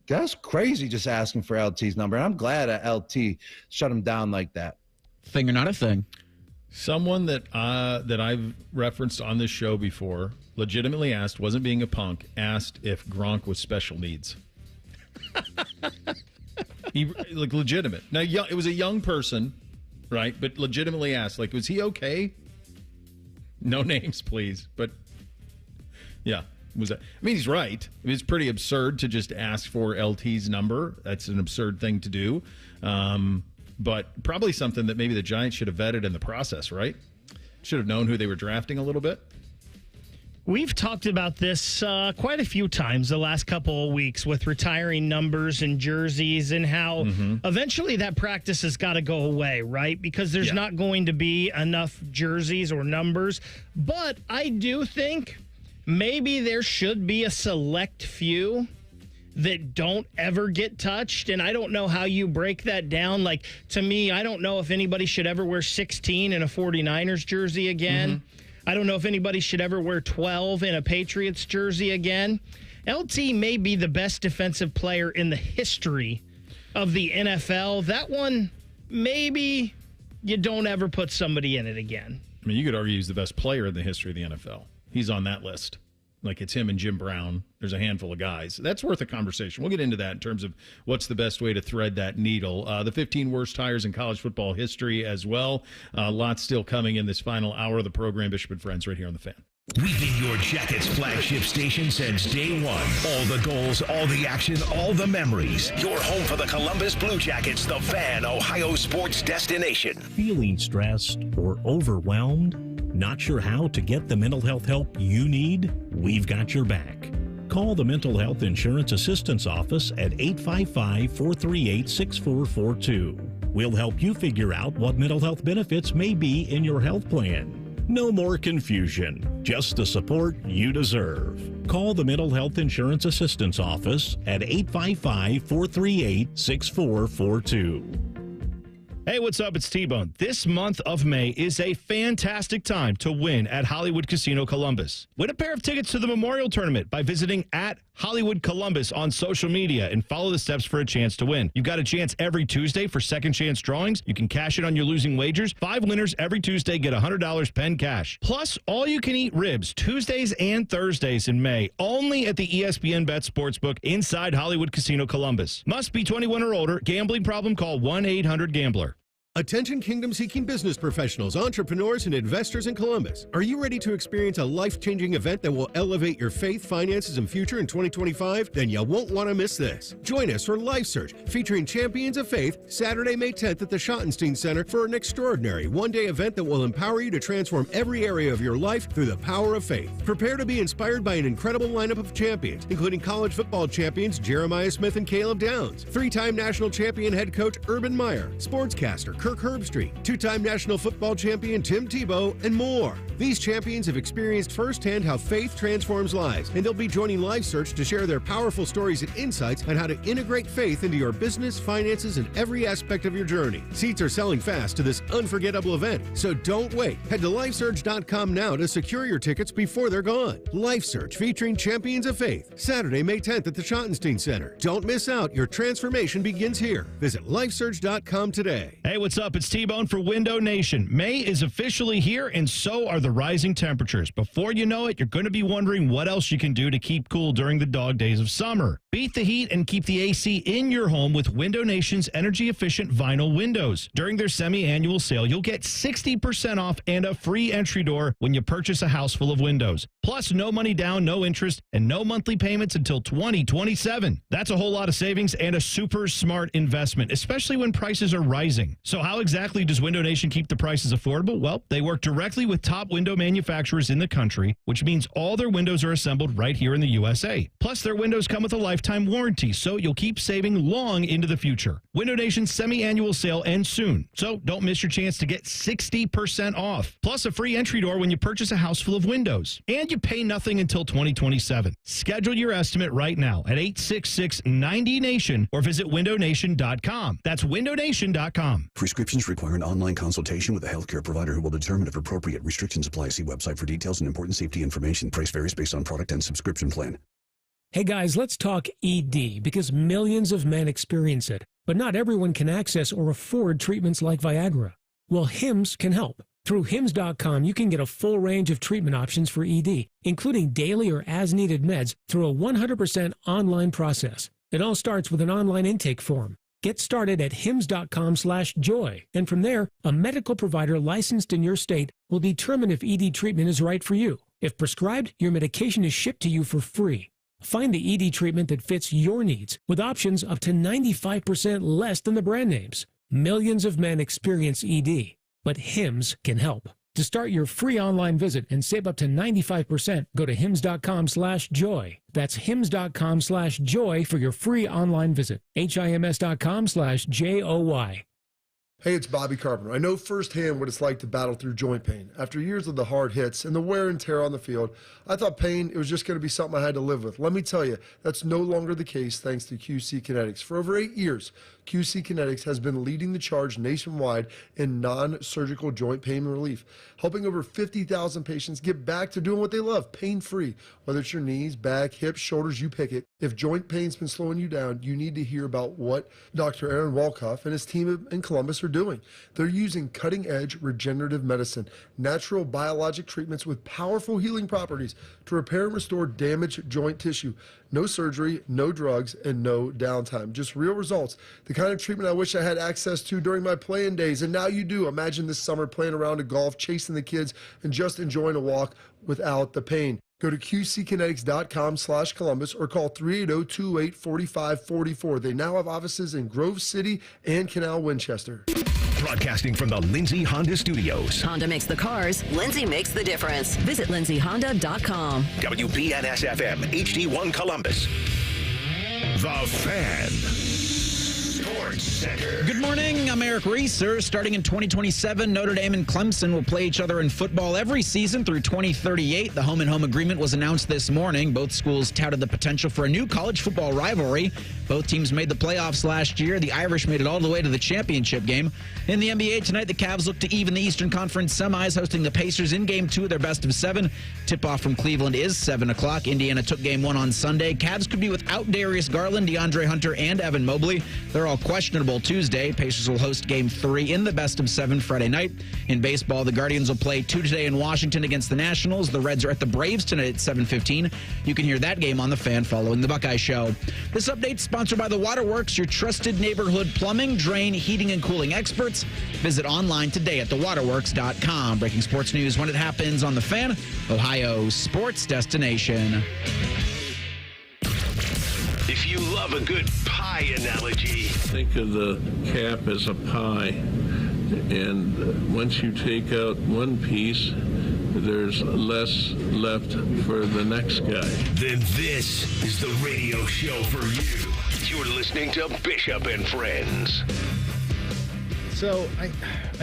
That's crazy just asking for LT's number. And I'm glad that LT shut him down like that. Thing or not a thing. Someone that I've referenced on this show before legitimately asked, wasn't being a punk, asked if Gronk was special needs. Legitimate. Now, it was a young person, right? But legitimately asked, was he okay? No names, please. But yeah, he's right. It's pretty absurd to just ask for LT's number. That's an absurd thing to do. But probably something that maybe the Giants should have vetted in the process, right? Should have known who they were drafting a little bit. We've talked about this quite a few times the last couple of weeks with retiring numbers and jerseys and how eventually that practice has got to go away, right? Because there's not going to be enough jerseys or numbers. But I do think maybe there should be a select few that don't ever get touched. And I don't know how you break that down. To me, I don't know if anybody should ever wear 16 in a 49ers jersey again. I don't know if anybody should ever wear 12 in a Patriots jersey again. LT may be the best defensive player in the history of the NFL. That one, maybe you don't ever put somebody in it again. I mean, you could argue he's the best player in the history of the NFL. He's on that list. It's him and Jim Brown. There's a handful of guys. That's worth a conversation. We'll get into that in terms of what's the best way to thread that needle. The 15 worst hires in college football history as well. Lots still coming in this final hour of the program. Bishop and Friends right here on The Fan. We've been your Jackets flagship station since day one. All the goals, all the action, all the memories. Your home for the Columbus Blue Jackets, The Fan, Ohio sports destination. Feeling stressed or overwhelmed? Not sure how to get the mental health help you need? We've got your back. Call the Mental Health Insurance Assistance Office at 855-438-6442. We'll help you figure out what mental health benefits may be in your health plan. No more confusion, just the support you deserve. Call the Mental Health Insurance Assistance Office at 855-438-6442. Hey, what's up? It's T-Bone. This month of May is a fantastic time to win at Hollywood Casino Columbus. Win a pair of tickets to the Memorial Tournament by visiting at Hollywood Columbus on social media and follow the steps for a chance to win. You've got a chance every Tuesday for second chance drawings. You can cash in on your losing wagers. 5 winners every Tuesday get $100 pen cash. Plus, all you can eat ribs Tuesdays and Thursdays in May, only at the ESPN Bet Sportsbook inside Hollywood Casino Columbus. Must be 21 or older. Gambling problem? Call 1-800-GAMBLER. Attention kingdom-seeking business professionals, entrepreneurs, and investors in Columbus. Are you ready to experience a life-changing event that will elevate your faith, finances, and future in 2025? Then you won't want to miss this. Join us for Life Search, featuring Champions of Faith, Saturday, May 10th at the Schottenstein Center for an extraordinary one-day event that will empower you to transform every area of your life through the power of faith. Prepare to be inspired by an incredible lineup of champions, including college football champions Jeremiah Smith and Caleb Downs, 3-time national champion head coach Urban Meyer, sportscaster Kirk Herbstreit, two-time national football champion Tim Tebow, and more. These champions have experienced firsthand how faith transforms lives, and they'll be joining LifeSearch to share their powerful stories and insights on how to integrate faith into your business, finances, and every aspect of your journey. Seats are selling fast to this unforgettable event, so don't wait. Head to LifeSearch.com now to secure your tickets before they're gone. LifeSearch featuring Champions of Faith, Saturday, May 10th at the Schottenstein Center. Don't miss out. Your transformation begins here. Visit LifeSearch.com today. Hey, what's up? It's T-Bone for Window Nation. May is officially here, and so are the rising temperatures. Before you know it, you're going to be wondering what else you can do to keep cool during the dog days of summer. Beat the heat and keep the AC in your home with Window Nation's energy-efficient vinyl windows. During their semi-annual sale, you'll get 60% off and a free entry door when you purchase a house full of windows. Plus, no money down, no interest, and no monthly payments until 2027. That's a whole lot of savings and a super smart investment, especially when prices are rising. So how exactly does Window Nation keep the prices affordable? Well, they work directly with top window manufacturers in the country, which means all their windows are assembled right here in the USA. Plus, their windows come with a lifetime warranty, so you'll keep saving long into the future. Window Nation's semi-annual sale ends soon, so don't miss your chance to get 60% off, plus a free entry door when you purchase a house full of windows. And you pay nothing until 2027. Schedule your estimate right now at 866-90-NATION or visit windownation.com. That's windownation.com. Prescriptions require an online consultation with a healthcare provider who will determine if appropriate restrictions apply. See website for details and important safety information. Price varies based on product and subscription plan. Hey guys, let's talk ED because millions of men experience it, but not everyone can access or afford treatments like Viagra. Well, HIMS can help. Through HIMS.com, you can get a full range of treatment options for ED, including daily or as-needed meds through a 100% online process. It all starts with an online intake form. Get started at hims.com/joy, and from there, a medical provider licensed in your state will determine if ED treatment is right for you. If prescribed, your medication is shipped to you for free. Find the ED treatment that fits your needs with options up to 95% less than the brand names. Millions of men experience ED, but HIMS can help. To start your free online visit and save up to 95%, go to hims.com/joy. That's hims.com/joy for your free online visit. HIMS.com/JOY. Hey, it's Bobby Carpenter. I know firsthand what it's like to battle through joint pain. After years of the hard hits and the wear and tear on the field, I thought pain, it was just going to be something I had to live with. Let me tell you, that's no longer the case thanks to QC Kinetics. For over 8 years, QC Kinetics has been leading the charge nationwide in non-surgical joint pain relief, helping over 50,000 patients get back to doing what they love, pain-free. Whether it's your knees, back, hips, shoulders, you pick it. If joint pain's been slowing you down, you need to hear about what Dr. Aaron Walkoff and his team in Columbus are doing. They're using cutting-edge regenerative medicine, natural biologic treatments with powerful healing properties to repair and restore damaged joint tissue. No surgery, no drugs, and no downtime. Just real results. The kind of treatment I wish I had access to during my playing days, and now you do. Imagine this summer playing around a golf, chasing the kids, and just enjoying a walk without the pain. Go to qckinetics.com/Columbus or call 380-2845-44. They now have offices in Grove City and Canal Winchester. Broadcasting from the Lindsay Honda Studios. Honda makes the cars. Lindsay makes the difference. Visit lindsayhonda.com. WBNS-FM, HD1 Columbus. The Fan. Sports Center. Good morning. I'm Eric Reeser. Starting in 2027, Notre Dame and Clemson will play each other in football every season through 2038. The home-and-home agreement was announced this morning. Both schools touted the potential for a new college football rivalry. Both teams made the playoffs last year. The Irish made it all the way to the championship game. In the NBA tonight, the Cavs look to even the Eastern Conference semis, hosting the Pacers in Game 2 of their best-of-7. Tip-off from Cleveland is 7 o'clock. Indiana took Game 1 on Sunday. Cavs could be without Darius Garland, DeAndre Hunter, and Evan Mobley. They're all questionable Tuesday. Pacers will host Game 3 in the best-of-7 Friday night. In baseball, the Guardians will play 2 today in Washington against the Nationals. The Reds are at the Braves tonight at 7:15. You can hear that game on The Fan following the Buckeye Show. This update sponsored by the Waterworks, your trusted neighborhood plumbing, drain, heating, and cooling experts. Visit online today at thewaterworks.com. Breaking sports news when it happens on The Fan, Ohio sports destination. If you love a good pie analogy, think of the cap as a pie, and once you take out one piece, there's less left for the next guy. Then this is the radio show for you. You're listening to Bishop and Friends. So I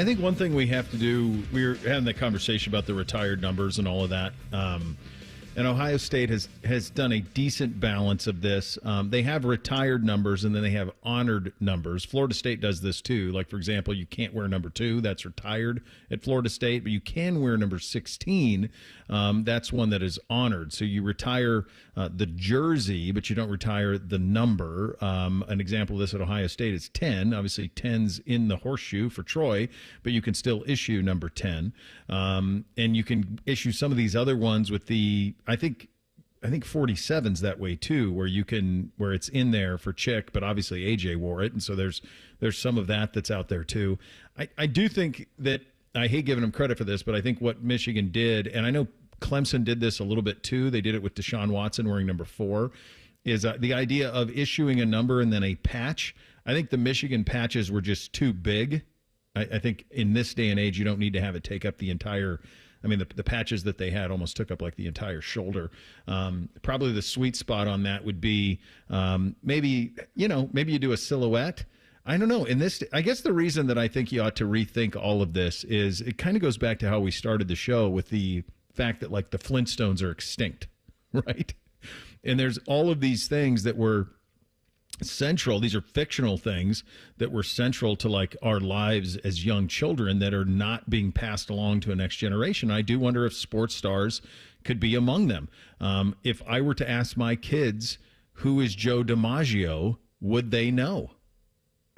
think one thing we have to do, we were having the conversation about the retired numbers and all of that. And Ohio State has done a decent balance of this. They have retired numbers, and then they have honored numbers. Florida State does this too. Like, for example, you can't wear number 2. That's retired at Florida State, but you can wear number 16. That's one that is honored. So you retire the jersey, but you don't retire the number. An example of this at Ohio State is 10. Obviously, 10's in the horseshoe for Troy, but you can still issue number 10. And you can issue some of these other ones with the, I think 47's that way too, where it's in there for Chick, but obviously AJ wore it, and so there's some of that that's out there too. I do think that, I hate giving them credit for this, but I think what Michigan did, and I know Clemson did this a little bit too, they did it with Deshaun Watson wearing number 4, is the idea of issuing a number and then a patch. I think the Michigan patches were just too big. I think in this day and age, you don't need to have it take up the entire, I mean, the patches that they had almost took up like the entire shoulder. Probably the sweet spot on that would be maybe you do a silhouette. I don't know. In this, I guess the reason that I think you ought to rethink all of this is it kind of goes back to how we started the show with the fact that like the Flintstones are extinct, right? And there's all of these things that were central. These are fictional things that were central to like our lives as young children that are not being passed along to a next generation. I do wonder if sports stars could be among them. If I were to ask my kids, who is Joe DiMaggio, would they know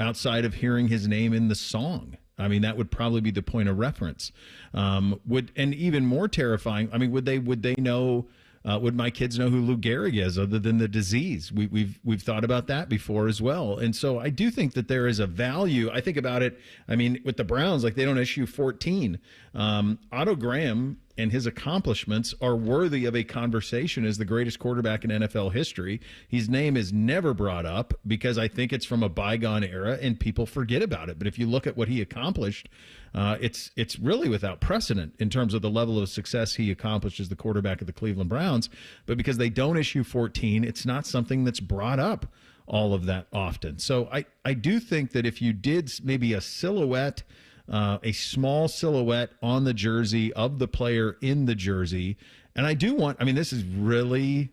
outside of hearing his name in the song? I mean, that would probably be the point of reference. And even more terrifying, I mean, would they know? Would my kids know who Lou Gehrig is other than the disease? We've thought about that before as well. And so I do think that there is a value. I think about it, I mean, with the Browns, like they don't issue 14. Otto Graham and his accomplishments are worthy of a conversation as the greatest quarterback in NFL history. His name is never brought up because I think it's from a bygone era and people forget about it. But if you look at what he accomplished, it's really without precedent in terms of the level of success he accomplished as the quarterback of the Cleveland Browns. But because they don't issue 14, it's not something that's brought up all of that often. So I do think that if you did maybe a silhouette, a small silhouette on the jersey of the player in the jersey. And I mean, this is really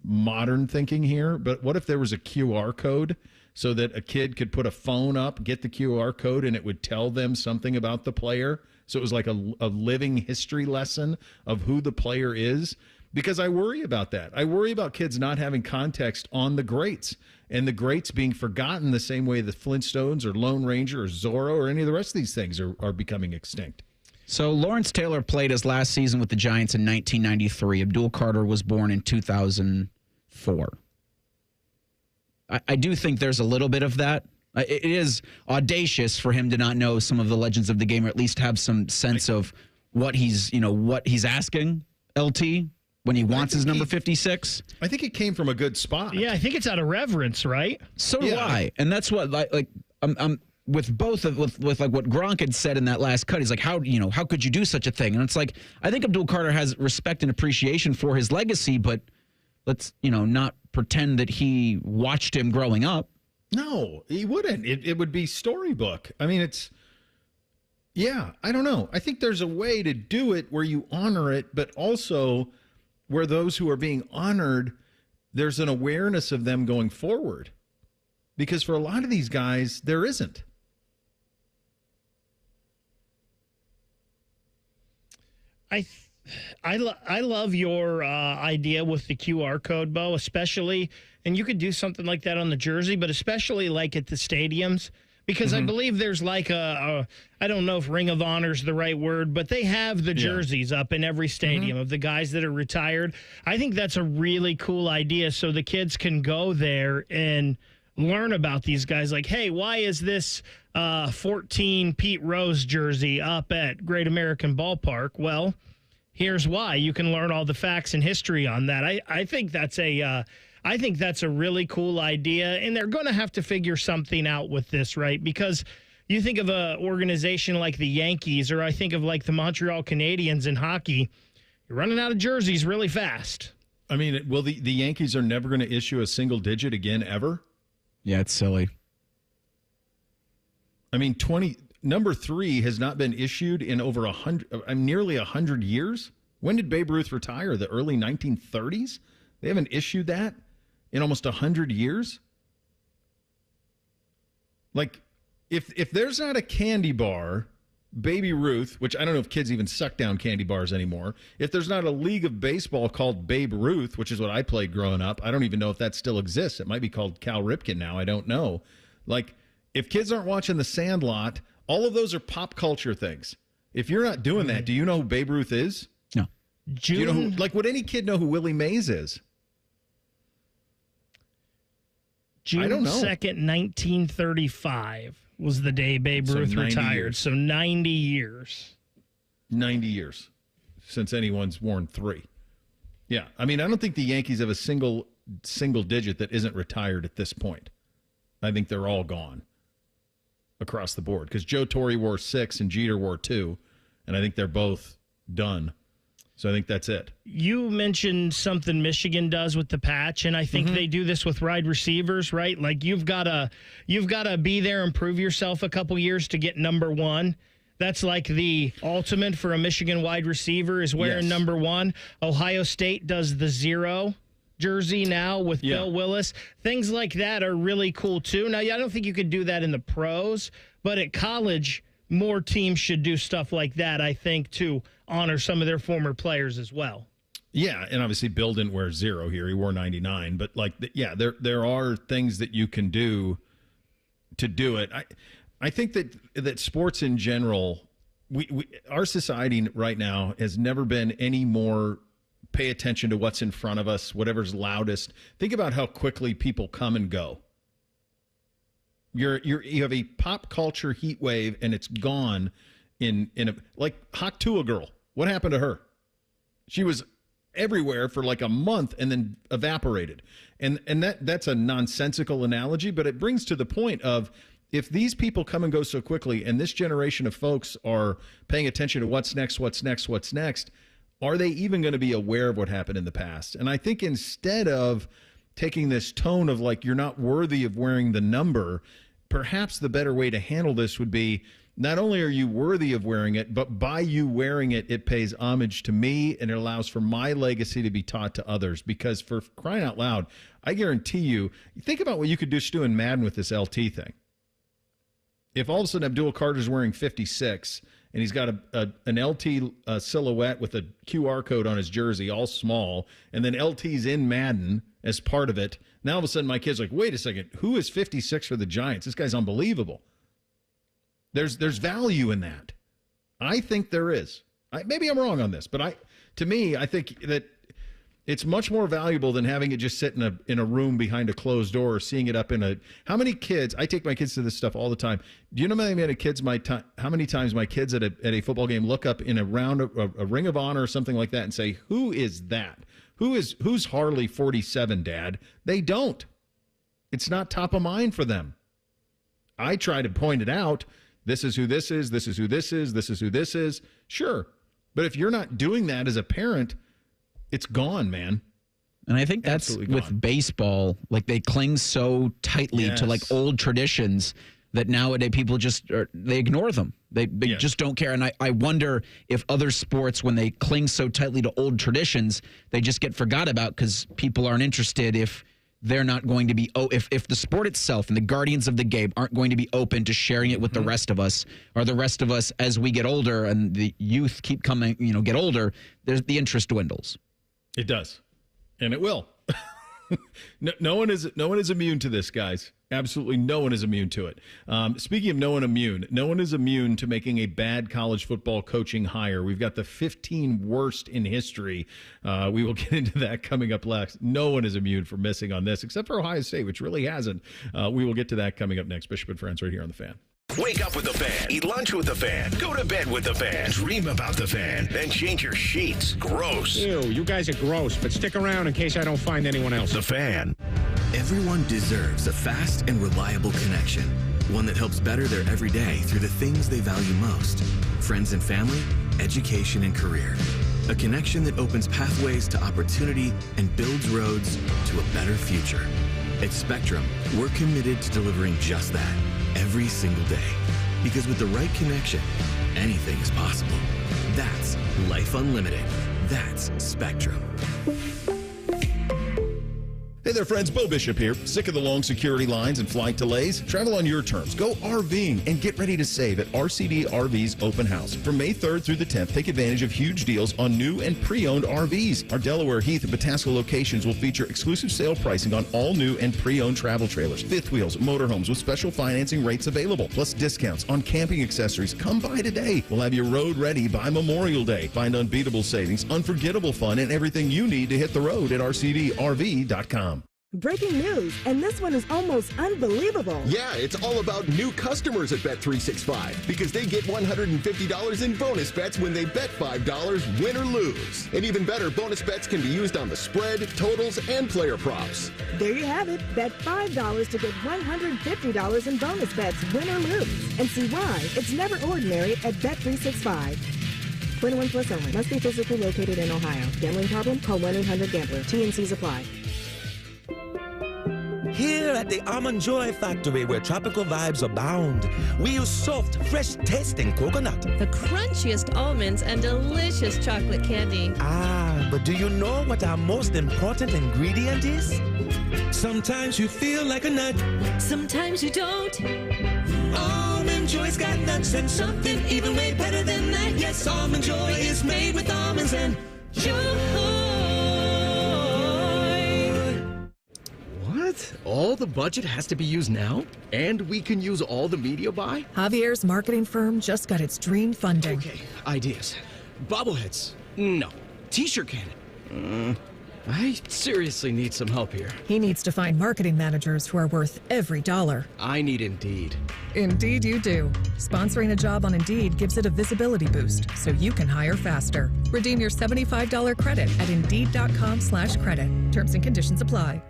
modern thinking here, but what if there was a QR code so that a kid could put a phone up, get the QR code, and it would tell them something about the player? So it was like a living history lesson of who the player is. Because I worry about that. I worry about kids not having context on the greats and the greats being forgotten the same way the Flintstones or Lone Ranger or Zorro or any of the rest of these things are becoming extinct. So Lawrence Taylor played his last season with the Giants in 1993. Abdul Carter was born in 2004. I do think there's a little bit of that. It is audacious for him to not know some of the legends of the game, or at least have some sense of what he's asking, LT, when he wants his number 56. I think it came from a good spot. Yeah, I think it's out of reverence, right? So do I. And that's what I'm with both with like what Gronk had said in that last cut. He's like, how could you do such a thing? And it's like, I think Abdul Carter has respect and appreciation for his legacy, but let's not pretend that he watched him growing up. No, he wouldn't. It would be storybook. I mean, I don't know. I think there's a way to do it where you honor it, but also where those who are being honored, there's an awareness of them going forward. Because for a lot of these guys, there isn't. I love your idea with the QR code, Bo, especially, and you could do something like that on the jersey, but especially like at the stadiums, because I believe there's like I don't know if Ring of Honor is the right word, but they have the jerseys up in every stadium of the guys that are retired. I think that's a really cool idea, so the kids can go there and learn about these guys. Like, hey, why is this 14 Pete Rose jersey up at Great American Ballpark? Well, here's why. You can learn all the facts and history on that. I think that's a really cool idea, and they're going to have to figure something out with this, right? Because you think of an organization like the Yankees, or I think of like the Montreal Canadiens in hockey, you're running out of jerseys really fast. I mean, the Yankees are never going to issue a single digit again ever? Yeah, it's silly. I mean, number 3 has not been issued in over nearly 100 years. When did Babe Ruth retire? The early 1930s? They haven't issued that in almost 100 years. Like, if there's not a candy bar, Baby Ruth, which I don't know if kids even suck down candy bars anymore. If there's not a league of baseball called Babe Ruth, which is what I played growing up, I don't even know if that still exists. It might be called Cal Ripken now. I don't know. Like, if kids aren't watching The Sandlot, all of those are pop culture things. If you're not doing that, do you know who Babe Ruth is? No. Do you know would any kid know who Willie Mays is? June I don't know. 2nd, 1935 was the day Babe Ruth retired. Years. So 90 years. 90 years since anyone's worn 3. Yeah. I mean, I don't think the Yankees have a single digit that isn't retired at this point. I think they're all gone across the board because Joe Torre wore 6 and Jeter wore 2, and I think they're both done. So I think that's it. You mentioned something Michigan does with the patch, and I think they do this with wide receivers, right? Like you've got to be there and prove yourself a couple years to get number 1. That's like the ultimate for a Michigan wide receiver is wearing number 1. Ohio State does the 0 jersey now with Bill Willis. Things like that are really cool too. Now, I don't think you could do that in the pros, but at college, more teams should do stuff like that, I think, to honor some of their former players as well. Yeah, and obviously Bill didn't wear 0 here. He wore 99. But, there are things that you can do to do it. I think that sports in general, our society right now has never been any more pay attention to what's in front of us, whatever's loudest. Think about how quickly people come and go. You have a pop culture heat wave, and it's gone in a like Haktua girl. What happened to her? She was everywhere for like a month and then evaporated. And that's a nonsensical analogy, but it brings to the point of if these people come and go so quickly, and this generation of folks are paying attention to what's next, are they even going to be aware of what happened in the past? And I think instead of taking this tone of like you're not worthy of wearing the number, perhaps the better way to handle this would be not only are you worthy of wearing it, but by you wearing it, it pays homage to me and it allows for my legacy to be taught to others. Because for crying out loud, I guarantee you think about what you could just do in Madden with this LT thing. If all of a sudden Abdul Carter's wearing 56 and he's got an LT silhouette with a QR code on his jersey, all small, and then LT's in Madden as part of it. Now all of a sudden my kid's like, wait a second, who is 56 for the Giants? This guy's unbelievable. There's value in that. I think there is. Maybe I'm wrong on this, but to me, I think that it's much more valuable than having it just sit in a room behind a closed door or seeing it up in a. How many kids? I take my kids to this stuff all the time. Do you know how many times my kids at a football game look up in a Ring of Honor or something like that and say, "Who is that? Who's Harley 47, Dad?" They don't. It's not top of mind for them. I try to point it out. This is who this is. This is who this is. This is who this is. Sure, but if you're not doing that as a parent, it's gone, man. And I think that's with baseball. Like they cling so tightly to like old traditions that nowadays people they ignore them. They just don't care. And I wonder if other sports, when they cling so tightly to old traditions, they just get forgot about because people aren't interested if they're not going to be if the sport itself and the guardians of the game aren't going to be open to sharing it with the rest of us, or the rest of us as we get older and the youth keep coming, get older, the interest dwindles. It does, and it will. No one is immune to this, guys. Absolutely no one is immune to it. Speaking of no one is immune to making a bad college football coaching hire. We've got the 15 worst in history. We will get into that coming up next. No one is immune from missing on this, except for Ohio State, which really hasn't. We will get to that coming up next. Bishop and Friends right here on The Fan. Wake up with the Fan. Eat lunch with the Fan. Go to bed with the Fan. Dream about the Fan. Then change your sheets. Gross. Ew, you guys are gross, but stick around in case I don't find anyone else. The Fan. Everyone deserves a fast and reliable connection. One that helps better their everyday through the things they value most. Friends and family, education and career. A connection that opens pathways to opportunity and builds roads to a better future. At Spectrum, we're committed to delivering just that every single day. Because with the right connection, anything is possible. That's Life Unlimited. That's Spectrum. Hey there, friends. Bo Bishop here. Sick of the long security lines and flight delays? Travel on your terms. Go RVing and get ready to save at RCD RV's Open House. From May 3rd through the 10th, take advantage of huge deals on new and pre-owned RVs. Our Delaware, Heath, and Pataska locations will feature exclusive sale pricing on all new and pre-owned travel trailers, fifth wheels, motorhomes with special financing rates available, plus discounts on camping accessories. Come by today. We'll have your road ready by Memorial Day. Find unbeatable savings, unforgettable fun, and everything you need to hit the road at rcdrv.com. Breaking news, and this one is almost unbelievable. Yeah, it's all about new customers at Bet365 because they get $150 in bonus bets when they bet $5, win or lose. And even better, bonus bets can be used on the spread, totals, and player props. There you have it. Bet $5 to get $150 in bonus bets, win or lose. And see why it's never ordinary at Bet365. 21 plus only. Must be physically located in Ohio. Gambling problem? Call 1-800-GAMBLER. T&Cs apply. Here at the Almond Joy Factory, where tropical vibes abound, we use soft, fresh-tasting coconut. The crunchiest almonds and delicious chocolate candy. Ah, but do you know what our most important ingredient is? Sometimes you feel like a nut. Sometimes you don't. Almond Joy's got nuts and something even way better than that. Yes, Almond Joy is made with almonds and joy. What? All the budget has to be used now? And we can use all the media buy? Javier's marketing firm just got its dream funding. Okay, ideas. Bobbleheads? No. T-shirt cannon? I seriously need some help here. He needs to find marketing managers who are worth every dollar. I need Indeed. Indeed you do. Sponsoring a job on Indeed gives it a visibility boost so you can hire faster. Redeem your $75 credit at Indeed.com/credit. Terms and conditions apply.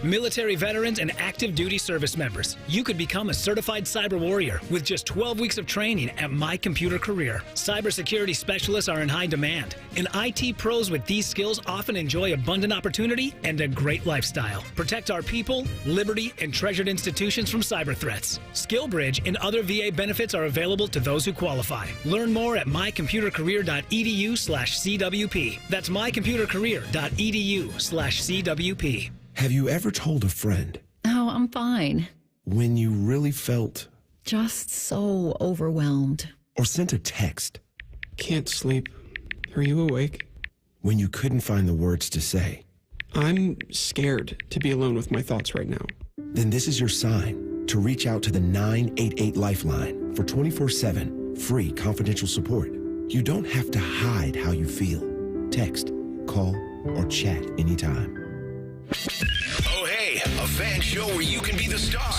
Military veterans and active duty service members, you could become a certified cyber warrior with just 12 weeks of training at My Computer Career. Cybersecurity specialists are in high demand, and IT pros with these skills often enjoy abundant opportunity and a great lifestyle. Protect our people, liberty, and treasured institutions from cyber threats. SkillBridge and other VA benefits are available to those who qualify. Learn more at mycomputercareer.edu/CWP. That's mycomputercareer.edu/CWP. Have you ever told a friend? Oh, I'm fine. When you really felt? Just so overwhelmed. Or sent a text? Can't sleep. Are you awake? When you couldn't find the words to say? I'm scared to be alone with my thoughts right now. Then this is your sign to reach out to the 988 Lifeline for 24/7 free confidential support. You don't have to hide how you feel. Text, call, or chat anytime. Oh, hey, a fan show where you can be the star.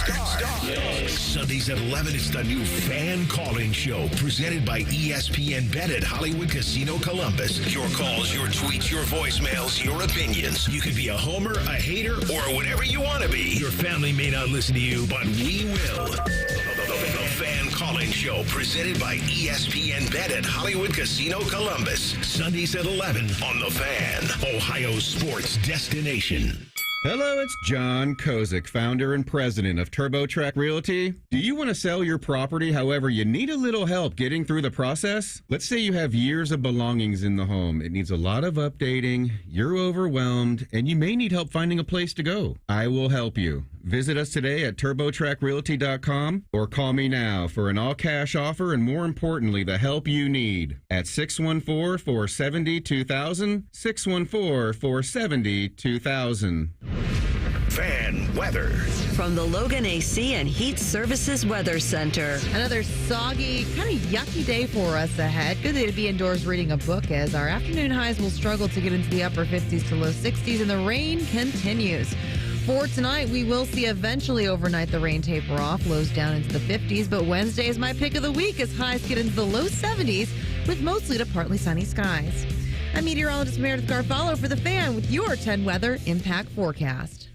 Yes. Sundays at 11, it's the new Fan Calling Show presented by ESPN Bet at Hollywood Casino Columbus. Your calls, your tweets, your voicemails, your opinions. You could be a homer, a hater, or whatever you want to be. Your family may not listen to you, but we will. The Fan Calling Show presented by ESPN Bet at Hollywood Casino Columbus. Sundays at 11 on The Fan, Ohio sports destination. Hello, it's John Kozik, founder and president of TurboTrack Realty. Do you want to sell your property, however, you need a little help getting through the process? Let's say you have years of belongings in the home. It needs a lot of updating, you're overwhelmed, and you may need help finding a place to go. I will help you. Visit us today at TurboTrackRealty.com or call me now for an all-cash offer and, more importantly, the help you need at 614-470-2000, 614-470-2000. Fan weather. From the Logan AC and Heat Services Weather Center. Another soggy, kind of yucky day for us ahead. Good day to be indoors reading a book as our afternoon highs will struggle to get into the upper 50s to low 60s and the rain continues. For tonight, we will see eventually overnight the rain taper off, lows down into the 50s, but Wednesday is my pick of the week as highs get into the low 70s with mostly to partly sunny skies. I'm meteorologist Meredith Garfalo for The Fan with your 10 weather impact forecast.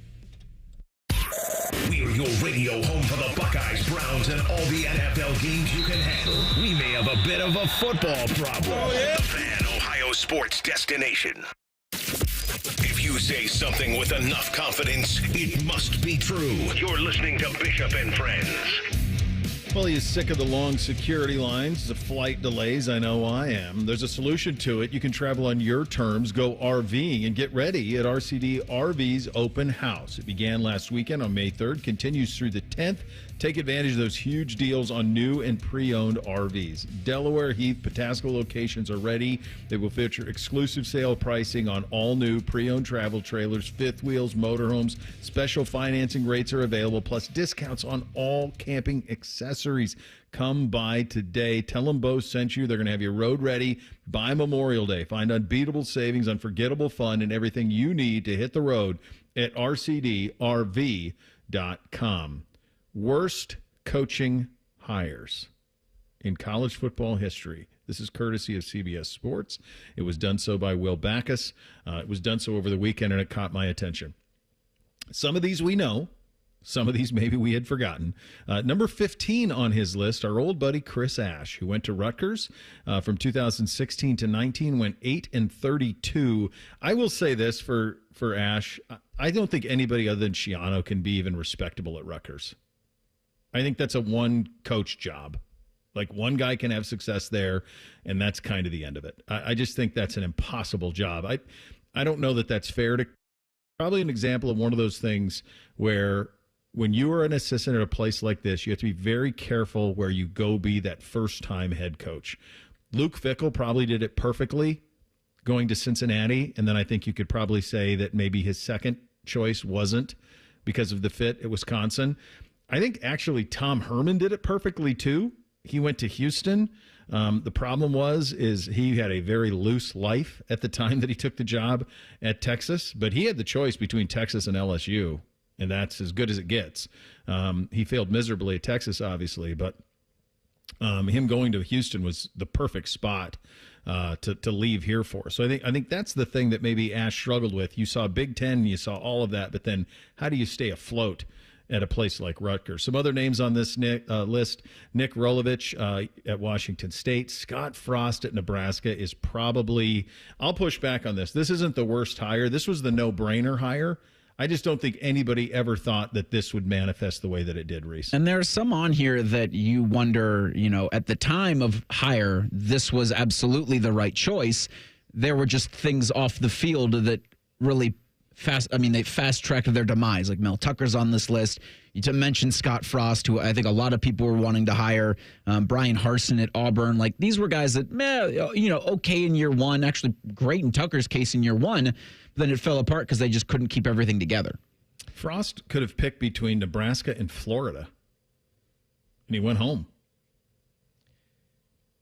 We're your radio home for the Buckeyes, Browns, and all the NFL games you can handle. We may have a bit of a football problem. Oh, yeah? The Fan, Ohio sports destination. If you say something with enough confidence, it must be true. You're listening to Bishop and Friends. Well, he's sick of the long security lines, the flight delays. I know I am. There's a solution to it. You can travel on your terms, go RVing, and get ready at RCD RV's open house. It began last weekend on May 3rd, continues through the 10th. Take advantage of those huge deals on new and pre-owned RVs. Delaware, Heath, Patasko locations are ready. They will feature exclusive sale pricing on all new pre-owned travel trailers, fifth wheels, motorhomes. Special financing rates are available, plus discounts on all camping accessories. Come by today. Tell them Bo sent you. They're going to have you road ready by Memorial Day. Find unbeatable savings, unforgettable fun, and everything you need to hit the road at rcdrv.com. Worst coaching hires in college football history. This is courtesy of CBS Sports. It was done so by Will Backus. It was done so over the weekend, and it caught my attention. Some of these we know. Some of these maybe we had forgotten. Number 15 on his list, our old buddy Chris Ash, who went to Rutgers from 2016 to 19, went 8-32. I will say this for Ash. I don't think anybody other than Shiano can be even respectable at Rutgers. I think that's a one-coach job. Like, one guy can have success there, and that's kind of the end of it. I just think that's an impossible job. I don't know that that's fair to – probably an example of one of those things where when you are an assistant at a place like this, you have to be very careful where you go be that first-time head coach. Luke Fickell probably did it perfectly going to Cincinnati, and then I think you could probably say that maybe his second choice wasn't because of the fit at Wisconsin. I think actually Tom Herman did it perfectly too. He went to Houston. The problem is he had a very loose life at the time that he took the job at Texas, but he had the choice between Texas and LSU, and that's as good as it gets. He failed miserably at Texas, obviously, but him going to Houston was the perfect spot to leave here for. So I think that's the thing that maybe Ash struggled with. You saw Big Ten, you saw all of that, but then how do you stay afloat at a place like Rutgers? Some other names on this list: Nick Rolovich at Washington State, Scott Frost at Nebraska is probably, I'll push back on this. This isn't the worst hire. This was the no-brainer hire. I just don't think anybody ever thought that this would manifest the way that it did, Reese. And there's some on here that you wonder, at the time of hire, this was absolutely the right choice. There were just things off the field that really they fast-tracked their demise. Like Mel Tucker's on this list. You mentioned Scott Frost, who I think a lot of people were wanting to hire. Brian Harsin at Auburn. Like, these were guys that, okay in year one, actually great in Tucker's case in year one, but then it fell apart because they just couldn't keep everything together. Frost could have picked between Nebraska and Florida, and he went home.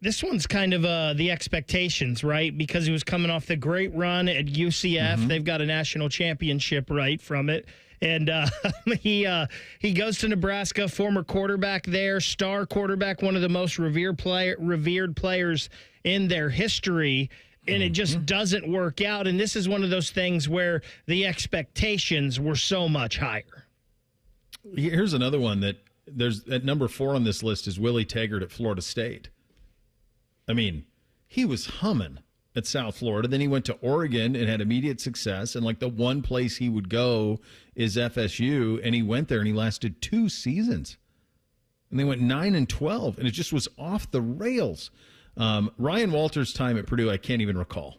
This one's kind of the expectations, right? Because he was coming off the great run at UCF. Mm-hmm. They've got a national championship, right, from it. And he goes to Nebraska, former quarterback there, star quarterback, one of the most revered players in their history. And it just doesn't work out. And this is one of those things where the expectations were so much higher. Here's another one that there's at number 4 on this list is Willie Taggart at Florida State. I mean, he was humming at South Florida. Then he went to Oregon and had immediate success. And like the one place he would go is FSU. And he went there and he lasted 2 seasons. And they went 9-12. And it just was off the rails. Ryan Walters' time at Purdue, I can't even recall.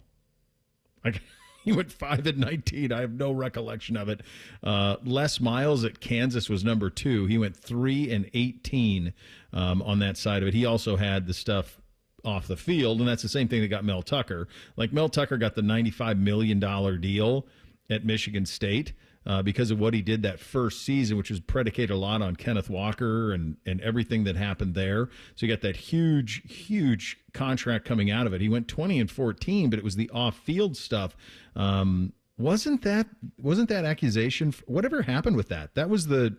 He went 5-19. I have no recollection of it. Les Miles at Kansas was number 2. He went 3-18 on that side of it. He also had the stuff off the field, and that's the same thing that got Mel Tucker. Like, Mel Tucker got the $95 million deal at Michigan State because of what he did that first season, which was predicated a lot on Kenneth Walker and everything that happened there. So you got that huge contract coming out of it. He went 20-14, but it was the off-field stuff. Wasn't that accusation? Whatever happened with that? That was the.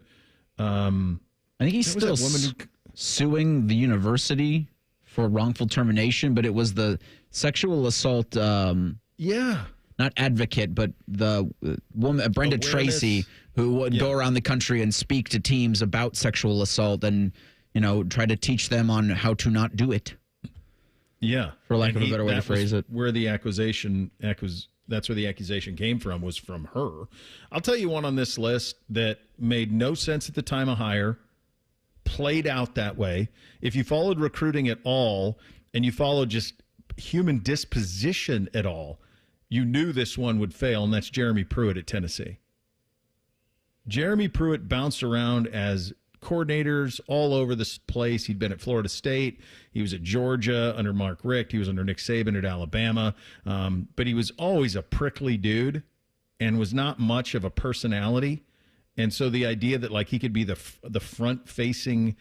I think he's still suing the university for wrongful termination, but it was the sexual assault. Not advocate, but the woman, Brenda Tracy, who would go around the country and speak to teams about sexual assault and, try to teach them on how to not do it. Yeah. For lack of a better way to phrase it. Where the that's where the accusation came from, was from her. I'll tell you one on this list that made no sense at the time of hire. played out that way, if you followed recruiting at all, and you followed just human disposition at all, you knew this one would fail, and that's Jeremy Pruitt at Tennessee. Jeremy Pruitt bounced around as coordinators all over this place. He'd been at Florida State. He was at Georgia under Mark Richt. He was under Nick Saban at Alabama. But he was always a prickly dude and was not much of a personality. And so the idea that like he could be the front-facing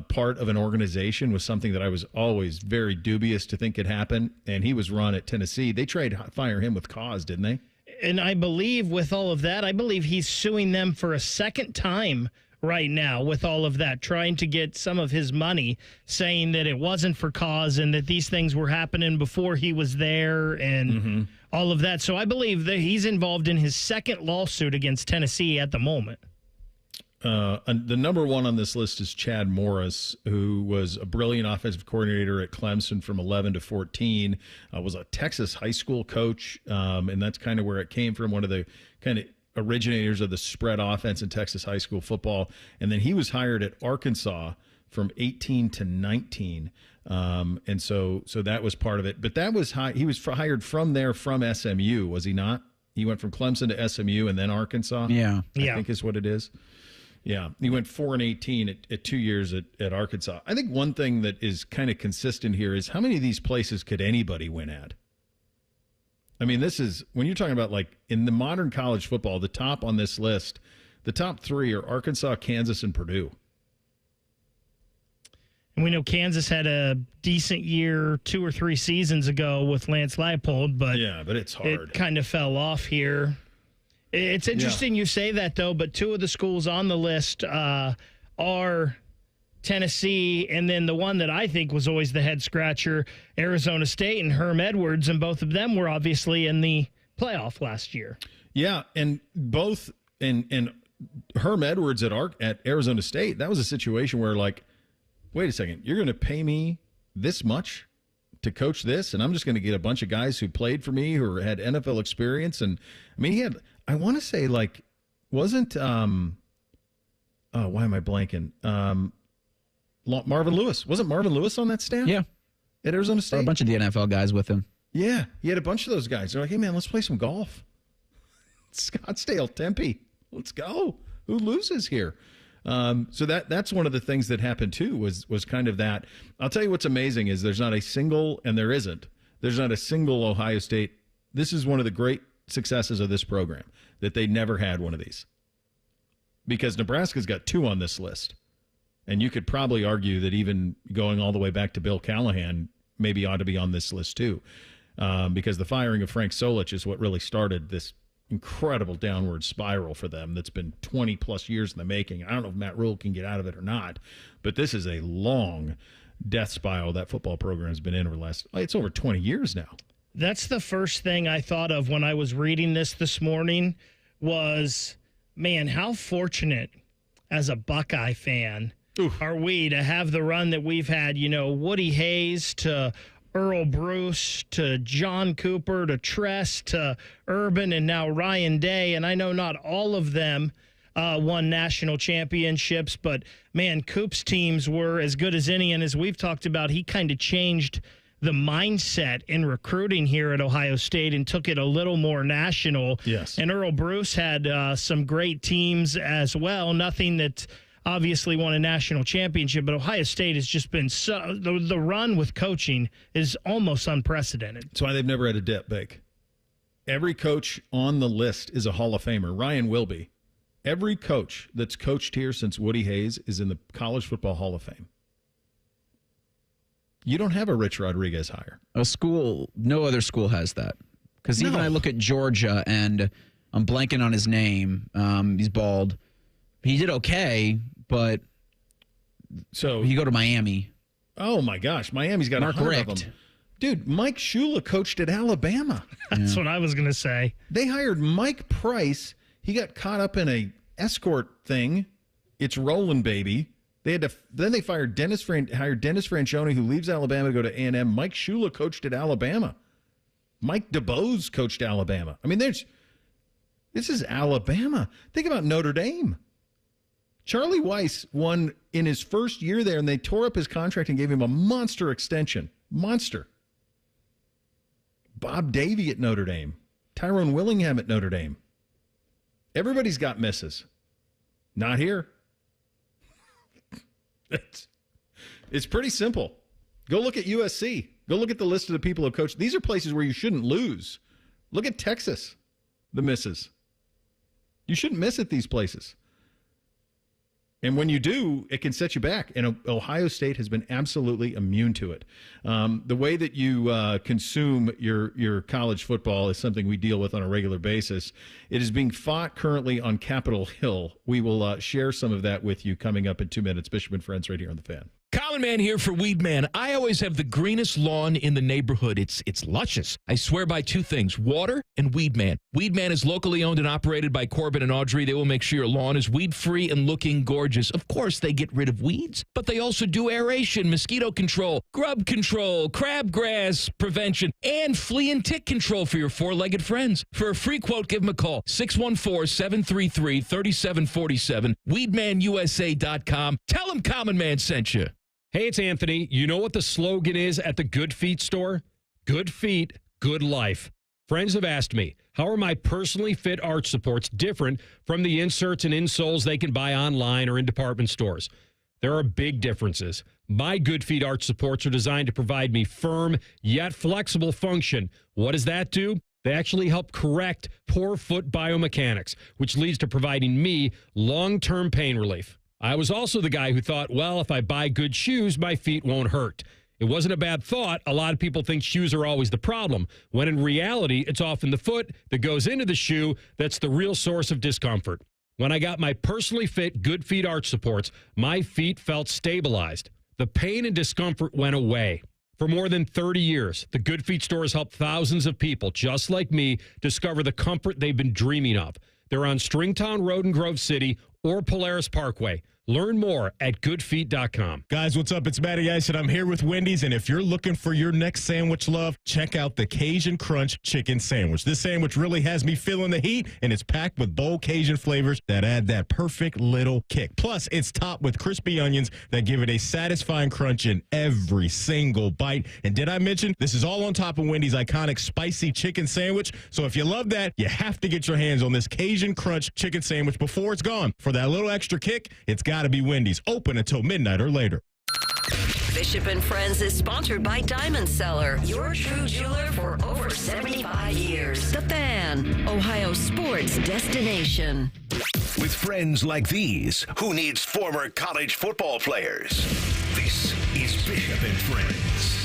part of an organization was something that I was always very dubious to think could happen. And he was run at Tennessee. They tried to fire him with cause, didn't they? And I believe with all of that, I believe he's suing them for a second time right now with all of that, trying to get some of his money, saying that it wasn't for cause and that these things were happening before he was there and all of that. So I believe that he's involved in his second lawsuit against Tennessee at the moment. The number one on this list is Chad Morris, who was a brilliant offensive coordinator at Clemson from 11 to 14, was a Texas high school coach, and that's kind of where it came from, one of the kind of originators of the spread offense in Texas high school football. And then he was hired at Arkansas from 18 to 19. And so that was part of it. But that was he was hired from there from SMU, was he not? He went from Clemson to SMU and then Arkansas. Yeah. I think is what it is. Yeah, he went 4-18 at 2 years at Arkansas. I think one thing that is kind of consistent here is how many of these places could anybody win at? I mean, this is, when you're talking about like in the modern college football, the top on this list, the top three are Arkansas, Kansas, and Purdue. And we know Kansas had a decent year 2 or 3 seasons ago with Lance Leipold, but it's hard. It kind of fell off here. It's interesting you say that, though, but 2 of the schools on the list are Tennessee, and then the one that I think was always the head-scratcher, Arizona State and Herm Edwards, and both of them were obviously in the playoff last year. Yeah, and both and Herm Edwards at Arizona State, that was a situation where, like, wait a second, you're going to pay me this much to coach this, and I'm just going to get a bunch of guys who played for me who had NFL experience. And I mean, he had, I want to say, like, wasn't why am I blanking? Marvin Lewis. Wasn't Marvin Lewis on that staff? Yeah, at Arizona State. A bunch of the NFL guys with him. Yeah, he had a bunch of those guys. They're like, hey man, let's play some golf. Scottsdale, Tempe, let's go. Who loses here? So that's one of the things that happened too, was kind of that. I'll tell you what's amazing is there's not a single Ohio State. This is one of the great successes of this program, that they never had one of these, because Nebraska's got 2 on this list. And you could probably argue that even going all the way back to Bill Callahan maybe ought to be on this list too, because the firing of Frank Solich is what really started this incredible downward spiral for them that's been 20 plus years in the making. I don't know if Matt Rule can get out of it or not, but this is a long death spiral that football program has been in over the last, it's over 20 years now. That's the first thing I thought of when I was reading this morning was, man, how fortunate as a Buckeye fan are we to have the run that we've had, Woody Hayes to Earl Bruce to John Cooper to Tress to Urban and now Ryan Day. And I know not all of them won national championships, but man, Coop's teams were as good as any. And as we've talked about, he kind of changed the mindset in recruiting here at Ohio State and took it a little more national. Yes. And Earl Bruce had some great teams as well. Nothing that obviously won a national championship, but Ohio State has just been the run with coaching is almost unprecedented. That's why they've never had a dip, Bake. Every coach on the list is a Hall of Famer. Ryan will be. Every coach that's coached here since Woody Hayes is in the College Football Hall of Fame. You don't have a Rich Rodriguez hire. No other school has that. Because even I look at Georgia, and I'm blanking on his name. He's bald. He did okay, but so you go to Miami. Oh my gosh, Miami's got Mark 100 Richt. of them. Dude, Mike Shula coached at Alabama. That's what I was going to say. They hired Mike Price. He got caught up in a escort thing. It's rolling, baby. Then they hired Dennis Franchione, who leaves Alabama to go to A&M. Mike Shula coached at Alabama. Mike DeBose coached Alabama. I mean, this is Alabama. Think about Notre Dame. Charlie Weiss won in his first year there, and they tore up his contract and gave him a monster extension. Monster. Bob Davie at Notre Dame. Tyrone Willingham at Notre Dame. Everybody's got misses. Not here. It's pretty simple. Go look at USC. Go look at the list of the people who coached. These are places where you shouldn't lose. Look at Texas, the misses. You shouldn't miss at these places. And when you do, it can set you back. And Ohio State has been absolutely immune to it. The way that you consume your college football is something we deal with on a regular basis. It is being fought currently on Capitol Hill. We will share some of that with you coming up in 2 minutes. Bishop and Friends right here on The Fan. Common Man here for Weed Man. I always have the greenest lawn in the neighborhood. It's luscious. I swear by two things, water and Weed Man. Weed Man is locally owned and operated by Corbin and Audrey. They will make sure your lawn is weed-free and looking gorgeous. Of course, they get rid of weeds, but they also do aeration, mosquito control, grub control, crabgrass prevention, and flea and tick control for your four-legged friends. For a free quote, give them a call, 614-733-3747, weedmanusa.com. Tell them Common Man sent you. Hey, it's Anthony. You know what the slogan is at the Good Feet store? Good feet, good life. Friends have asked me, how are my personally fit arch supports different from the inserts and insoles they can buy online or in department stores? There are big differences. My Good Feet arch supports are designed to provide me firm yet flexible function. What does that do? They actually help correct poor foot biomechanics, which leads to providing me long-term pain relief. I was also the guy who thought, well, if I buy good shoes, my feet won't hurt. It wasn't a bad thought. A lot of people think shoes are always the problem, when in reality, it's often the foot that goes into the shoe that's the real source of discomfort. When I got my personally fit Good Feet arch supports, my feet felt stabilized. The pain and discomfort went away. For more than 30 years, the Good Feet store has helped thousands of people just like me discover the comfort they've been dreaming of. They're on Stringtown Road in Grove City or Polaris Parkway. Learn more at goodfeet.com. Guys, what's up? It's Matty Ice, and I'm here with Wendy's. And if you're looking for your next sandwich love, check out the Cajun Crunch Chicken Sandwich. This sandwich really has me feeling the heat, and it's packed with bold Cajun flavors that add that perfect little kick. Plus, it's topped with crispy onions that give it a satisfying crunch in every single bite. And did I mention this is all on top of Wendy's iconic spicy chicken sandwich? So if you love that, you have to get your hands on this Cajun Crunch Chicken Sandwich before it's gone. For that little extra kick, it's got to be Wendy's, open until midnight or later. Bishop and Friends is sponsored by Diamond Seller, your true jeweler for over 75 years. The Fan, Ohio sports destination. With friends like these, who needs former college football players? This is Bishop and Friends.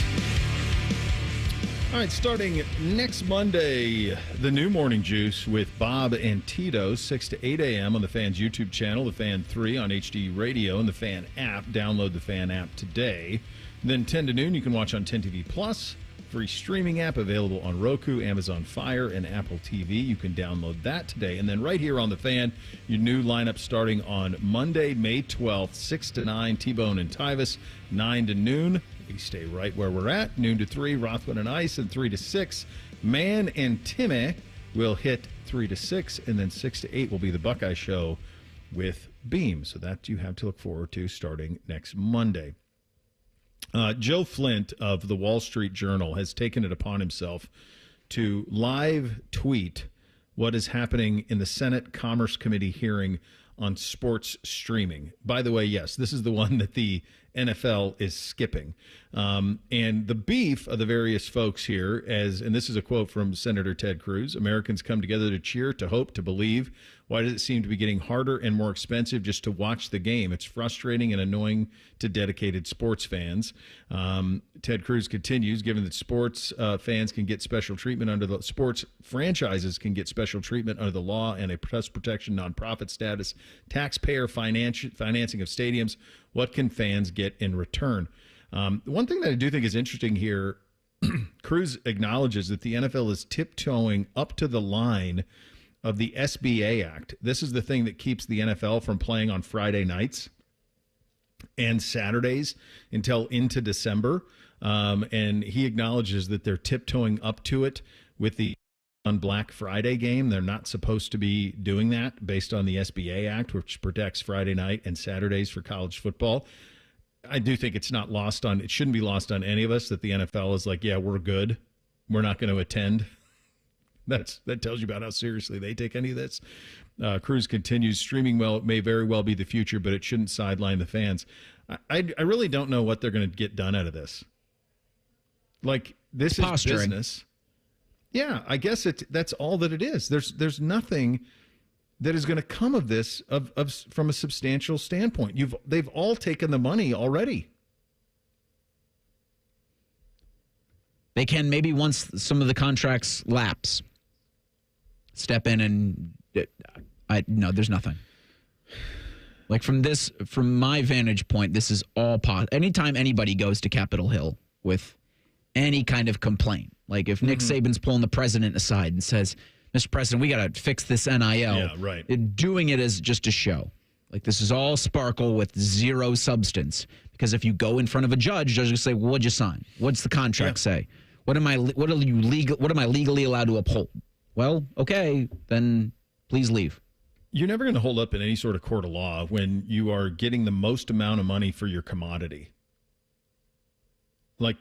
All right, starting next Monday, the new Morning Juice with Bob and Tito, 6 to 8 a.m. on the Fan's YouTube channel, the Fan 3 on HD Radio, and the Fan app. Download the Fan app today. Then 10 to noon, you can watch on 10 TV Plus, free streaming app available on Roku, Amazon Fire, and Apple TV. You can download that today. And then right here on the Fan, your new lineup starting on Monday, May 12th, 6 to 9, T-Bone and Tyvis, 9 to noon. We stay right where we're at. Noon to 3, Rothman and Ice, and 3 to 6, Man and Timmy will hit 3 to 6, and then 6 to 8 will be the Buckeye Show with Beam. So that you have to look forward to starting next Monday. Joe Flint of the Wall Street Journal has taken it upon himself to live tweet what is happening in the Senate Commerce Committee hearing on sports streaming. By the way, yes, this is the one that the NFL is skipping. And the beef of the various folks here, and this is a quote from Senator Ted Cruz, Americans come together to cheer, to hope, to believe. Why does it seem to be getting harder and more expensive just to watch the game? It's frustrating and annoying to dedicated sports fans. Ted Cruz continues, given that sports fans can get special treatment under the sports franchises can get special treatment under the law and a press protection nonprofit status, taxpayer financing of stadiums, what can fans get in return? One thing that I do think is interesting here, Cruz acknowledges that the NFL is tiptoeing up to the line of the SBA Act. This is the thing that keeps the NFL from playing on Friday nights and Saturdays until into December. And he acknowledges that they're tiptoeing up to it with the on Black Friday game. They're not supposed to be doing that based on the SBA Act, which protects Friday night and Saturdays for college football. I do think it shouldn't be lost on any of us that the NFL is like, yeah, we're good. We're not going to attend. That tells you about how seriously they take any of this. Cruz continues, streaming may very well be the future, but it shouldn't sideline the fans. I really don't know what they're going to get done out of this. Like, this is business. Yeah, I guess that's all that it is. There's nothing that is going to come of this from a substantial standpoint. They've all taken the money already. They can maybe, once some of the contracts lapse, step in and no, there's nothing. Like, from my vantage point, this is all possible. Anytime anybody goes to Capitol Hill with any kind of complaint, like if Nick Saban's pulling the president aside and says, Mr. President, we got to fix this NIL. Yeah, right. Doing it as just a show. Like, this is all sparkle with zero substance. Because if you go in front of a judge, judge will say, well, what'd you sign? What's the contract say? What am I legally allowed to uphold? Well, okay, then please leave. You're never going to hold up in any sort of court of law when you are getting the most amount of money for your commodity. Like,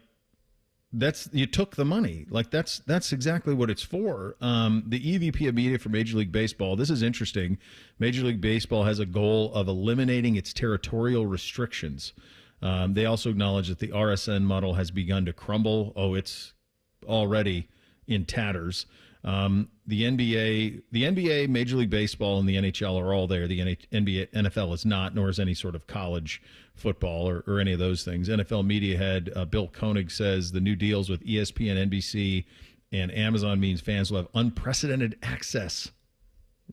you took the money. Like, that's exactly what it's for. The EVP of Media for Major League Baseball, this is interesting. Major League Baseball has a goal of eliminating its territorial restrictions. They also acknowledge that the RSN model has begun to crumble. Oh, it's already in tatters. The NBA, Major League Baseball, and the NHL are all there. The NFL is not, nor is any sort of college football or any of those things. NFL media head Bill Koenig says the new deals with ESPN, NBC, and Amazon means fans will have unprecedented access.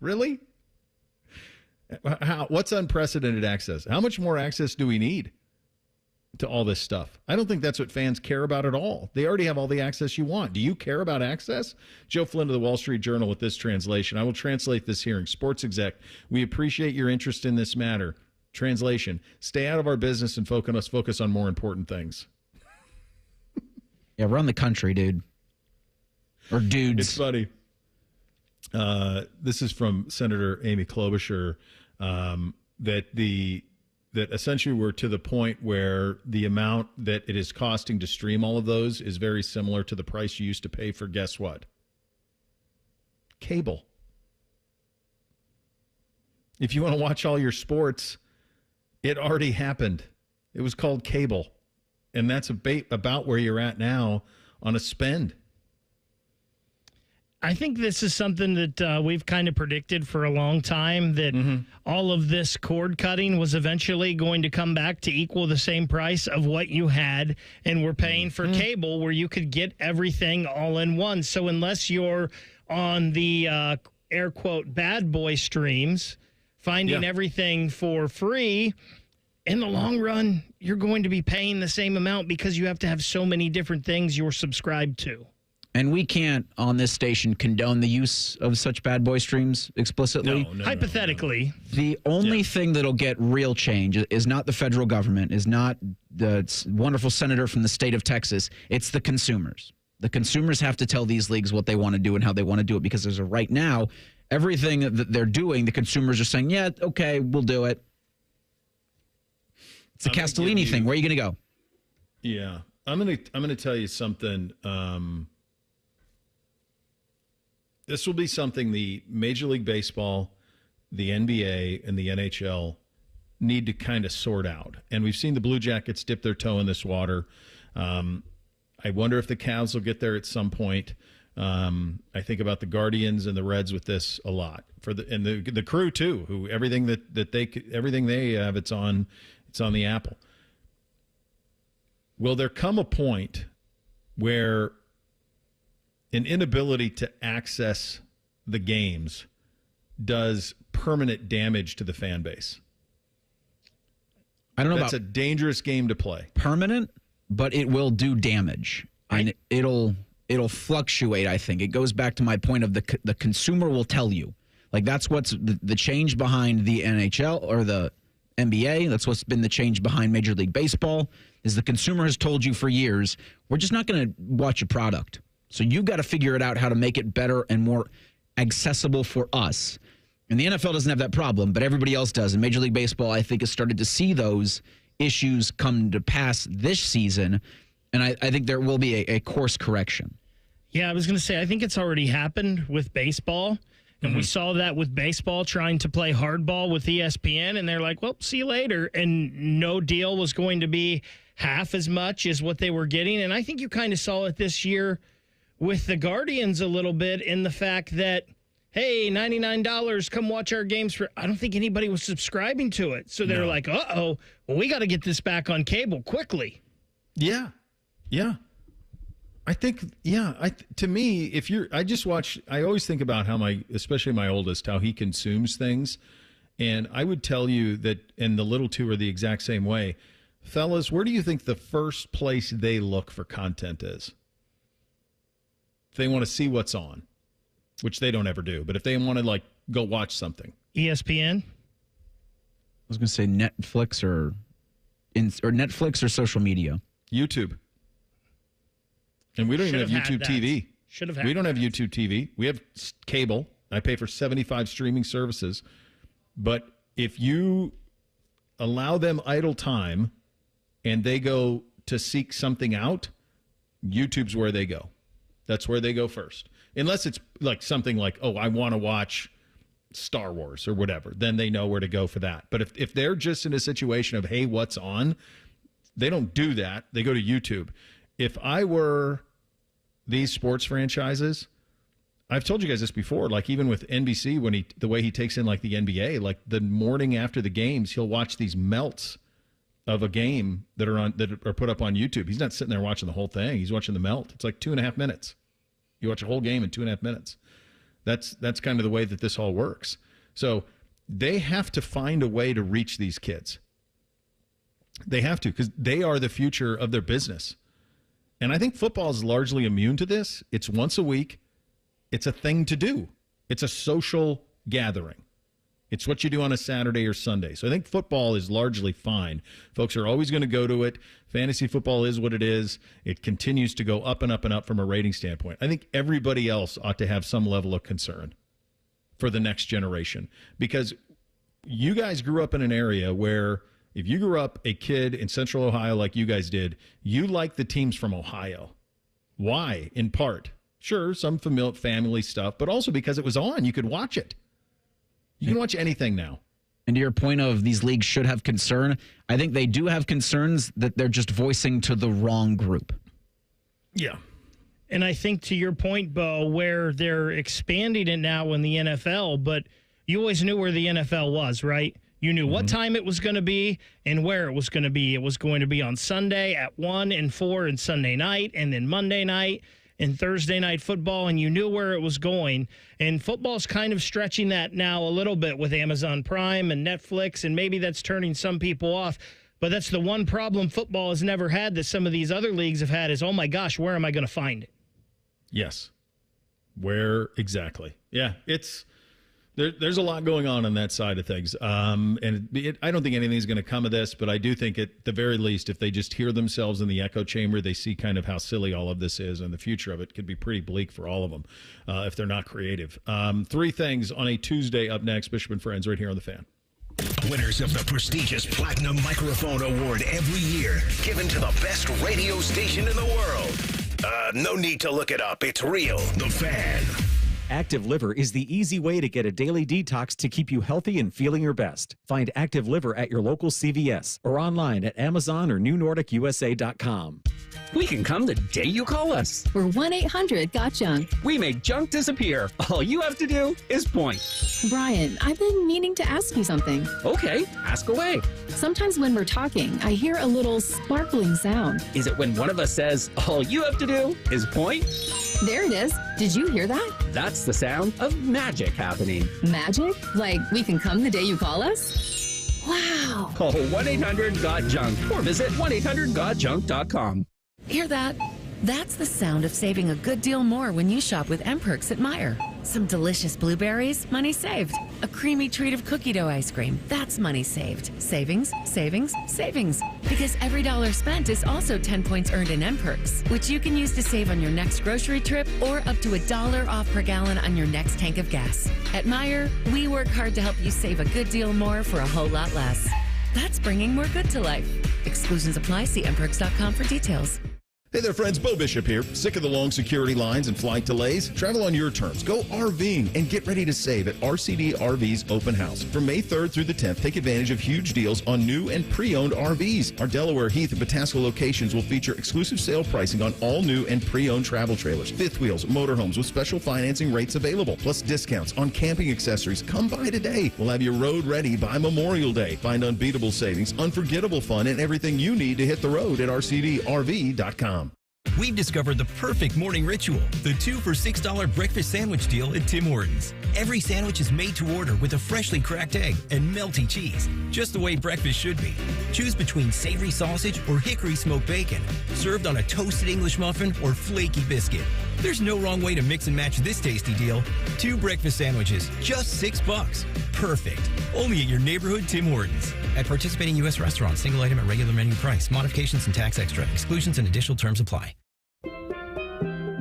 Really? What's unprecedented access? How much more access do we need to all this stuff? I don't think that's what fans care about at all. They already have all the access you want. Do you care about access? Joe Flynn of the Wall Street Journal with this translation. I will translate this hearing. Sports exec, we appreciate your interest in this matter. Translation, stay out of our business and focus on more important things. Yeah, run the country, dude. Or dudes. It's funny. This is from Senator Amy Klobuchar, that essentially we're to the point where the amount that it is costing to stream all of those is very similar to the price you used to pay for, guess what? Cable. If you want to watch all your sports, it already happened. It was called cable. And that's about where you're at now on a spend. I think this is something that we've kind of predicted for a long time, that all of this cord cutting was eventually going to come back to equal the same price of what you had and were paying for cable, where you could get everything all in one. So unless you're on the air quote bad boy streams, finding everything for free, in the long run, you're going to be paying the same amount because you have to have so many different things you're subscribed to. And we can't, on this station, condone the use of such bad boy streams explicitly. No, hypothetically. The only thing that'll get real change is not the federal government, is not the wonderful senator from the state of Texas. It's the consumers. The consumers have to tell these leagues what they want to do and how they want to do it, because as of right now, everything that they're doing, the consumers are saying, yeah, okay, we'll do it. It's a Castellini thing. Where are you going to go? Yeah. I'm gonna tell you something. This will be something the Major League Baseball, the NBA, and the NHL need to kind of sort out. And we've seen the Blue Jackets dip their toe in this water. I wonder if the Cavs will get there at some point. I think about the Guardians and the Reds with this a lot. And the Crew too, who everything they have, it's on the Apple. Will there come a point where an inability to access the games does permanent damage to the fan base? I don't know. That's a dangerous game to play. Permanent, but it will do damage. And it'll fluctuate, I think. It goes back to my point of the consumer will tell you. Like, that's what's the change behind the NHL or the NBA. That's what's been the change behind Major League Baseball, is the consumer has told you for years, we're just not going to watch a product. So you've got to figure it out how to make it better and more accessible for us. And the NFL doesn't have that problem, but everybody else does. And Major League Baseball, I think, has started to see those issues come to pass this season. And I think there will be a course correction. Yeah, I was going to say, I think it's already happened with baseball. And we saw that with baseball trying to play hardball with ESPN. And they're like, well, see you later. And no deal was going to be half as much as what they were getting. And I think you kind of saw it this year with the Guardians a little bit in the fact that, hey, $99, come watch our games for. I don't think anybody was subscribing to it. So they're like, well, we got to get this back on cable quickly. Yeah. Yeah. I think, to me, I always think about how especially my oldest, how he consumes things. And I would tell you that, and the little two are the exact same way. Fellas, where do you think the first place they look for content is? If they want to see what's on, which they don't ever do, but if they want to go watch something. ESPN? I was going to say Netflix or Netflix or social media. YouTube. And we don't even have YouTube TV. We don't have YouTube TV. We have cable. I pay for 75 streaming services. But if you allow them idle time and they go to seek something out, YouTube's where they go. That's where they go first. Unless it's like something like, I want to watch Star Wars or whatever. Then they know where to go for that. But if they're just in a situation of, hey, what's on? They don't do that. They go to YouTube. If I were these sports franchises, I've told you guys this before, even with NBC, the way he takes in the NBA, the morning after the games, he'll watch these melts of a game that are put up on YouTube. He's not sitting there watching the whole thing. He's watching the melt. It's 2.5 minutes. You watch a whole game in 2.5 minutes. That's kind of the way that this all works. So they have to find a way to reach these kids. They have to, because they are the future of their business. And I think football is largely immune to this. It's once a week. It's a thing to do. It's a social gathering. It's what you do on a Saturday or Sunday. So I think football is largely fine. Folks are always going to go to it. Fantasy football is what it is. It continues to go up and up and up from a rating standpoint. I think everybody else ought to have some level of concern for the next generation, because you guys grew up in an area where if you grew up a kid in Central Ohio like you guys did, you liked the teams from Ohio. Why? In part. Sure, some family stuff, but also because it was on. You could watch it. You can watch anything now. And to your point of these leagues should have concern, I think they do have concerns that they're just voicing to the wrong group. Yeah. And I think to your point, Bo, where they're expanding it now in the NFL, but you always knew where the NFL was, right? You knew what time it was going to be and where it was going to be. It was going to be on Sunday at 1 and 4 and Sunday night, and then Monday night and Thursday night football, and you knew where it was going. And football's kind of stretching that now a little bit with Amazon Prime and Netflix, and maybe that's turning some people off. But that's the one problem football has never had that some of these other leagues have had is, oh my gosh, where am I going to find it? Yes. Where exactly? Yeah, there's a lot going on that side of things. I don't think anything's going to come of this, but I do think at the very least, if they just hear themselves in the echo chamber, they see kind of how silly all of this is, and the future of it could be pretty bleak for all of them if they're not creative. 3 things on a Tuesday up next. Bishop and Friends right here on The Fan. Winners of the prestigious Platinum Microphone Award every year, given to the best radio station in the world. No need to look it up. It's real. The Fan. Active Liver is the easy way to get a daily detox to keep you healthy and feeling your best. Find Active Liver at your local CVS or online at Amazon or NewNordicUSA.com. We can come the day you call us. We're 1-800-GOT-JUNK. We make junk disappear. All you have to do is point. Brian, I've been meaning to ask you something. Okay, ask away. Sometimes when we're talking, I hear a little sparkling sound. Is it when one of us says, all you have to do is point? There it is. Did you hear that? That's the sound of magic happening. Magic? Like we can come the day you call us? Wow. Call 1-800-GOT-JUNK or visit 1-800-GOT-JUNK.com. Hear that? That's the sound of saving a good deal more when you shop with M-Perks at Meijer. Some delicious blueberries, money saved. A creamy treat of cookie dough ice cream, that's money saved. Savings, savings, savings. Because every dollar spent is also 10 points earned in M-Perks, which you can use to save on your next grocery trip or up to $1 off per gallon on your next tank of gas. At Meijer, we work hard to help you save a good deal more for a whole lot less. That's bringing more good to life. Exclusions apply. See mperks.com for details. Hey there, friends. Bo Bishop here. Sick of the long security lines and flight delays? Travel on your terms. Go RVing and get ready to save at RCD RV's Open House. From May 3rd through the 10th, take advantage of huge deals on new and pre-owned RVs. Our Delaware, Heath, and Patasko locations will feature exclusive sale pricing on all new and pre-owned travel trailers, fifth wheels, motorhomes with special financing rates available, plus discounts on camping accessories. Come by today. We'll have you road ready by Memorial Day. Find unbeatable savings, unforgettable fun, and everything you need to hit the road at rcdrv.com. We've discovered the perfect morning ritual, the 2 for $6 breakfast sandwich deal at Tim Hortons. Every sandwich is made to order with a freshly cracked egg and melty cheese, just the way breakfast should be. Choose between savory sausage or hickory smoked bacon, served on a toasted English muffin or flaky biscuit. There's no wrong way to mix and match this tasty deal. 2 breakfast sandwiches, just $6. Perfect. Only at your neighborhood Tim Hortons. At participating U.S. restaurants, single item at regular menu price. Modifications and tax extra. Exclusions and additional terms apply.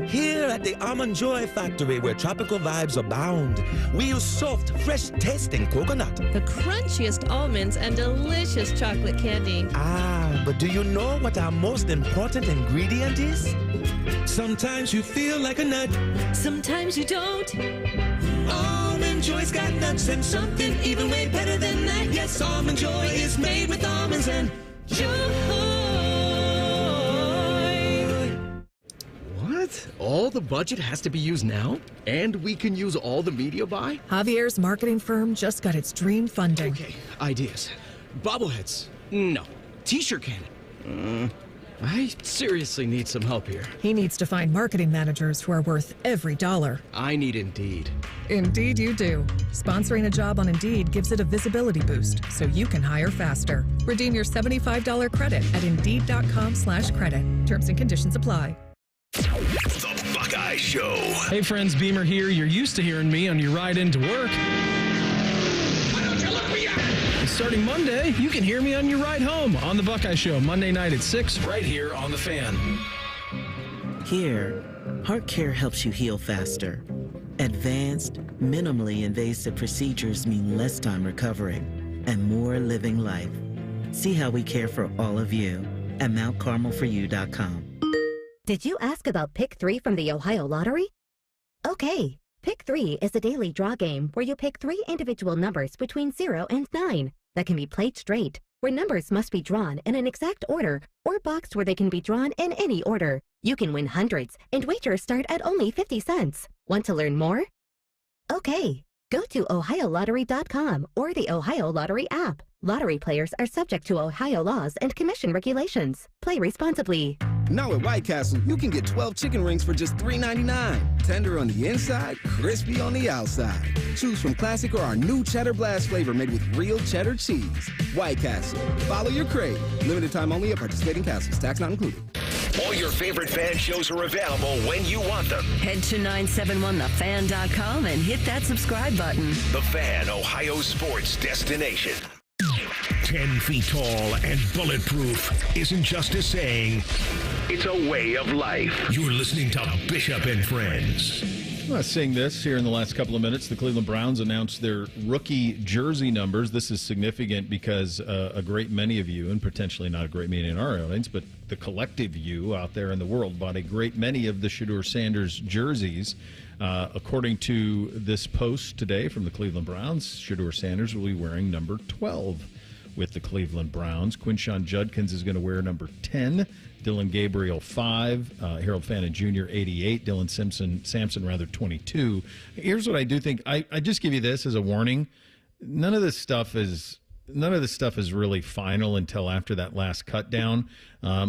Here at the Almond Joy Factory, where tropical vibes abound, we use soft, fresh-tasting coconut. The crunchiest almonds and delicious chocolate candy. Ah, but do you know what our most important ingredient is? Sometimes you feel like a nut. Sometimes you don't. Almond Joy's got nuts and something even way better than that. Yes, Almond Joy is made with almonds and joy. What? All the budget has to be used now? And we can use all the media buy? Javier's marketing firm just got its dream funding. Okay, ideas. Bobbleheads? No. T-shirt cannon? I seriously need some help here. He needs to find marketing managers who are worth every dollar. I need Indeed. Indeed you do. Sponsoring a job on Indeed gives it a visibility boost so you can hire faster. Redeem your $75 credit at Indeed.com/credit. Terms and conditions apply. The Buckeye Show. Hey friends, Beamer here. You're used to hearing me on your ride into work. Starting Monday, you can hear me on your ride home on The Buckeye Show, Monday night at 6, right here on The Fan. Here, Heart Care helps you heal faster. Advanced, minimally invasive procedures mean less time recovering and more living life. See how we care for all of you at MountCarmelForYou.com. Did you ask about Pick 3 from the Ohio Lottery? Okay, Pick 3 is a daily draw game where you pick 3 individual numbers between 0 and 9 that can be played straight, where numbers must be drawn in an exact order or boxed where they can be drawn in any order. You can win hundreds, and wagers start at only 50 cents. Want to learn more? Okay, go to OhioLottery.com or the Ohio Lottery app. Lottery players are subject to Ohio laws and commission regulations. Play responsibly. Now at White Castle, you can get 12 chicken rings for just $3.99. Tender on the inside, crispy on the outside. Choose from classic or our new Cheddar Blast flavor made with real cheddar cheese. White Castle. Follow your crave. Limited time only at participating castles. Tax not included. All your favorite fan shows are available when you want them. Head to 971thefan.com and hit that subscribe button. The Fan, Ohio sports destination. 10 feet tall and bulletproof isn't just a saying, it's a way of life. You're listening to Bishop and Friends. I'm seeing this here in the last couple of minutes. The Cleveland Browns announced their rookie jersey numbers. This is significant because a great many of you, and potentially not a great many in our audience, but the collective you out there in the world bought a great many of the Shedeur Sanders jerseys. According to this post today from the Cleveland Browns, Shedeur Sanders will be wearing number 12 with the Cleveland Browns. Quinshon Judkins is going to wear number 10. Dylan Gabriel, 5. Harold Fannin Jr., 88. Dylan Sampson, 22. Here's what I do think. I just give you this as a warning. None of this stuff is really final until after that last cut down.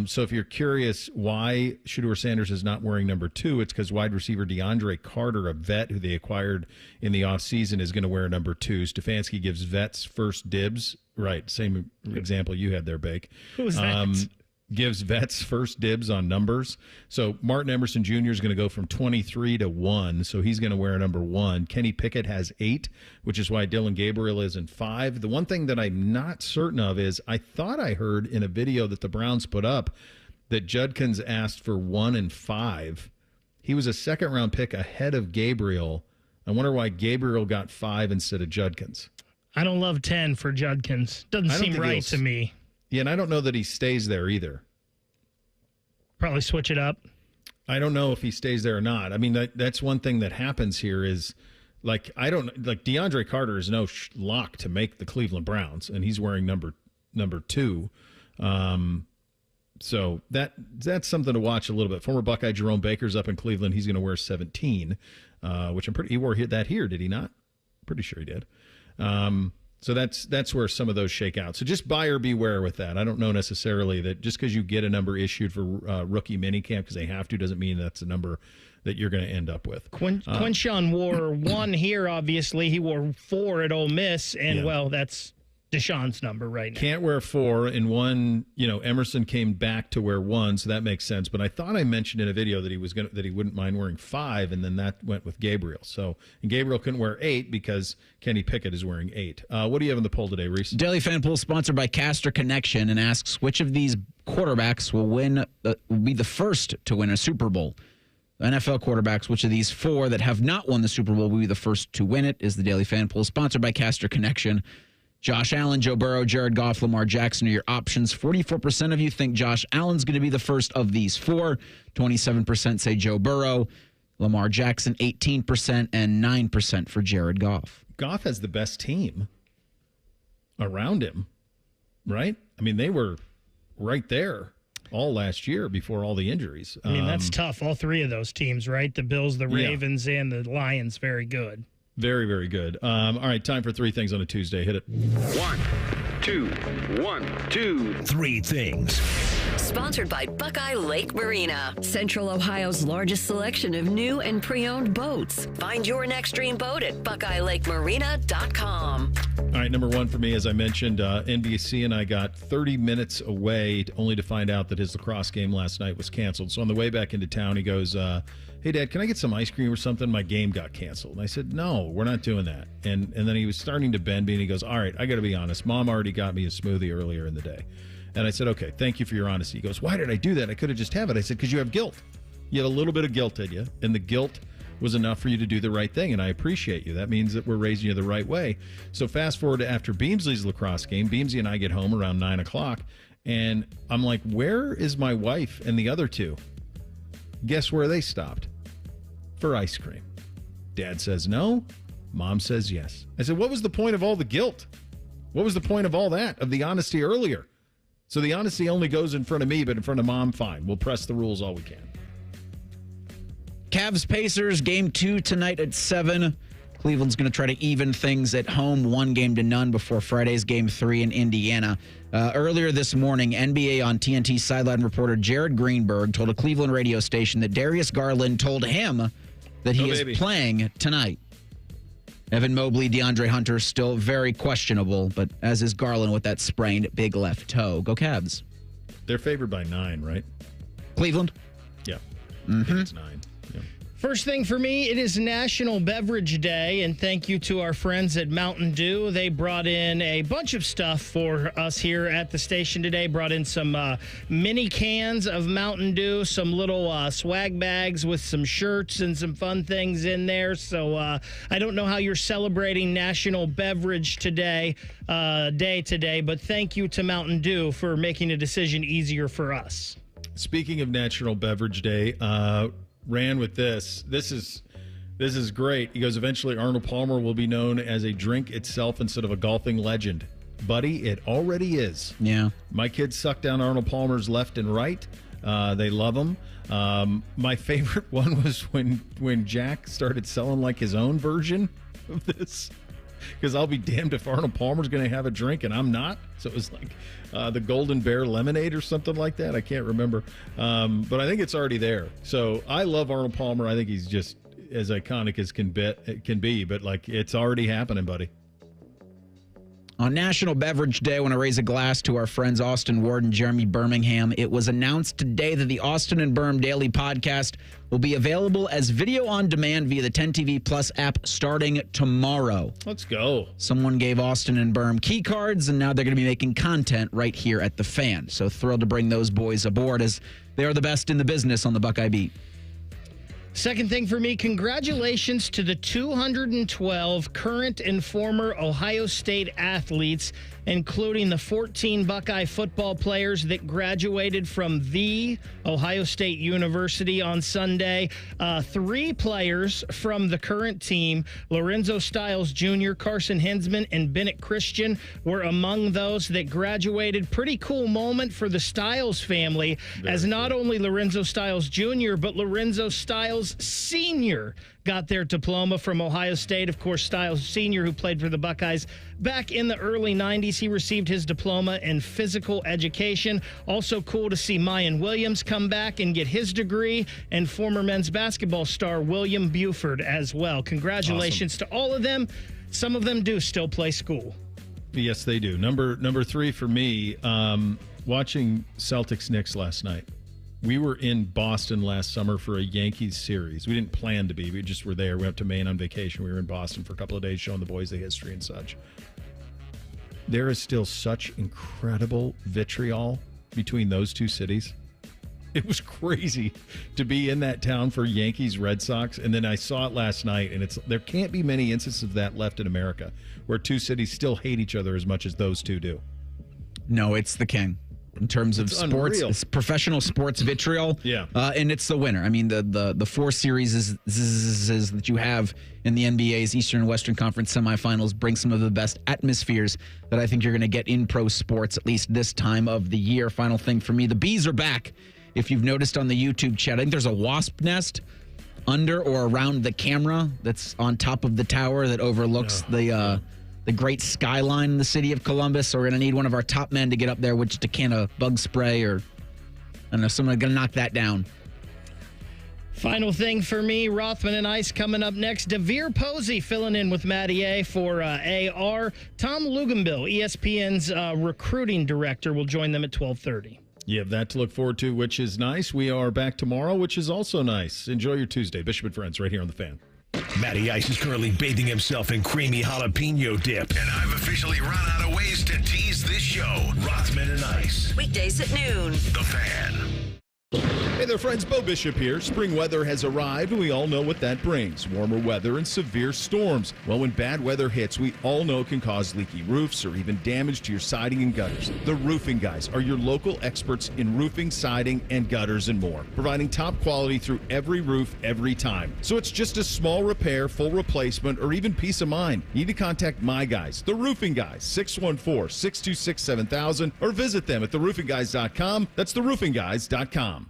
So if you're curious why Shedeur Sanders is not wearing number 2, it's because wide receiver DeAndre Carter, a vet who they acquired in the offseason, is going to wear number 2. Stefanski gives vets first dibs. Right, same example you had there, Bake. Who's that? gives vets first dibs on numbers. So Martin Emerson Jr. is going to go from 23 to 1, so he's going to wear number 1. Kenny Pickett has 8, which is why Dylan Gabriel is in 5. The one thing that I'm not certain of is I thought I heard in a video that the Browns put up that Judkins asked for 1 and 5. He was a second-round pick ahead of Gabriel. I wonder why Gabriel got 5 instead of Judkins. I don't love 10 for Judkins. Doesn't seem right to me. Yeah, and I don't know that he stays there either. Probably switch it up. I don't know if he stays there or not. I mean, that's one thing that happens here is, DeAndre Carter is no lock to make the Cleveland Browns, and he's wearing number 2. So that's something to watch a little bit. Former Buckeye Jerome Baker's up in Cleveland. He's going to wear 17, which he wore that here, did he not? Pretty sure he did. So that's where some of those shake out. So just buyer beware with that. I don't know necessarily that just because you get a number issued for rookie minicamp because they have to doesn't mean that's a number that you're going to end up with. Quinshawn wore 1 here, obviously. He wore 4 at Ole Miss, and, well, that's Deshaun's number right now. Can't wear 4, and 1, Emerson came back to wear 1, so that makes sense. But I thought I mentioned in a video that he wouldn't mind wearing 5, and then that went with Gabriel. So and Gabriel couldn't wear 8 because Kenny Pickett is wearing 8. What do you have in the poll today, Reese? Daily Fan Poll sponsored by Caster Connection and asks which of these quarterbacks will be the first to win a Super Bowl. NFL quarterbacks, which of these 4 that have not won the Super Bowl will be the first to win it, is the Daily Fan Poll sponsored by Caster Connection. Josh Allen, Joe Burrow, Jared Goff, Lamar Jackson are your options. 44% of you think Josh Allen's going to be the first of these 4. 27% say Joe Burrow. Lamar Jackson, 18%, and 9% for Jared Goff. Goff has the best team around him, right? I mean, they were right there all last year before all the injuries. I mean, that's tough. All 3 of those teams, right? The Bills, the Ravens, and the Lions, very good. Very, very good. All right, time for 3 things on a Tuesday. Hit it. 1, 2, 1, 2, 3 things. Sponsored by Buckeye Lake Marina, Central Ohio's largest selection of new and pre-owned boats. Find your next dream boat at BuckeyeLakeMarina.com. All right, number 1 for me, as I mentioned, NBC and I got 30 minutes away only to find out that his lacrosse game last night was canceled. So on the way back into town, he goes, hey, Dad, can I get some ice cream or something? My game got canceled. And I said, no, we're not doing that. And then he was starting to bend me, and he goes, all right, I got to be honest. Mom already got me a smoothie earlier in the day. And I said, okay, thank you for your honesty. He goes, why did I do that? I could have just have it. I said, because you have guilt. You have a little bit of guilt in you, and the guilt was enough for you to do the right thing, and I appreciate you. That means that we're raising you the right way. So fast forward to after Beamsley's lacrosse game. Beamsley and I get home around 9 o'clock, and I'm like, where is my wife and the other 2? Guess where they stopped? For ice cream. Dad says no. Mom says yes. I said, what was the point of all the guilt? What was the point of all that, of the honesty earlier? So the honesty only goes in front of me, but in front of Mom, fine. We'll press the rules all we can. Cavs Pacers, game 2 tonight at 7. Cleveland's going to try to even things at home, 1-0 before Friday's game 3 in Indiana. Earlier this morning, NBA on TNT sideline reporter Jared Greenberg told a Cleveland radio station that Darius Garland told him that he is playing tonight. Evan Mobley, DeAndre Hunter, still very questionable, but as is Garland with that sprained big left toe. Go Cavs. They're favored by 9, right? Cleveland? Yeah. I think it's 9. Yeah. First thing for me, it is National Beverage Day, and thank you to our friends at Mountain Dew. They brought in a bunch of stuff for us here at the station today. Brought in some mini cans of Mountain Dew, some little swag bags with some shirts and some fun things in there. So I don't know how you're celebrating National Beverage Day today, but thank you to Mountain Dew for making a decision easier for us. Speaking of National Beverage Day, ran with this. This is great. He goes, eventually Arnold Palmer will be known as a drink itself instead of a golfing legend. Buddy, it already is. Yeah. My kids suck down Arnold Palmer's left and right. They love them. My favorite one was when Jack started selling like his own version of this. Because I'll be damned if Arnold Palmer's going to have a drink and I'm not. So it was like the Golden Bear Lemonade or something like that. I can't remember. But I think it's already there. So I love Arnold Palmer. I think he's just as iconic as can be. But like it's already happening, buddy. On National Beverage Day, I want to raise a glass to our friends Austin Ward and Jeremy Birmingham. It was announced today that the Austin and Berm Daily Podcast will be available as video on demand via the 10TV Plus app starting tomorrow. Let's go. Someone gave Austin and Berm key cards, and now they're going to be making content right here at The Fan. So thrilled to bring those boys aboard as they are the best in the business on the Buckeye Beat. Second thing for me, congratulations to the 212 current and former Ohio State athletes, including the 14 Buckeye football players that graduated from the Ohio State University on Sunday. 3 players from the current team, Lorenzo Stiles Jr., Carson Hensman, and Bennett Christian, were among those that graduated. Pretty cool moment for the Stiles family, as not only Lorenzo Stiles Jr., but Lorenzo Stiles Sr. got their diploma from Ohio State. Of course, Stiles Sr., who played for the Buckeyes back in the early 90s, he received his diploma in physical education. Also cool to see Mayan Williams come back and get his degree, and former men's basketball star William Buford as well. Congratulations to all of them. Some of them do still play school. Yes, they do. Number 3 for me, watching Celtics-Knicks last night. We were in Boston last summer for a Yankees series. We didn't plan to be. We just were there. We went to Maine on vacation. We were in Boston for a couple of days showing the boys the history and such. There is still such incredible vitriol between those two cities. It was crazy to be in that town for Yankees, Red Sox, and then I saw it last night, and there can't be many instances of that left in America where two cities still hate each other as much as those two do. No, it's the king. In terms of sports, it's professional sports vitriol. Yeah. And it's the winner. I mean, the 4 series that you have in the NBA's Eastern and Western Conference semifinals bring some of the best atmospheres that I think you're going to get in pro sports, at least this time of the year. Final thing for me, the bees are back. If you've noticed on the YouTube chat, I think there's a wasp nest under or around the camera that's on top of the tower that overlooks the great skyline in the city of Columbus. So we're going to need one of our top men to get up there with just a can of bug spray, or I don't know, someone going to knock that down. Final thing for me, Rothman and Ice coming up next. Devere Posey filling in with Matty A for AR. Tom Luganbill, ESPN's recruiting director, will join them at 12:30. You have that to look forward to, which is nice. We are back tomorrow, which is also nice. Enjoy your Tuesday. Bishop and Friends right here on The Fan. Matty Ice is currently bathing himself in creamy jalapeno dip, and I've officially run out of ways to tease this show. Rothman and Ice. Weekdays at noon. The Fan. Hey there, friends. Bo Bishop here. Spring weather has arrived, and we all know what that brings. Warmer weather and severe storms. Well, when bad weather hits, we all know it can cause leaky roofs or even damage to your siding and gutters. The Roofing Guys are your local experts in roofing, siding, and gutters and more, providing top quality through every roof, every time. So it's just a small repair, full replacement, or even peace of mind. You need to contact my guys, the Roofing Guys, 614-626-7000, or visit them at theroofingguys.com. That's theroofingguys.com.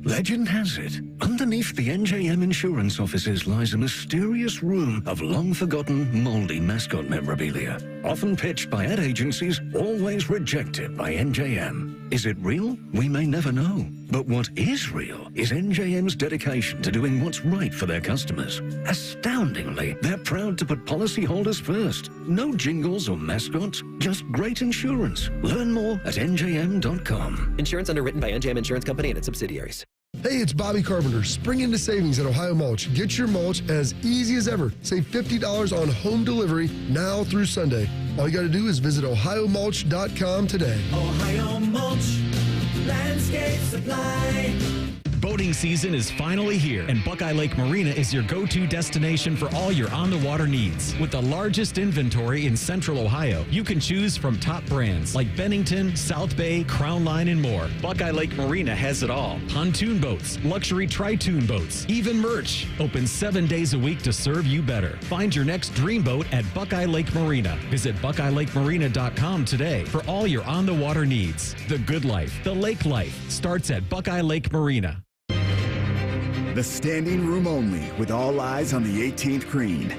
Legend has it, underneath the NJM insurance offices lies a mysterious room of long-forgotten, moldy mascot memorabilia. Often pitched by ad agencies, always rejected by NJM. Is it real? We may never know. But what is real is NJM's dedication to doing what's right for their customers. Astoundingly, they're proud to put policyholders first. No jingles or mascots, just great insurance. Learn more at njm.com. Insurance underwritten by NJM Insurance Company and its subsidiaries. Hey, it's Bobby Carpenter. Spring into savings at Ohio Mulch. Get your mulch as easy as ever. Save $50 on home delivery now through Sunday. All you got to do is visit ohiomulch.com today. Ohio Mulch, landscape supply. Boating season is finally here, and Buckeye Lake Marina is your go-to destination for all your on-the-water needs. With the largest inventory in Central Ohio, you can choose from top brands like Bennington, South Bay, Crown Line, and more. Buckeye Lake Marina has it all. Pontoon boats, luxury tri-toon boats, even merch. Open 7 days a week to serve you better. Find your next dream boat at Buckeye Lake Marina. Visit BuckeyeLakeMarina.com today for all your on-the-water needs. The good life, the lake life, starts at Buckeye Lake Marina. The standing room only, with all eyes on the 18th green.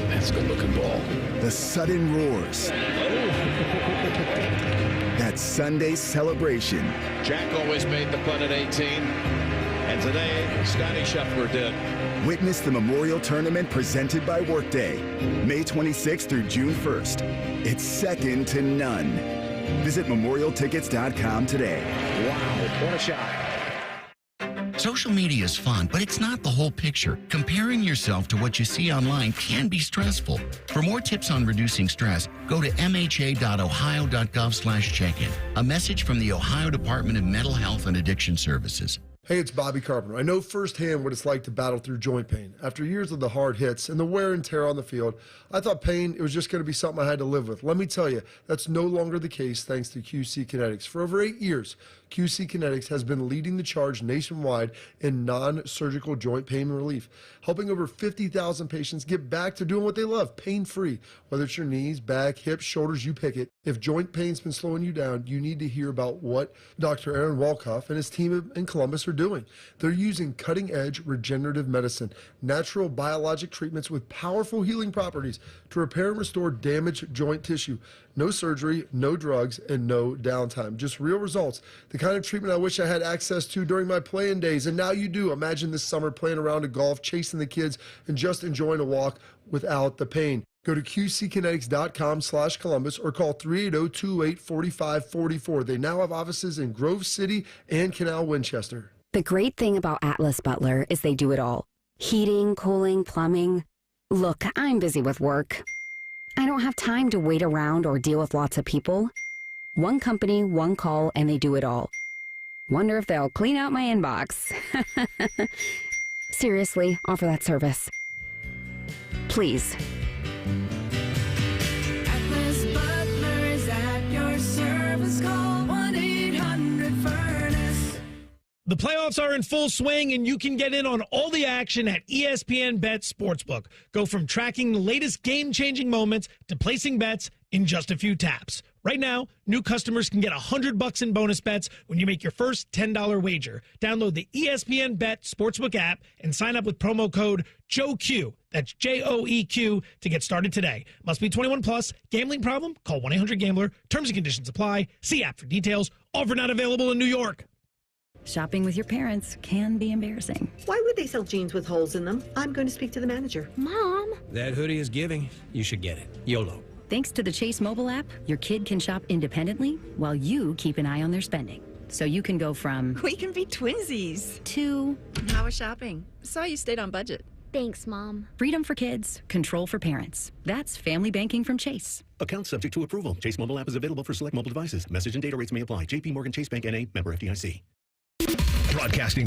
That's a good-looking ball. The sudden roars. That Sunday celebration. Jack always made the putt at 18. And today, Scotty Scheffler did. Witness the Memorial Tournament presented by Workday, May 26th through June 1st. It's second to none. Visit memorialtickets.com today. Wow, what a shot. Social media is fun, but it's not the whole picture. Comparing yourself to what you see online can be stressful. For more tips on reducing stress, go to mha.ohio.gov/check-in. A message from the Ohio Department of Mental Health and Addiction Services. Hey, it's Bobby Carpenter. I know firsthand what it's like to battle through joint pain. After years of the hard hits and the wear and tear on the field, I thought pain, it was just going to be something I had to live with. Let me tell you, that's no longer the case thanks to QC Kinetics. For over 8 years, QC Kinetics has been leading the charge nationwide in non-surgical joint pain relief, helping over 50,000 patients get back to doing what they love, pain-free. Whether it's your knees, back, hips, shoulders, you pick it. If joint pain's been slowing you down, you need to hear about what Dr. Aaron Walkoff and his team in Columbus are doing. They're using cutting-edge regenerative medicine, natural biologic treatments with powerful healing properties to repair and restore damaged joint tissue. No surgery, no drugs, and no downtime. Just real results. The kind of treatment I wish I had access to during my playing days, and now you do. Imagine this summer playing around a golf, chasing the kids, and just enjoying a walk without the pain. Go to qckinetics.com/Columbus or call 380-228-4544. They now have offices in Grove City and Canal Winchester. The great thing about Atlas Butler is they do it all. Heating, cooling, plumbing. Look, I'm busy with work. I don't have time to wait around or deal with lots of people. One company, one call, and they do it all. Wonder if they'll clean out my inbox. Seriously, offer that service. Please. Atlas Butler is at your service. Call 1-800-FURNACE. The playoffs are in full swing, and you can get in on all the action at ESPN Bet Sportsbook. Go from tracking the latest game-changing moments to placing bets in just a few taps. Right now, new customers can get $100 in bonus bets when you make your first $10 wager. Download the ESPN Bet Sportsbook app and sign up with promo code JOEQ. That's JOEQ to get started today. Must be 21 plus. Gambling problem? Call 1-800-GAMBLER. Terms and conditions apply. See app for details. Offer not available in New York. Shopping with your parents can be embarrassing. Why would they sell jeans with holes in them? I'm going to speak to the manager. Mom! That hoodie is giving. You should get it. YOLO. Thanks to the Chase mobile app, your kid can shop independently while you keep an eye on their spending. So you can go from... We can be twinsies. ...to... How was shopping? Saw you stayed on budget. Thanks, Mom. Freedom for kids, control for parents. That's family banking from Chase. Account subject to approval. Chase mobile app is available for select mobile devices. Message and data rates may apply. JP Morgan Chase Bank N.A. member FDIC. Broadcasting